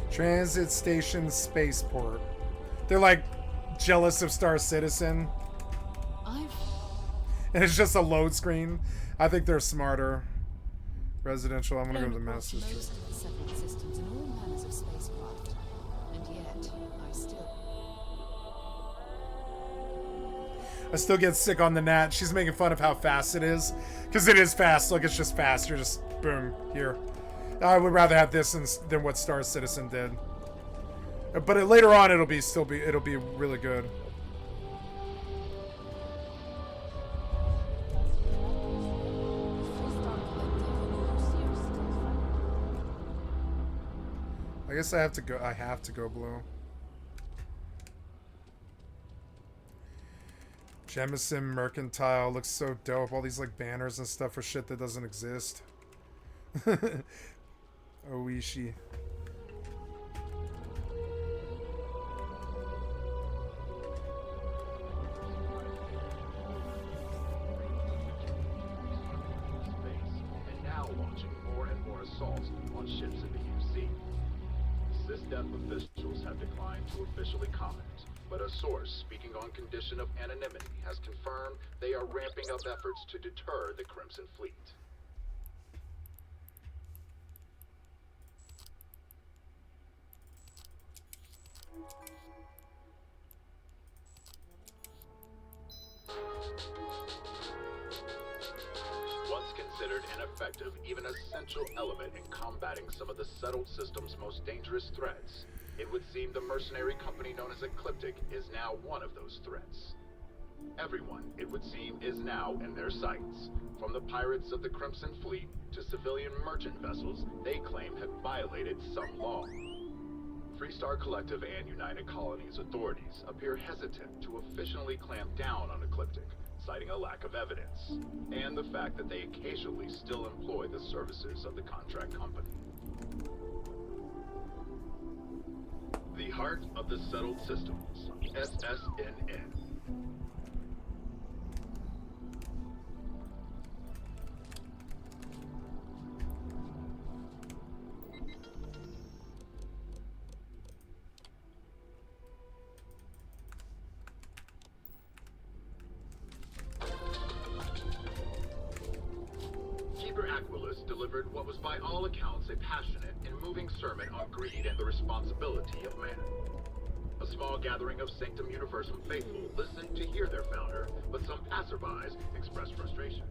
Transit Station Spaceport. They're like jealous of Star Citizen. And it's just a load screen. I think they're smarter. Residential, I'm gonna go to the message. Most of the separate systems and all manners of spacecraft. And yet, I still get sick on the Nat. She's making fun of how fast it is. Because it is fast. Look, it's just fast. You're just, boom, here. I would rather have this than what Star Citizen did. But later on, it'll be really good. I guess I have to go blue. Jemison Mercantile looks so dope. All these like banners and stuff for shit that doesn't exist. Oishi. assaults on ships in the UC. SysDef officials have declined to officially comment, but a source speaking on condition of anonymity has confirmed they are ramping up efforts to deter the Crimson Fleet. Once considered an effective, even essential element in combating some of the settled system's most dangerous threats, it would seem the mercenary company known as Ecliptic is now one of those threats. Everyone, it would seem, is now in their sights. From the pirates of the Crimson Fleet to civilian merchant vessels they claim have violated some law. Freestar Collective and United Colonies authorities appear hesitant to officially clamp down on Ecliptic, citing a lack of evidence, and the fact that they occasionally still employ the services of the contract company. The heart of the settled systems, SSNN. Delivered what was by all accounts a passionate and moving sermon on greed and the responsibility of man. A small gathering of Sanctum Universum faithful listened to hear their founder, but some passerbys expressed frustration.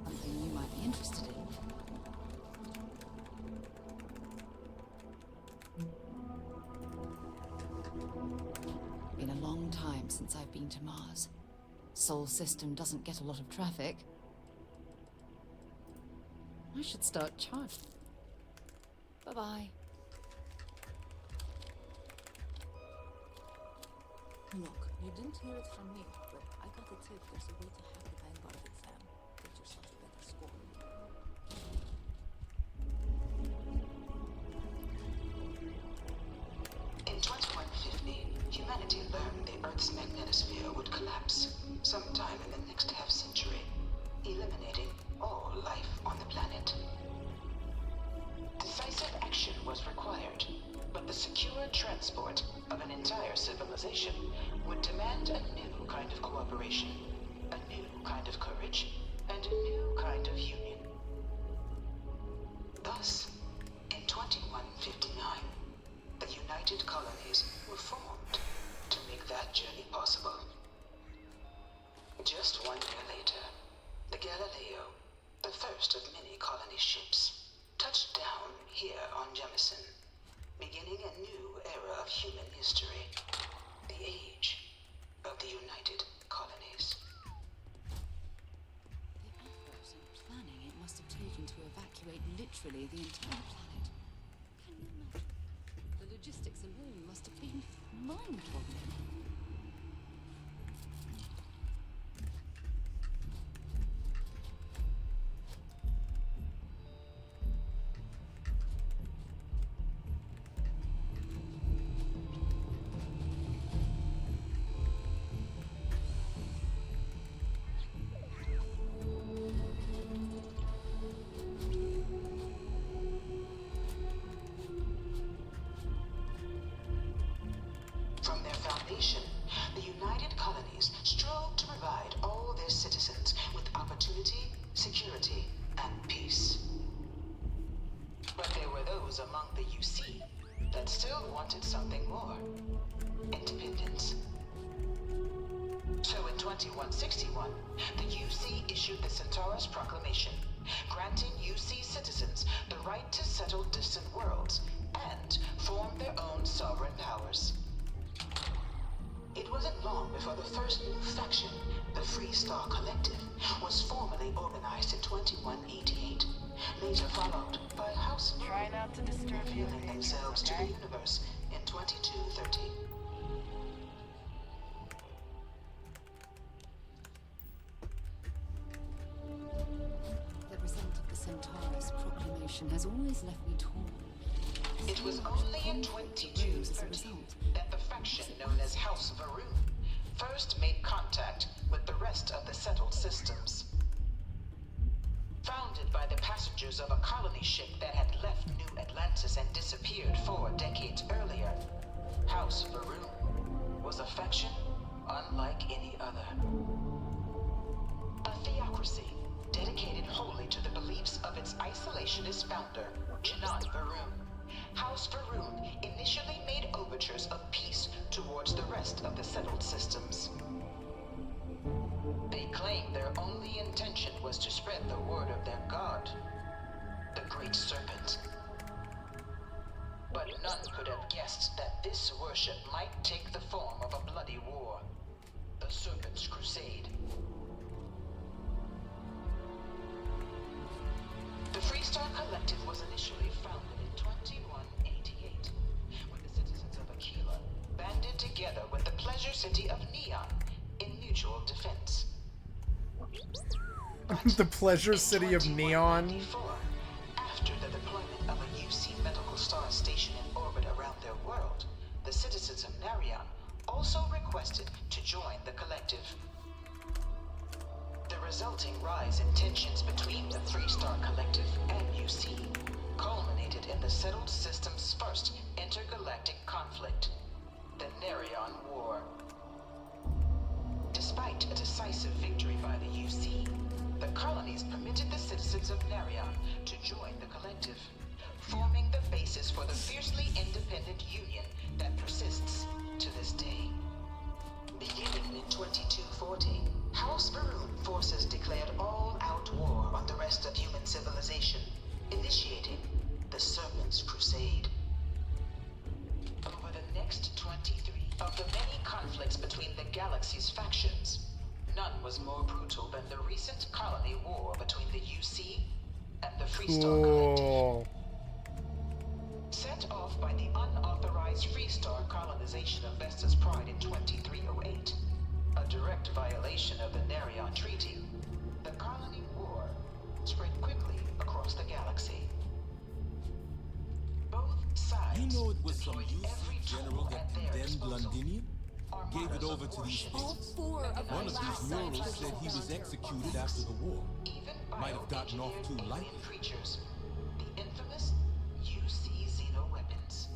Something you might be interested in. Been a long time since I've been to Mars. Sol system doesn't get a lot of traffic. I should start charging. Bye-bye. Look, you didn't hear it from me, but I got a tip there's a way to hack the Vanguard exam. Get yourself a better score. In 2150, humanity learned the Earth's magnetosphere would collapse sometime in the next half-century, eliminating all life on the planet. Decisive action was required, but the secure transport of an entire civilization would demand a new kind of cooperation, a new kind of courage, and a new kind of union. Thus, in 2159, the United Colonies were formed to make that journey possible. Just 1 year later, the Galileo, the first of many colony ships, touched down here on Jemison, beginning a new era of human history, the age of the United Colonies. The effort and planning it must have taken to evacuate literally the entire planet. Can you imagine? The logistics alone must have been mind-boggling. From their foundation, the United Colonies strove to provide all all their citizens with opportunity, security, and peace. But there were those among the UC that still wanted something more. Independence. So in 2161, the UC issued the Centaurus Proclamation, granting UC citizens the right to settle distant worlds and form their own sovereign powers. It wasn't long before the first new faction, the Free Star Collective, was formally organized in 2188, later followed by House Try not to disturb revealing themselves to the universe in 2230. The result of the Centaurus proclamation has always left me torn. It was only in 2230 that the faction known as House Varun first made contact with the rest of the settled systems. Founded by the passengers of a colony ship that had left New Atlantis and disappeared 4 decades earlier, House Varun was a faction unlike any other. A theocracy dedicated wholly to the beliefs of its isolationist founder, Janan Varun. House Varun initially made overtures of peace towards the rest of the settled systems. They claimed their only intention was to spread the word of their god, the Great Serpent. But none could have guessed that this worship might take the form of a bloody war, the Serpent's Crusade. The Free Star Collective was initially founded in 2188, when the citizens of Aquila banded together with the pleasure city of Neon in mutual defense. The pleasure city of Neon. After the deployment of a UC medical star station in orbit around their world, the citizens of Narion also requested to join the collective. The resulting rise in tensions between the Free Star Collective and UC culminated in the settled system's first intergalactic conflict, the Narion War. Despite a decisive victory by the UC, the colonies permitted the citizens of Narion to join the collective, forming the basis for the fiercely independent union that persists to this day. Beginning in 2240, House Varun forces declared all-out war on the rest of human civilization, initiating the Serpent's Crusade. Over the next 23 of the many conflicts between the galaxy's factions, none was more brutal than the recent colony war between the UC and the Free Star Collective. Set off by the unauthorized Free Star colonization of Vesta's Pride in 2308, a direct violation of the Narion Treaty, the colony war spread quickly across the galaxy. Both sides You know it was some deployed every UC general tool that at their condemned disposal. Londinium? Gave it Armadas over of to these warships, things. four of One of mechanized these murals scientists, said he was executed after the war. Might have gotten off too bioengineered lightly. alien creatures, the infamous UC Xenoweapons.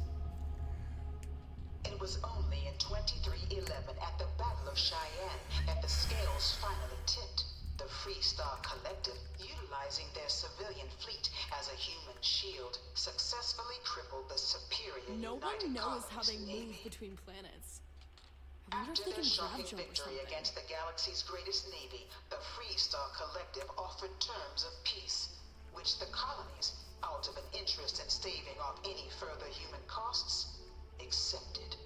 It was only in 2311 at the Battle of Cheyenne that the scales finally tipped. The Free Star Collective, utilizing their civilian fleet as a human shield, successfully crippled the superior No one United knows how Colonies they Navy. move between planets. I wonder if After they their can shocking grab jump or victory something. against the galaxy's greatest navy, the Free Star Collective offered terms of peace, which the colonies, out of an interest in staving off any further human costs, accepted.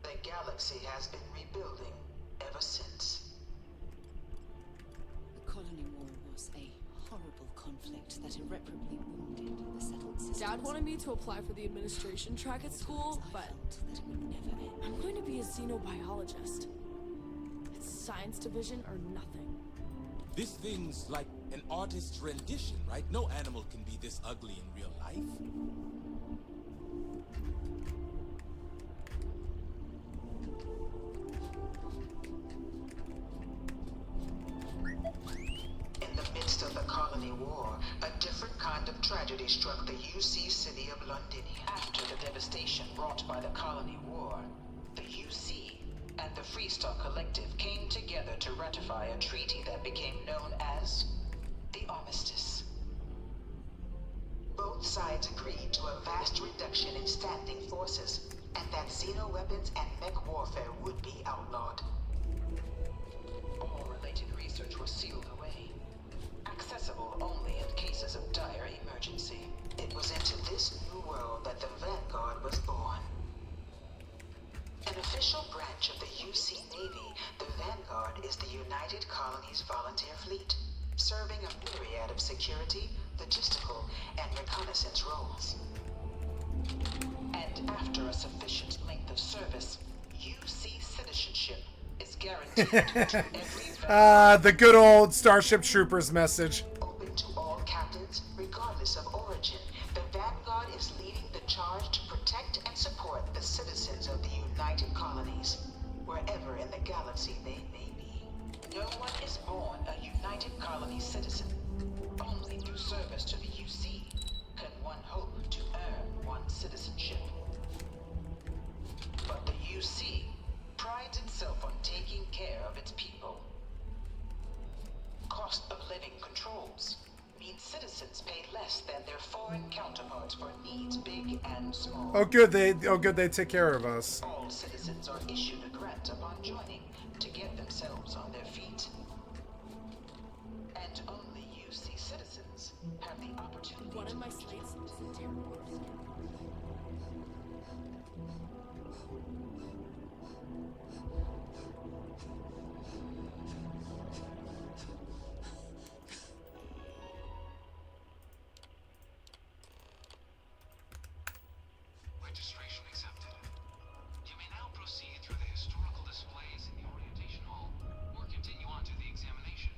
The galaxy has been rebuilding ever since. The colony war was a horrible conflict that irreparably wounded the settled systems. Dad wanted me to apply for the administration track at school, but that it would never end. I'm going to be a xenobiologist. It's science division or nothing. This thing's like an artist's rendition, right? No animal can be this ugly in real life. In the midst of the colony war, a different kind of tragedy struck the UC city of London. After the devastation wrought by the colony war, the UC and the Freestar Collective came together to ratify a treaty that became known as the Armistice. Both sides agreed to a vast reduction in standing forces, and that xeno-weapons and mech warfare would be outlawed. All related research was sealed away, accessible only in cases of dire emergency. It was into this new world that the Vanguard was born. An official branch of the UC Navy, the Vanguard is the United Colonies Volunteer Fleet, serving a myriad of security, logistical, and reconnaissance roles. And after a sufficient length of service, UC citizenship is guaranteed to every the good old Starship Troopers message. Open to all captains, regardless of origin. The Vanguard is leading the charge to protect and support the citizens of the United Colonies, wherever in the galaxy they may be. No one is born a United Colony citizen. Only through service to the UC can one hope to earn one's citizenship. But the UC prides itself on taking care of its people. Cost of living controls means citizens pay less than their foreign counterparts for needs big and small. Oh good, they take care of us. All citizens are issued a grant upon joining to get themselves on their feet. And only UC citizens have the opportunity. One of my slates is in terrible. Registration accepted. You may now proceed through the historical displays in the orientation hall, or continue on to the examination.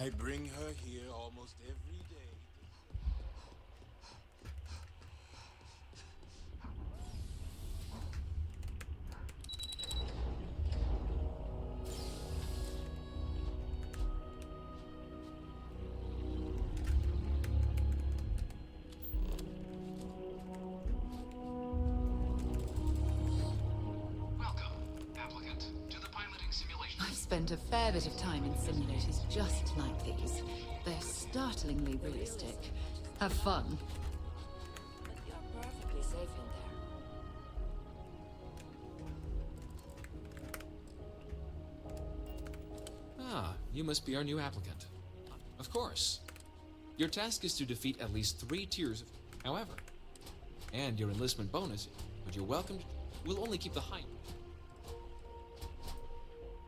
I bring her here almost every day. Welcome, applicant, to the piloting simulation. I've spent a fair bit of time in simulators just like these. They're startlingly realistic. Have fun. But you're perfectly safe in there. Ah, you must be our new applicant. Of course. Your task is to defeat at least 3 tiers, however. And your enlistment bonus, which you're welcomed, will only keep the height.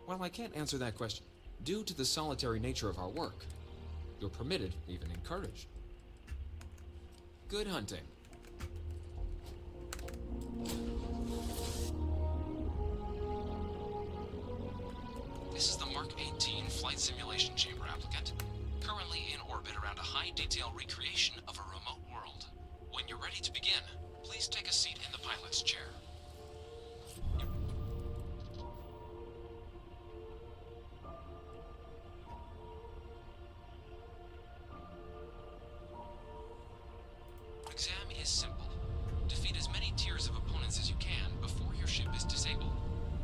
While I can't answer that question, due to the solitary nature of our work, you're permitted, even encouraged. Good hunting. This is the Mark 18 Flight Simulation Chamber applicant, currently in orbit around a high-detail recreation of a remote world. When you're ready to begin, please take a seat in the pilot's chair. Exam is simple. Defeat as many tiers of opponents as you can before your ship is disabled.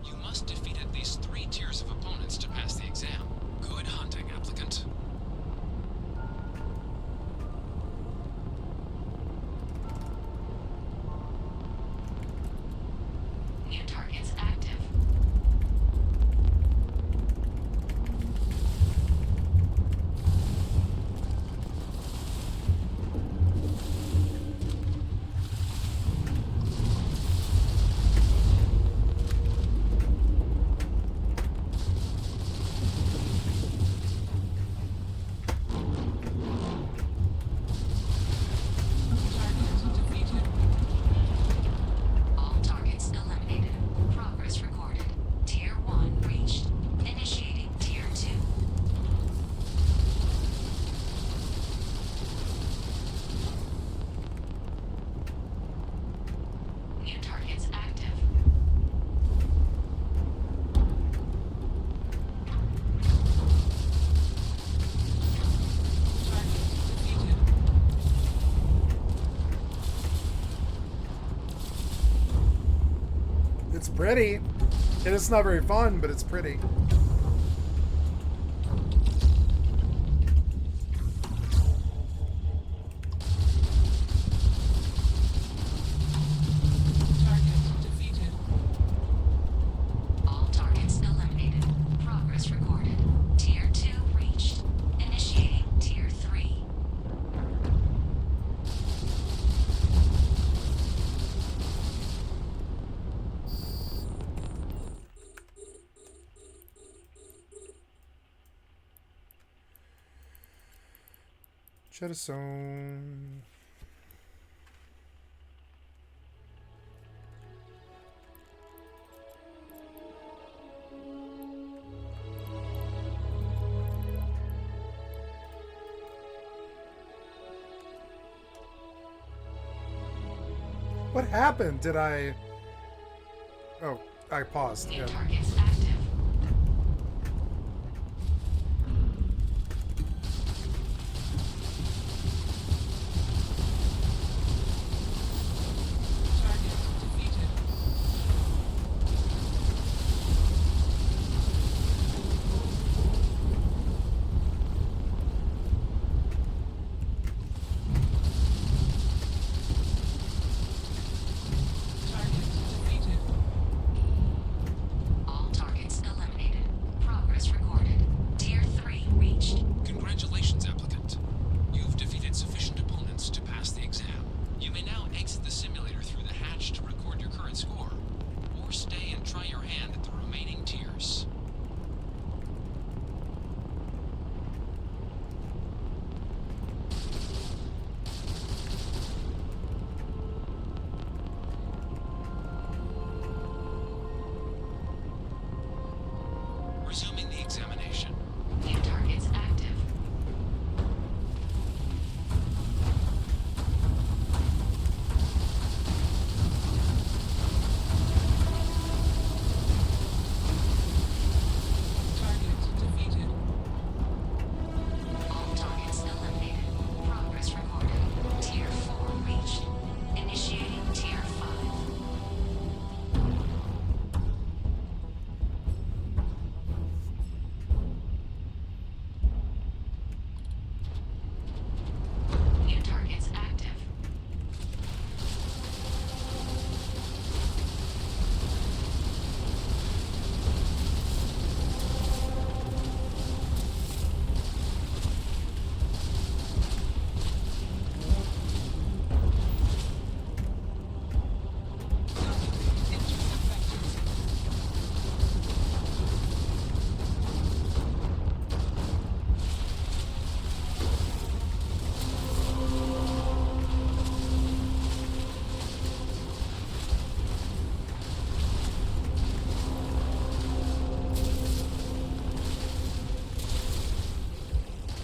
You must defeat at least 3 tiers of opponents to pass the exam. Good hunting, applicant. New targets active. It's pretty. It is not very fun, but it's pretty. All targets eliminated. Progress recorded. Tier 2 reached. Initiating Tier 3. Jettison. What happened? Did I... Oh, I paused. Yeah. Targets active. All targets eliminated. Progress recorded. Tier 3 reached. Congratulations, applicant. You've defeated sufficient opponents to pass the exam. You may now exit the simulator through the hatch to record your current score, or stay and try your hand at the remaining tiers. Resuming the examination. New targets active. All targets eliminated. Progress recorded. Tier 4 reached. Initiating Tier 5. New targets active.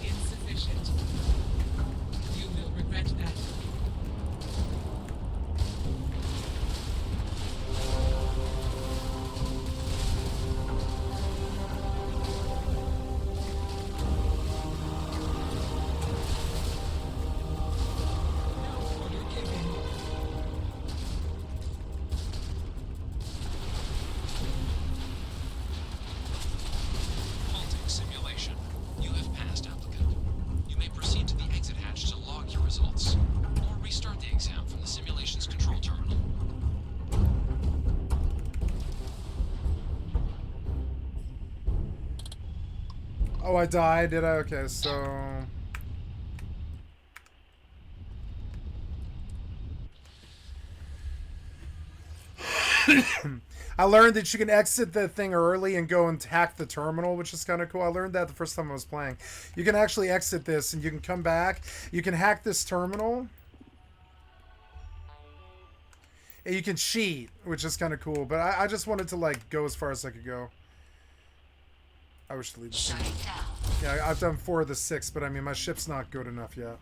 Insufficient. You will regret that. No order given. Halting simulation. You have passed, applicant. You may proceed to the exit hatch to log your results, or restart the exam from the simulation's control terminal. Oh, I died, did I? Okay, so... I learned that you can exit the thing early and go and hack the terminal, which is kind of cool. I learned that the first time I was playing. You can actually exit this and you can come back. You can hack this terminal. And you can cheat, which is kind of cool. But I just wanted to, like, go as far as I could go. I wish to leave this thing. Yeah, I've done 4 of the 6, but I mean, my ship's not good enough yet.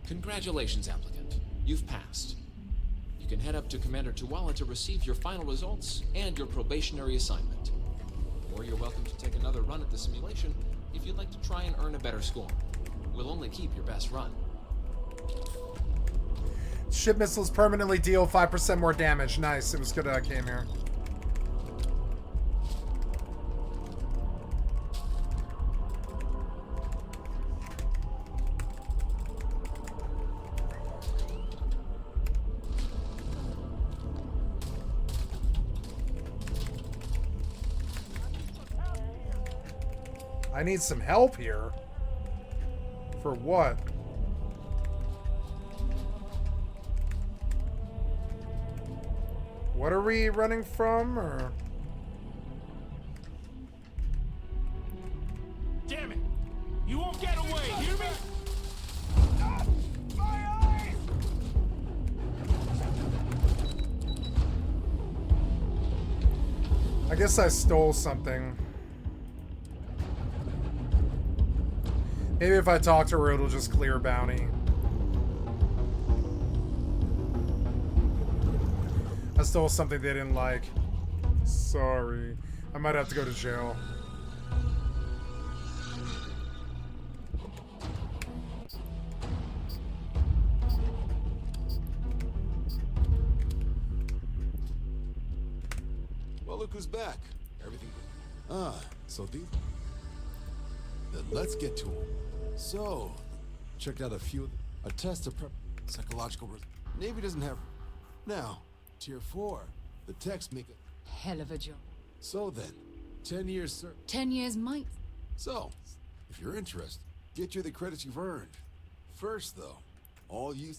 Congratulations, applicant. You've passed. You can head up to Commander Tuwala to receive your final results and your probationary assignment. Or you're welcome to take another run at the simulation if you'd like to try and earn a better score. We'll only keep your best run. Ship missiles permanently deal 5% more damage. Nice. It was good I came here. I need some help here. For what? What are we running from, or? Damn it! You won't get away, hear me? I guess I stole something. Maybe if I talk to her, it'll just clear bounty. I stole something they didn't like. Sorry. I might have to go to jail. Well, look who's back. Everything. So deep. Then let's get to him. So, checked out a test to prep psychological. Navy doesn't have. Now, Tier 4. The techs make it. Hell of a job. So then, 10 years, sir. 10 years might. So, if you're interested, get you the credits you've earned. First, though, all you.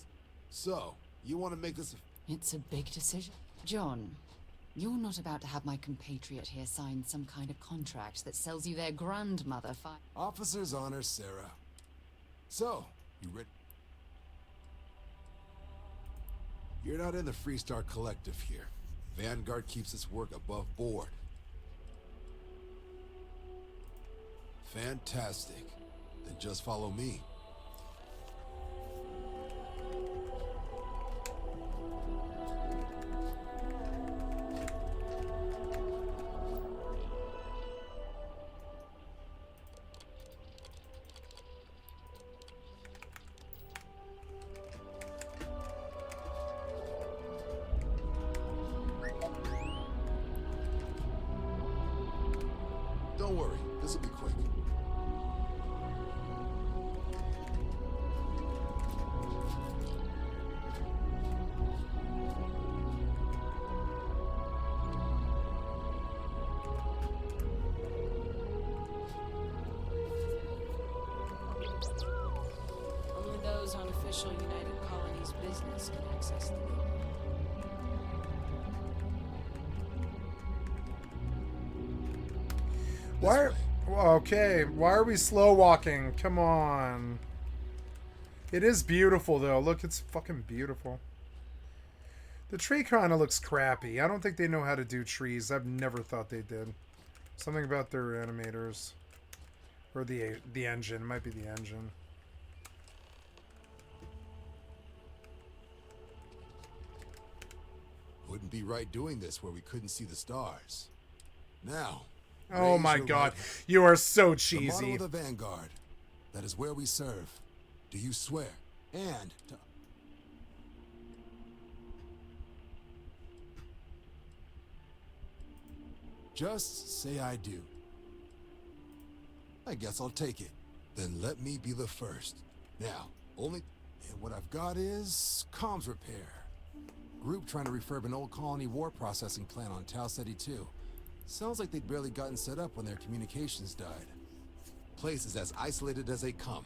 So, you want to make this. It's a big decision. John, you're not about to have my compatriot here sign some kind of contract that sells you their grandmother Officer's honor, Sarah. So, you ready? You're not in the Freestar Collective here. Vanguard keeps its work above board. Fantastic. Then just follow me. Don't worry, this will be quick. Only those on official United Colonies business can access the room. Why are, okay, why are we slow walking? Come on. It is beautiful though. Look, it's fucking beautiful. The tree kind of looks crappy. I don't think they know how to do trees. I've never thought they did. Something about their animators. Or the engine. It might be the engine. Wouldn't be right doing this where we couldn't see the stars. Now. Oh my god. You are so cheesy. The model of the Vanguard. That is where we serve. Do you swear? And just say I do. I guess I'll take it. Then let me be the first. Now, and what I've got is comms repair. Group trying to refurb an old colony war processing plant on Tau Ceti 2. Sounds like they'd barely gotten set up when their communications died. Place is as isolated as they come.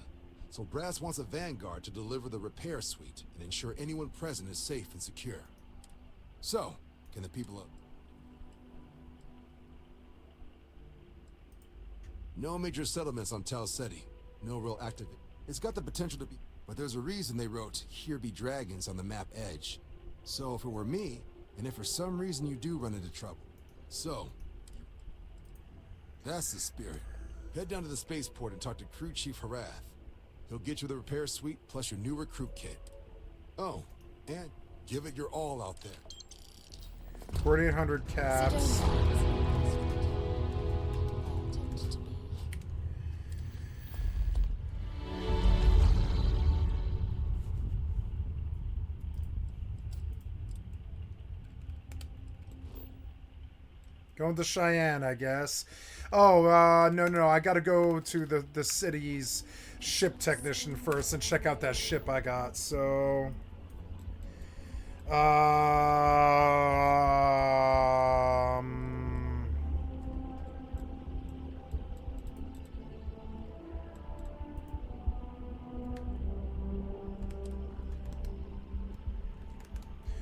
So Brass wants a Vanguard to deliver the repair suite and ensure anyone present is safe and secure. So, can the people up? No major settlements on Tau Ceti. No real active. It's got the potential to be, but there's a reason they wrote "Here be dragons" on the map edge. So if it were me, and if for some reason you do run into trouble, that's the spirit. Head down to the spaceport and talk to Crew Chief Harath. He'll get you the repair suite plus your new recruit kit. Oh, and give it your all out there. 4,800 caps. Going to Cheyenne, I guess. Oh, no. I gotta go to the city's ship technician first and check out that ship I got, so...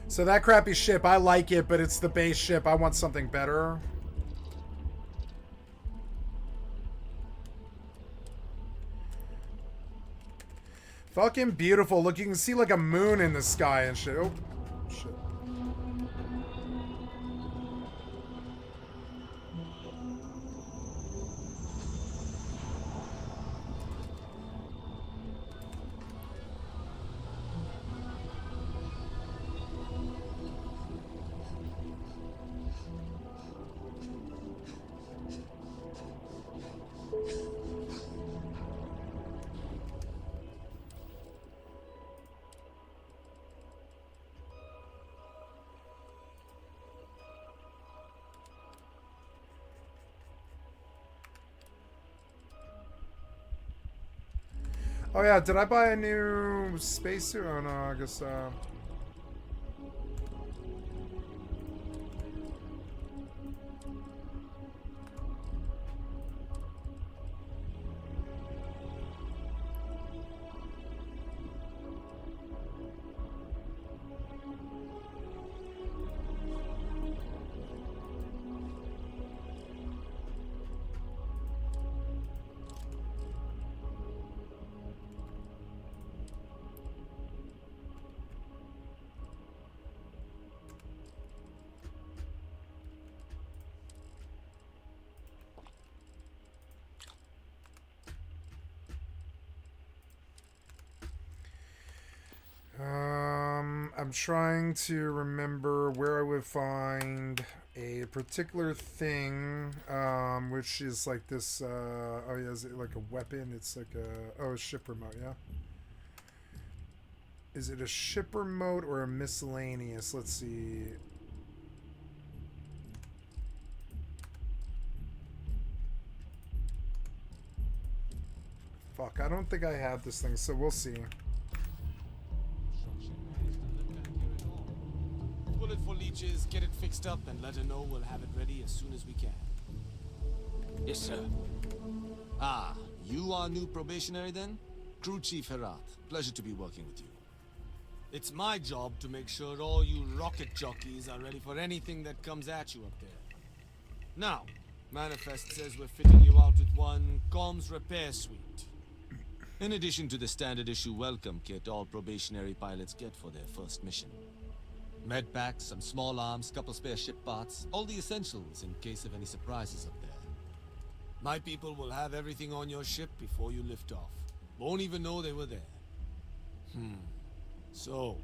So that crappy ship, I like it, but it's the base ship. I want something better. Fucking beautiful. Look, you can see like a moon in the sky and shit. Oh, shit. Oh yeah, did I buy a new spacesuit? Oh no, I guess I'm trying to remember where I would find a particular thing, which is like this, oh yeah, is it like a weapon? It's like a ship remote, yeah? Is it a ship remote or a miscellaneous? Let's see. Fuck, I don't think I have this thing, so we'll see. Bullet for leeches, get it fixed up, and let her know we'll have it ready as soon as we can. Yes, sir. Ah, you are new probationary then? Crew Chief Herat. Pleasure to be working with you. It's my job to make sure all you rocket jockeys are ready for anything that comes at you up there. Now, Manifest says we're fitting you out with one comms repair suite. In addition to the standard issue welcome kit all probationary pilots get for their first mission. Med packs, some small arms, couple spare ship parts, all the essentials in case of any surprises up there. My people will have everything on your ship before you lift off. Won't even know they were there. So,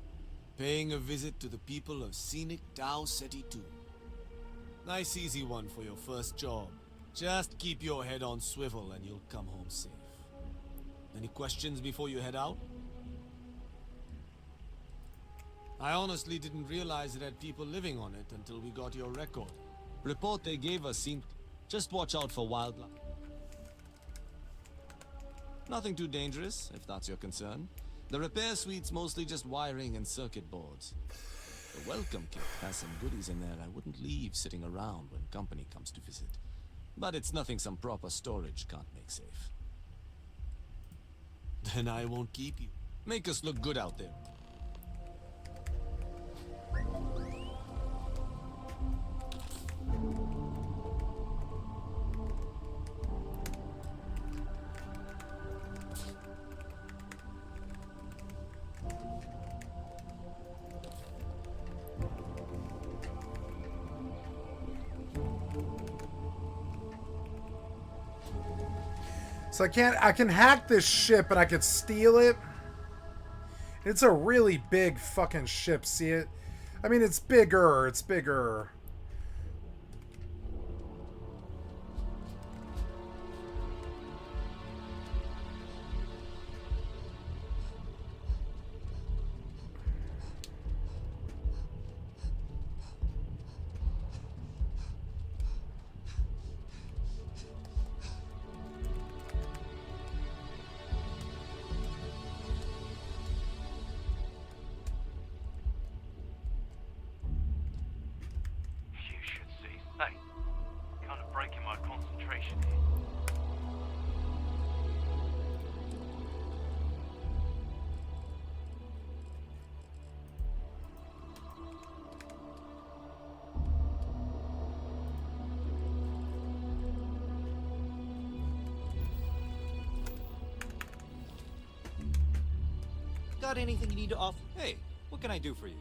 paying a visit to the people of scenic Tau Ceti 2. Nice easy one for your first job. Just keep your head on swivel and you'll come home safe. Any questions before you head out? I honestly didn't realize it had people living on it until we got your record. Report they gave us seemed... Just watch out for wildlife. Nothing too dangerous, if that's your concern. The repair suite's mostly just wiring and circuit boards. The welcome kit has some goodies in there I wouldn't leave sitting around when company comes to visit. But it's nothing some proper storage can't make safe. Then I won't keep you. Make us look good out there. So I can hack this ship and I could steal it. It's a really big fucking ship, see it? I mean, it's bigger, it's bigger. information. Got anything you need to offer? Hey, what can I do for you?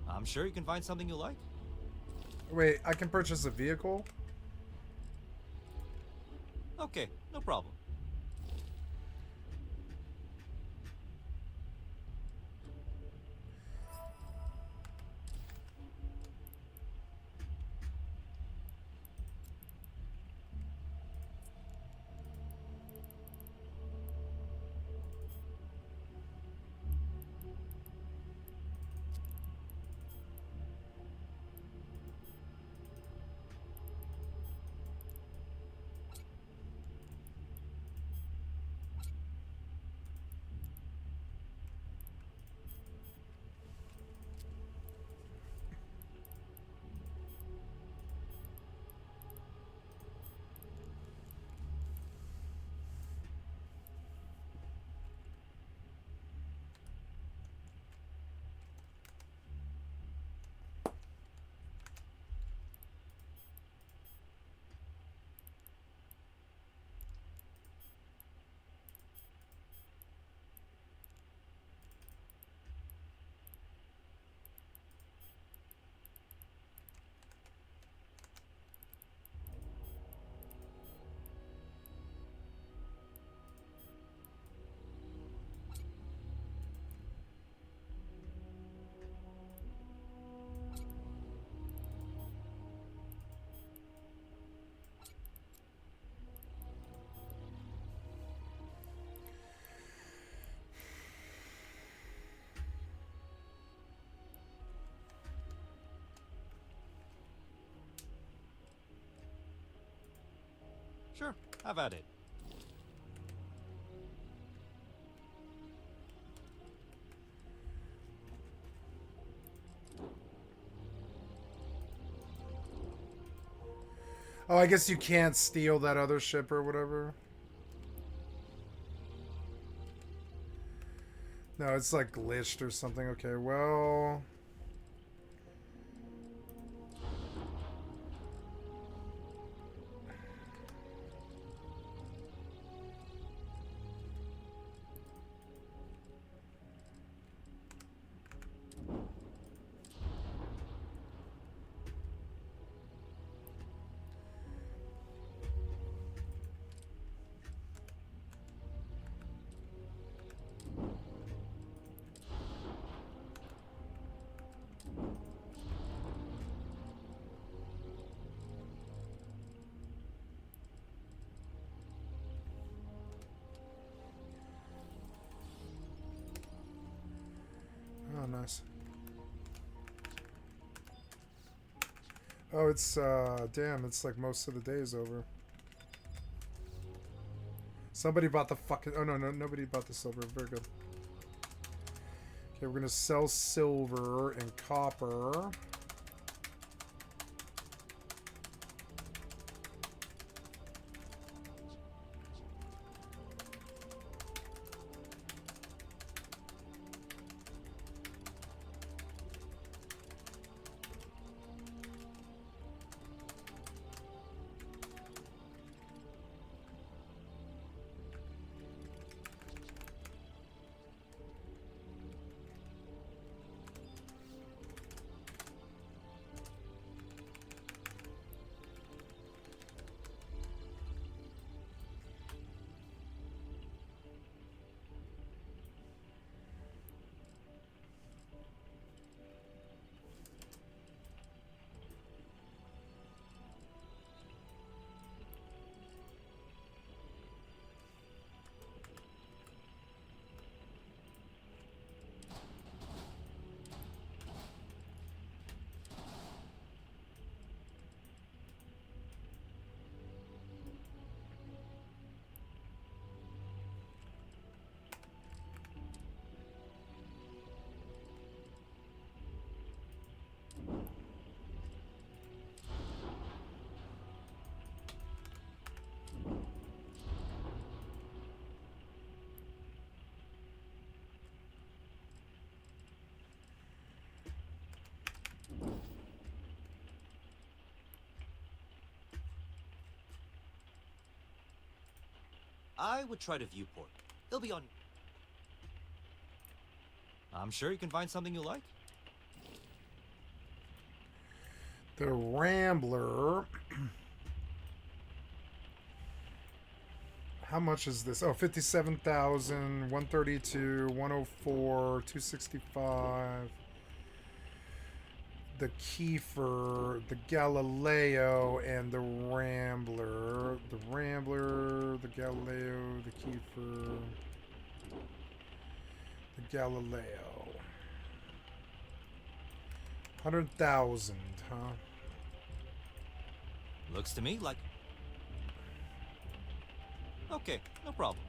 I'm sure you can find something you like. Wait, I can purchase a vehicle? Okay, no problem. Sure, have at it. Oh, I guess you can't steal that other ship or whatever. No, it's like glitched or something. Okay, well... Oh, nice. Oh, it's, damn, it's like most of the day is over. Somebody bought the fucking... Oh, no, nobody bought the silver. Very good. Okay, we're gonna sell silver and copper. I would try the viewport. It'll be on... I'm sure you can find something you like. The Rambler. How much is this? Oh, 57,000, 132, 104, 265. The Kiefer, the Galileo, and the Rambler. The Rambler, the Galileo, the Kiefer, the Galileo. 100,000, huh? Looks to me like... Okay, no problem.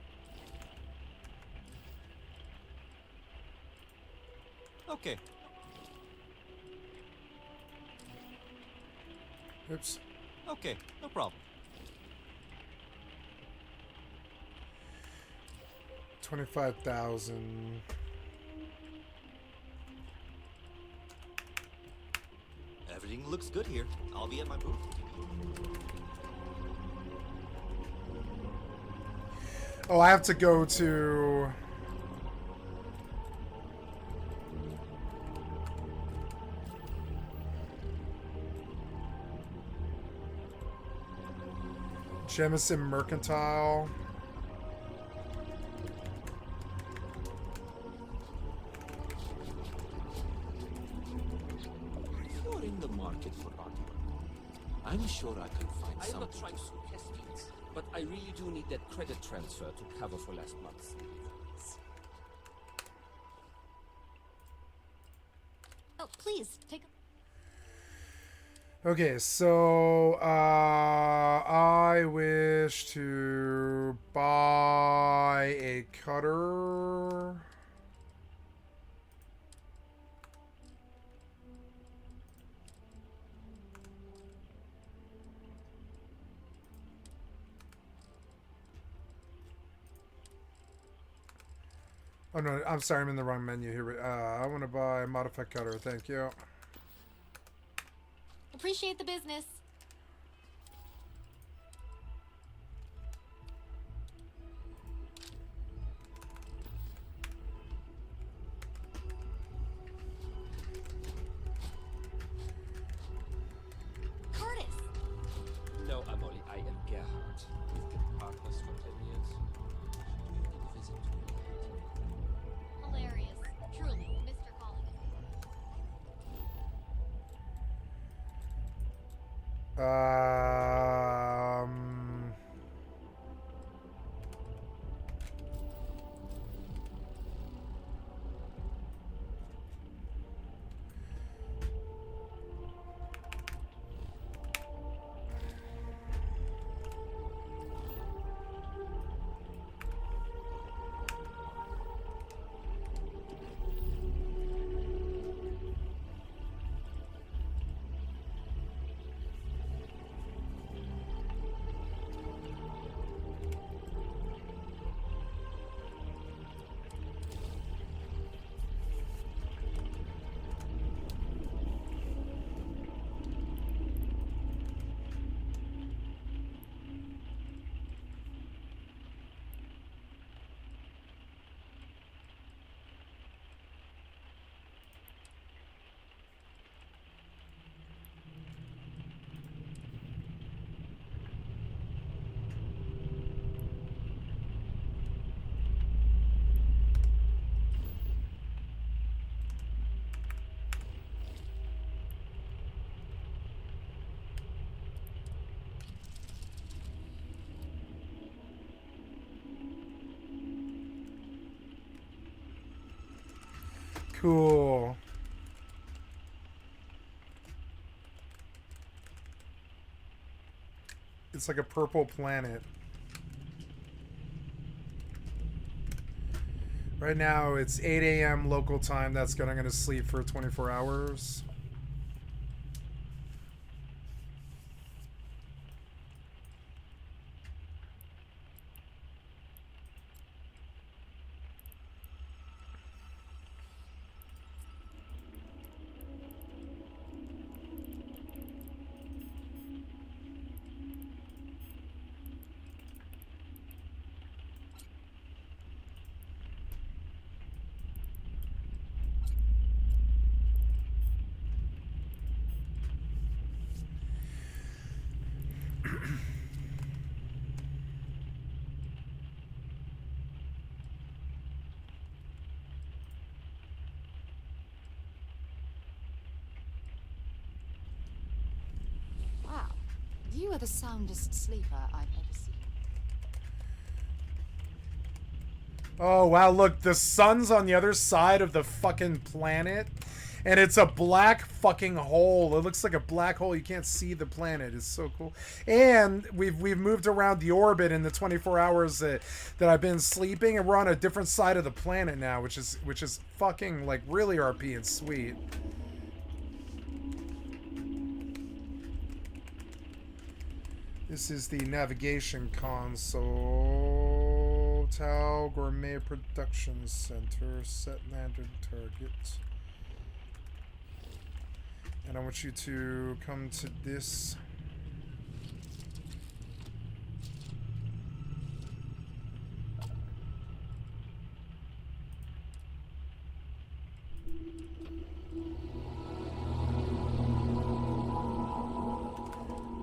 Okay. Oops. Okay, no problem. 25,000. Everything looks good here. I'll be at my booth. Oh, I have to go to... Jemison Mercantile. If you're in the market for artwork, I'm sure I can find I'm some. not trying to suggest it, but I really do need that credit transfer to cover for last month's. Oh, please, take a... Okay, so I wish to buy a cutter. Oh no, I'm sorry, I'm in the wrong menu here. I want to buy a modified cutter, thank you. Appreciate the business. Curtis! No, Amoli, I am Gerhard. We've been partners for 10 years. You need a visit to Hilarious. Truly, Mr. Colligan. Cool. It's like a purple planet. Right now it's 8 a.m. local time. That's good. I'm going to sleep for 24 hours. are the soundest sleeper I've ever seen. Oh, wow, look, the sun's on the other side of the fucking planet, and it's a black fucking hole. It looks like a black hole. You can't see the planet. It's so cool. And we've moved around the orbit in the 24 hours that I've been sleeping, and we're on a different side of the planet now, which is fucking, like, really RP and sweet. This is the navigation console. Tau Gourmet Production Center. Set landed target. And I want you to come to this.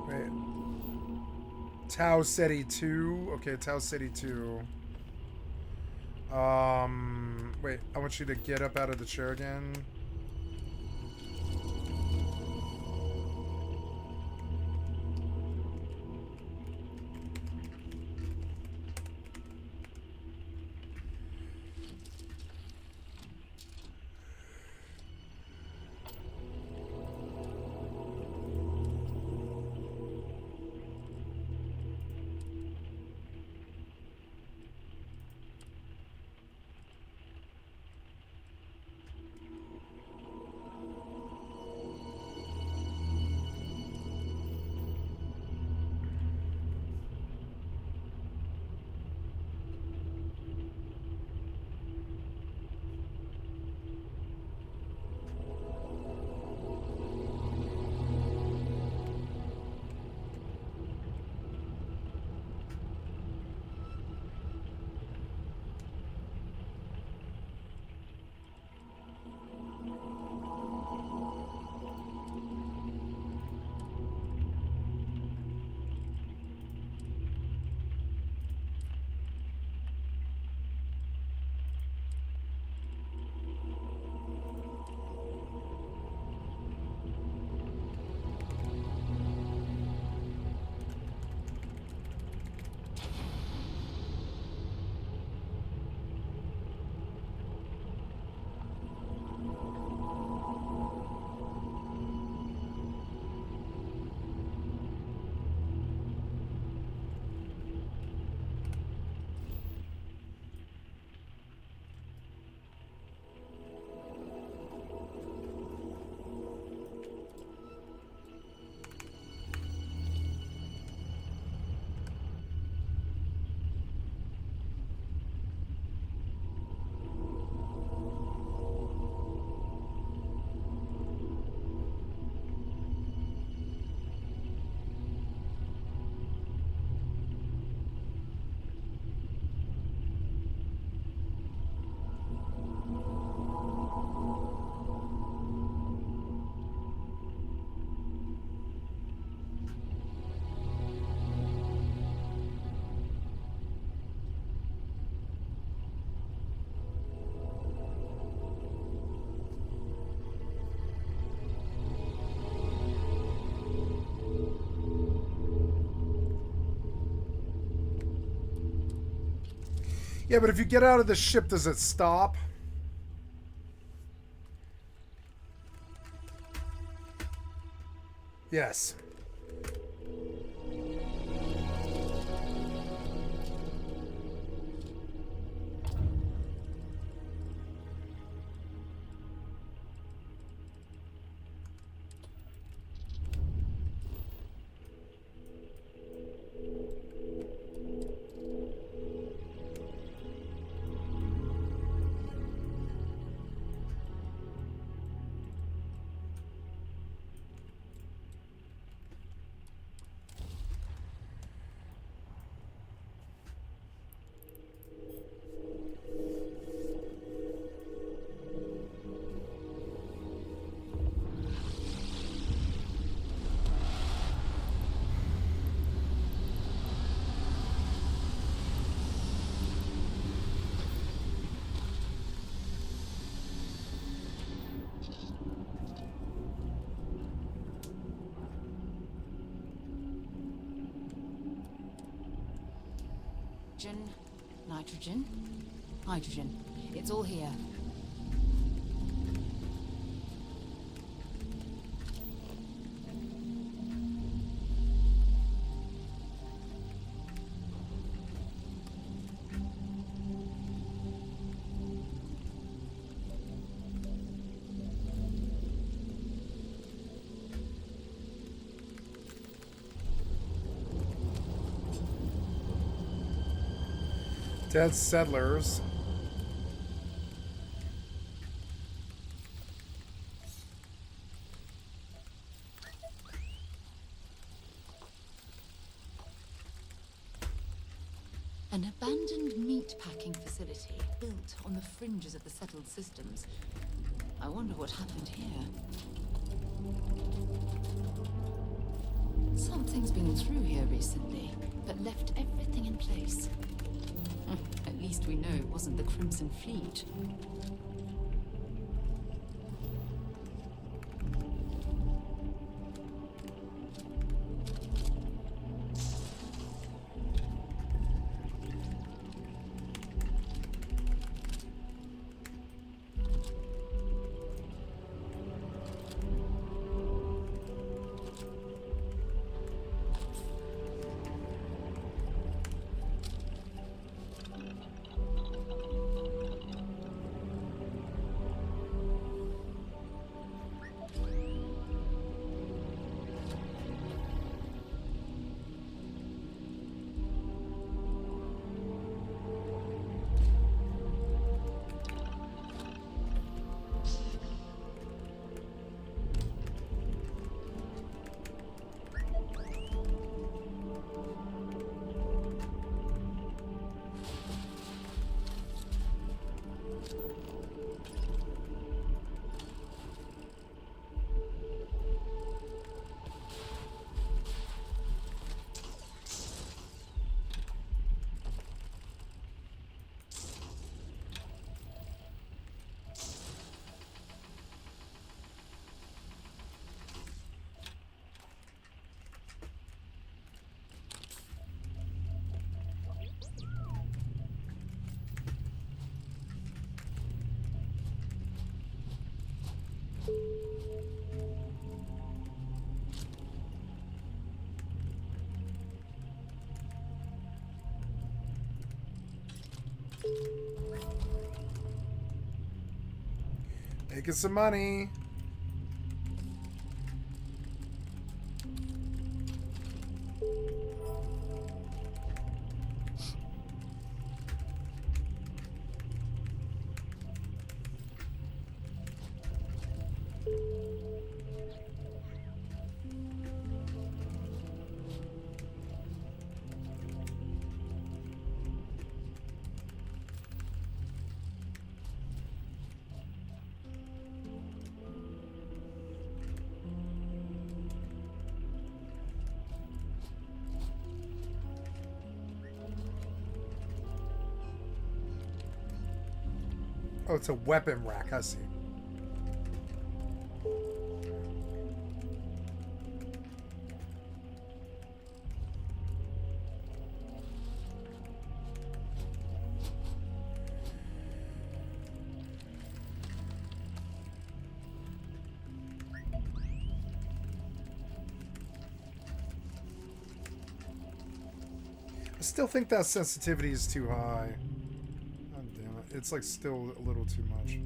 Wait. Tau Ceti 2. Okay, Tau Ceti 2. Wait, I want you to get up out of the chair again. Yeah, but if you get out of the ship, does it stop? Yes. oxygen, nitrogen, hydrogen. It's all here. Dead settlers. An abandoned meat packing facility built on the fringes of the settled systems. I wonder what happened here. Something's been through here recently, but left everything in place. At least we know it wasn't the Crimson Fleet. Making some money. Oh, it's a weapon rack, I see. I still think that sensitivity is too high. God damn it. It's like still a little too much.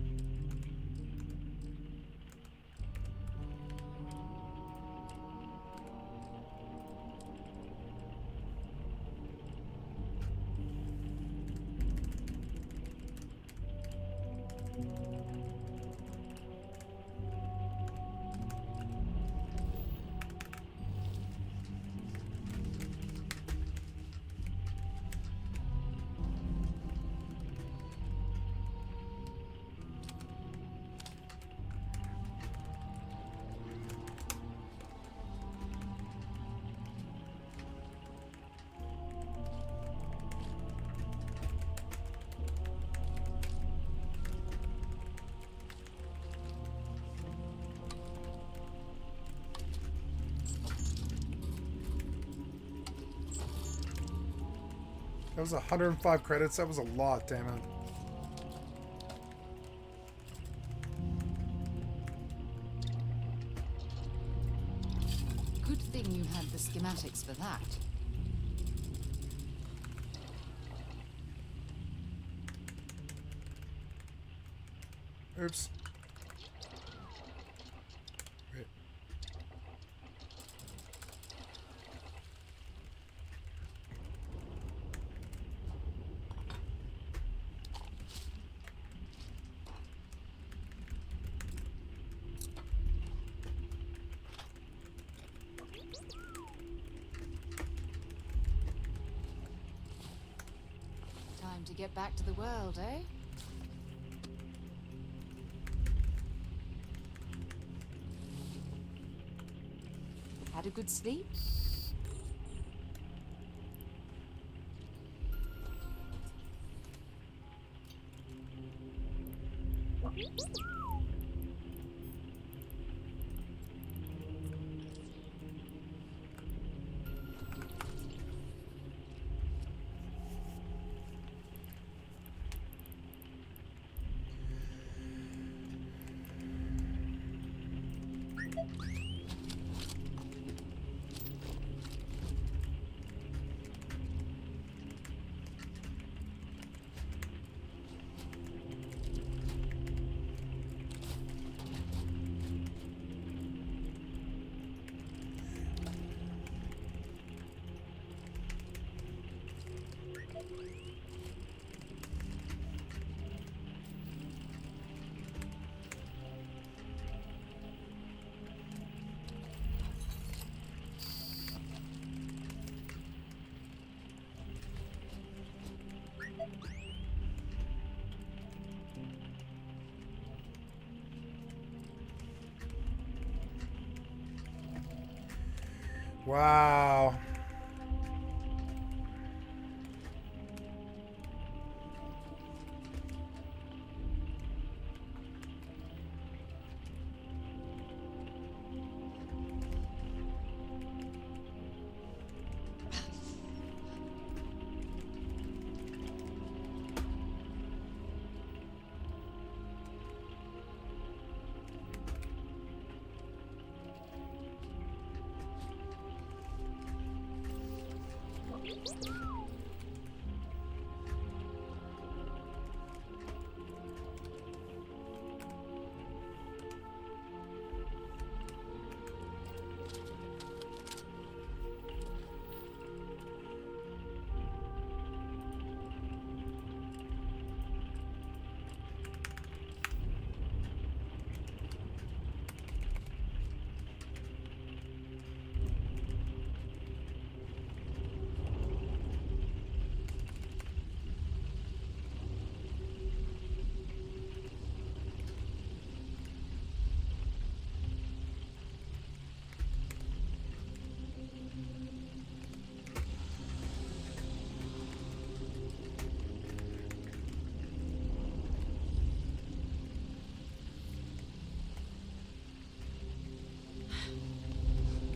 That was 105 credits. That was a lot, damn it. Good thing you had the schematics for that. Oops. Wait. Time to get back to the world, eh? Had a good sleep? Wow.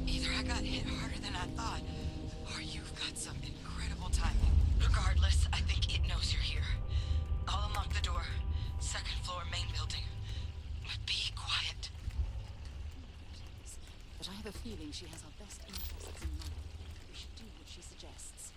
Either I got hit harder than I thought, or you've got some incredible timing. Regardless, I think it knows you're here. I'll unlock the door. Second floor, main building. But be quiet. But I have a feeling she has our best interests in mind. We should do what she suggests.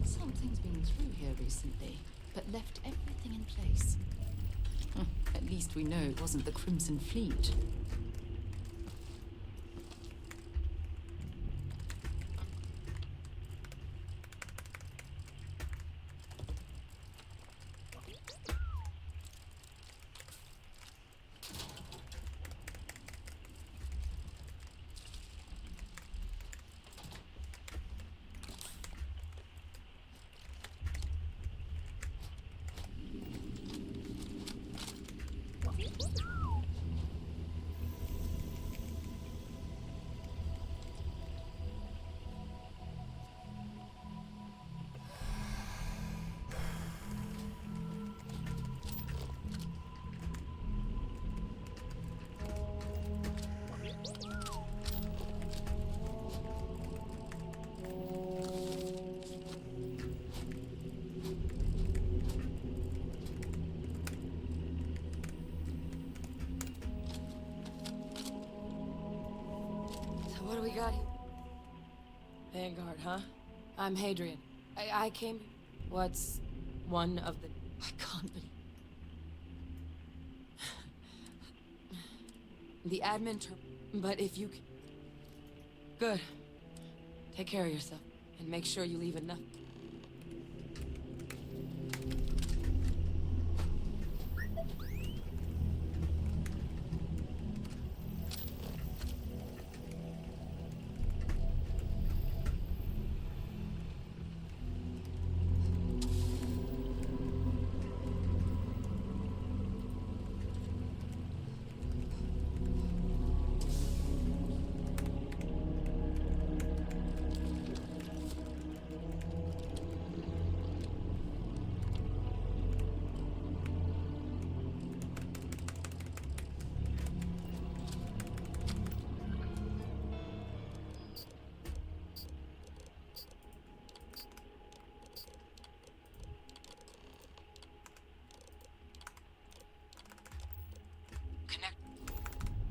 Something's been through here recently, but left everything in place. At least we know it wasn't the Crimson Fleet. What do we got here? Vanguard, huh? I'm Hadrian. I came... What's one of the... I can't believe... The admin term... But if you... Good. Take care of yourself. And make sure you leave enough...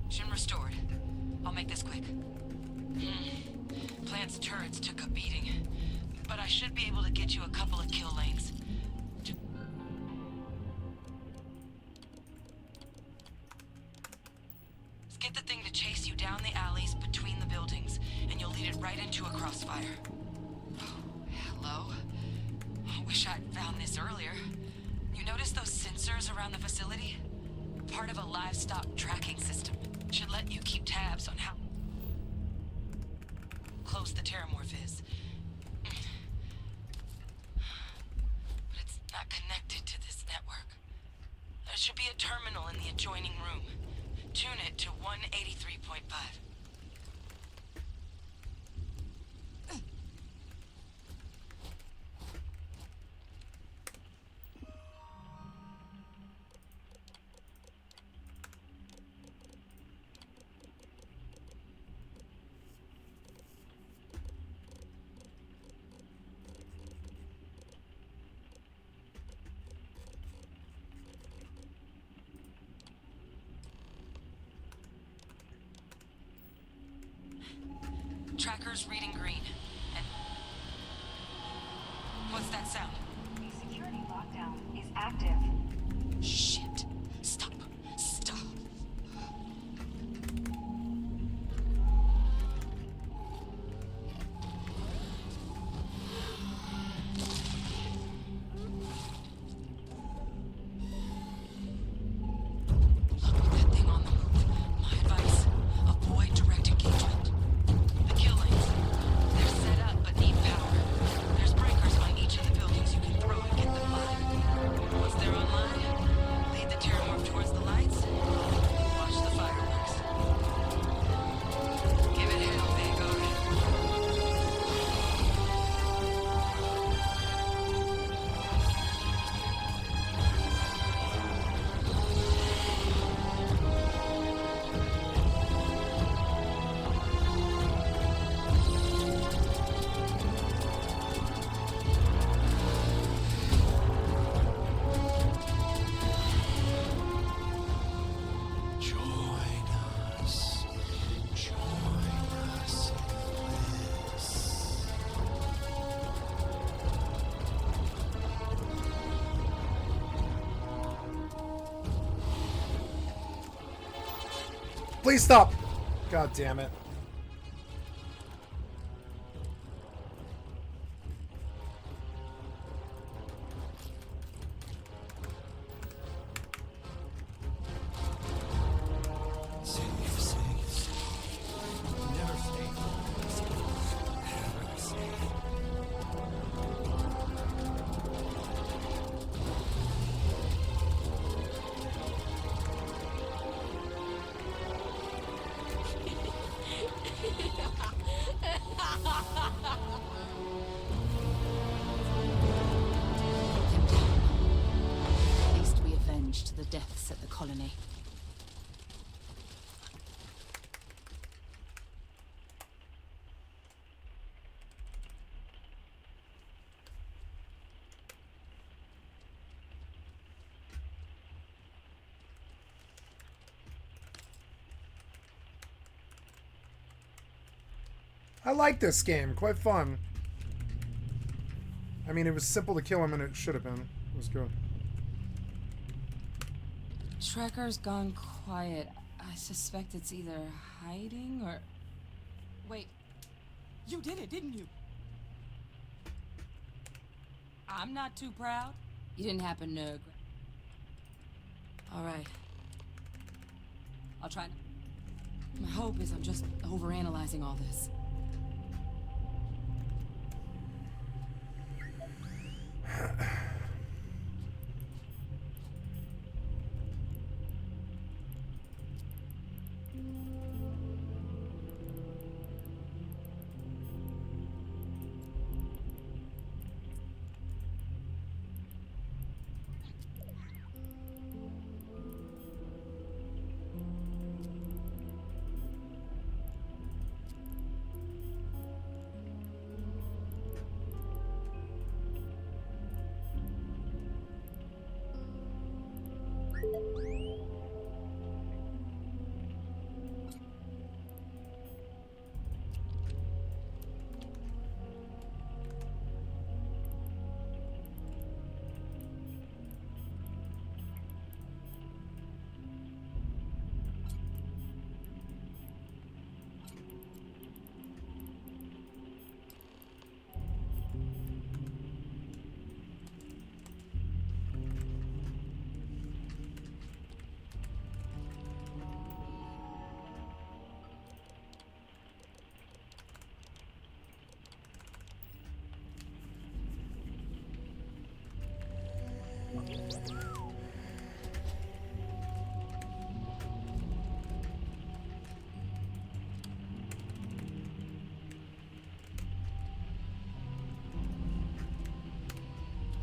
Connection restored. I'll make this quick. Plant's turrets took a beating, but I should be able to get you a couple of kill lanes. Get the thing to chase you down the alleys between the buildings, and you'll lead it right into a crossfire. Oh, hello? I wish I'd found this earlier. You notice those sensors around the facility? Part of a livestock tracking system. Should let you keep tabs on how close the terramorph is. But it's not connected to this network. There should be a terminal in the adjoining room. Tune it to 183.5. Tracker's reading green. And what's that sound? The security lockdown is active. Shit. Stop. Stop. Look, that thing on the move. My advice, avoid direct engagement. The kill lanes. They're set up but need power. There's breakers on each of the buildings you can throw to get them live. Once they're online, lead the terramorph towards the lights. Watch the fireworks. Give it hell, Vanguard. Join us. Join us in this. Please stop. God damn it. At least we avenged the deaths at the colony. I like this game. Quite fun. I mean, it was simple to kill him, and it should have been. It was good. Trekker's gone quiet. I suspect it's either hiding or... Wait. You did it, didn't you? I'm not too proud. You didn't happen to... All right. I'll try. My hope is I'm just overanalyzing all this.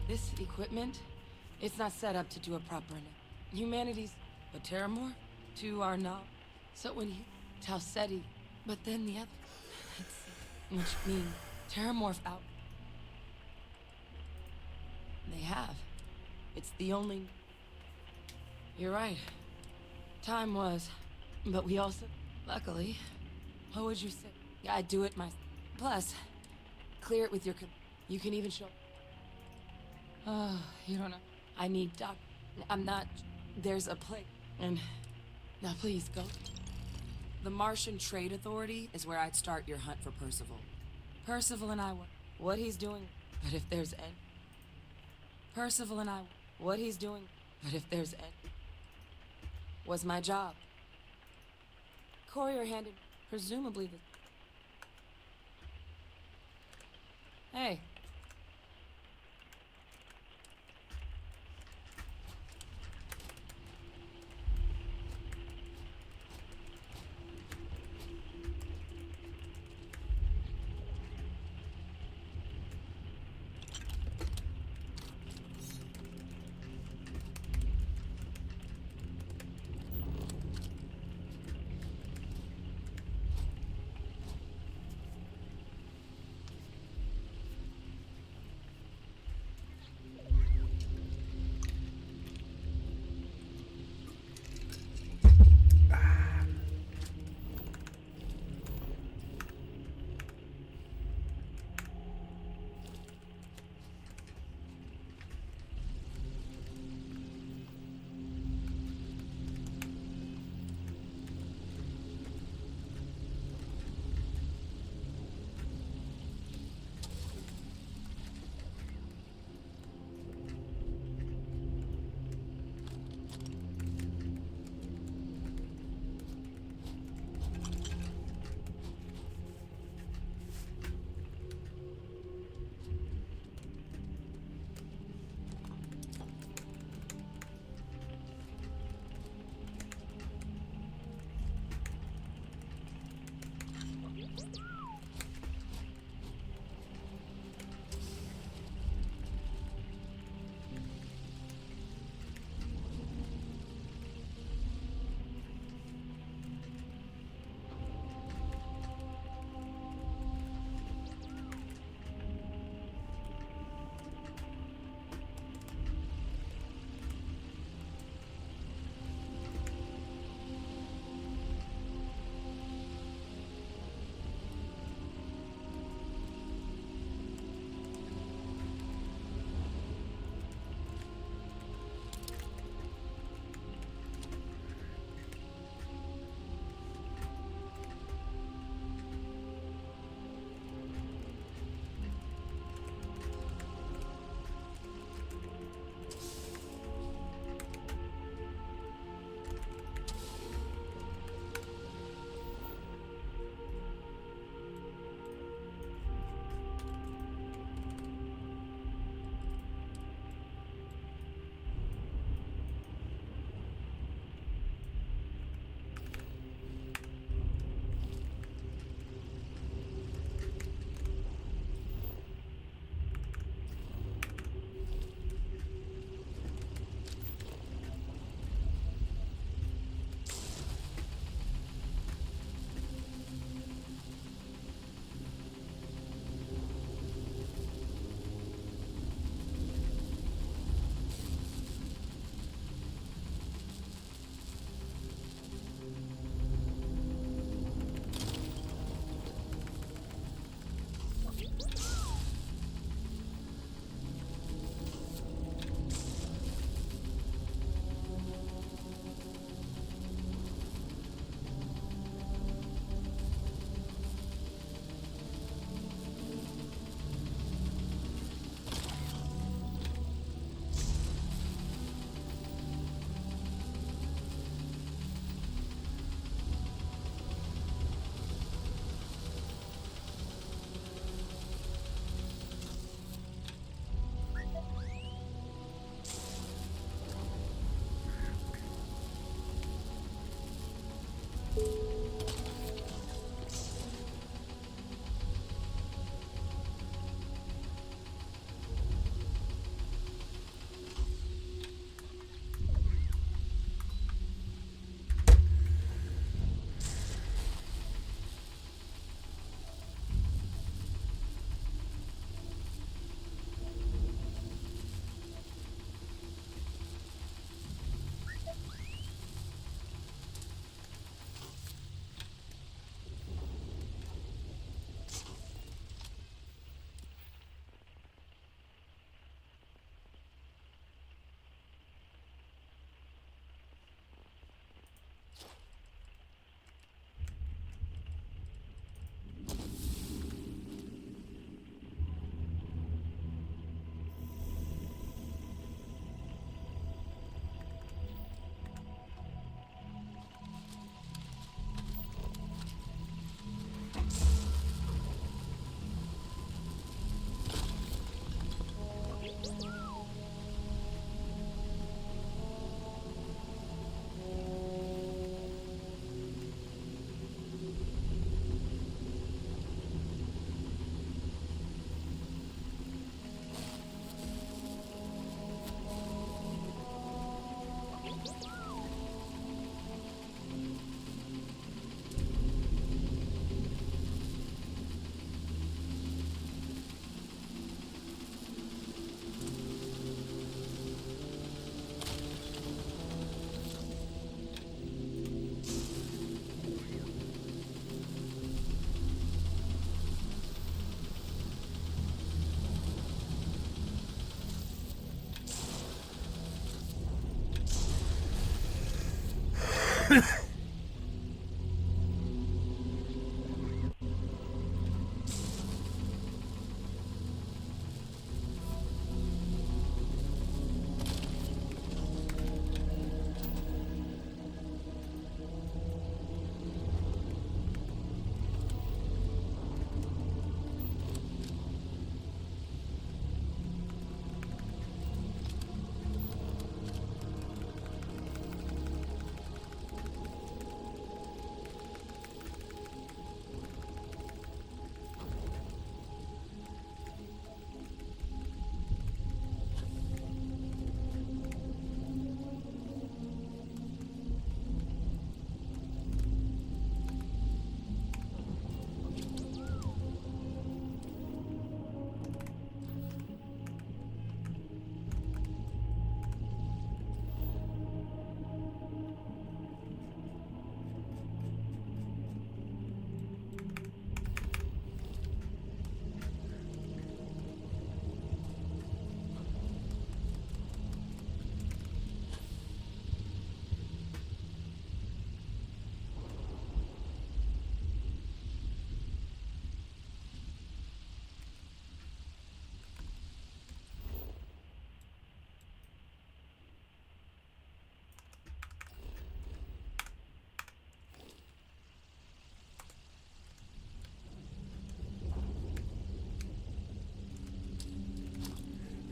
This equipment, it's not set up to do a proper humanity's, but Terramorph, to our knowledge. So when you tell SETI, but then the other, which means Terramorph out. They have. It's the only... You're right. Time was, but we also, luckily, what would you say? I'd do it myself. Plus, clear it with your... You can even show... Oh, you don't know. I need doc... I'm not... There's a place. And... Now please, go. The Martian Trade Authority is where I'd start your hunt for Percival. Percival and I... What he's doing... But if there's any... Percival and I... What he's doing... But if there's any... Was my job. Courier handed... Presumably the... Hey.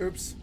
Oops.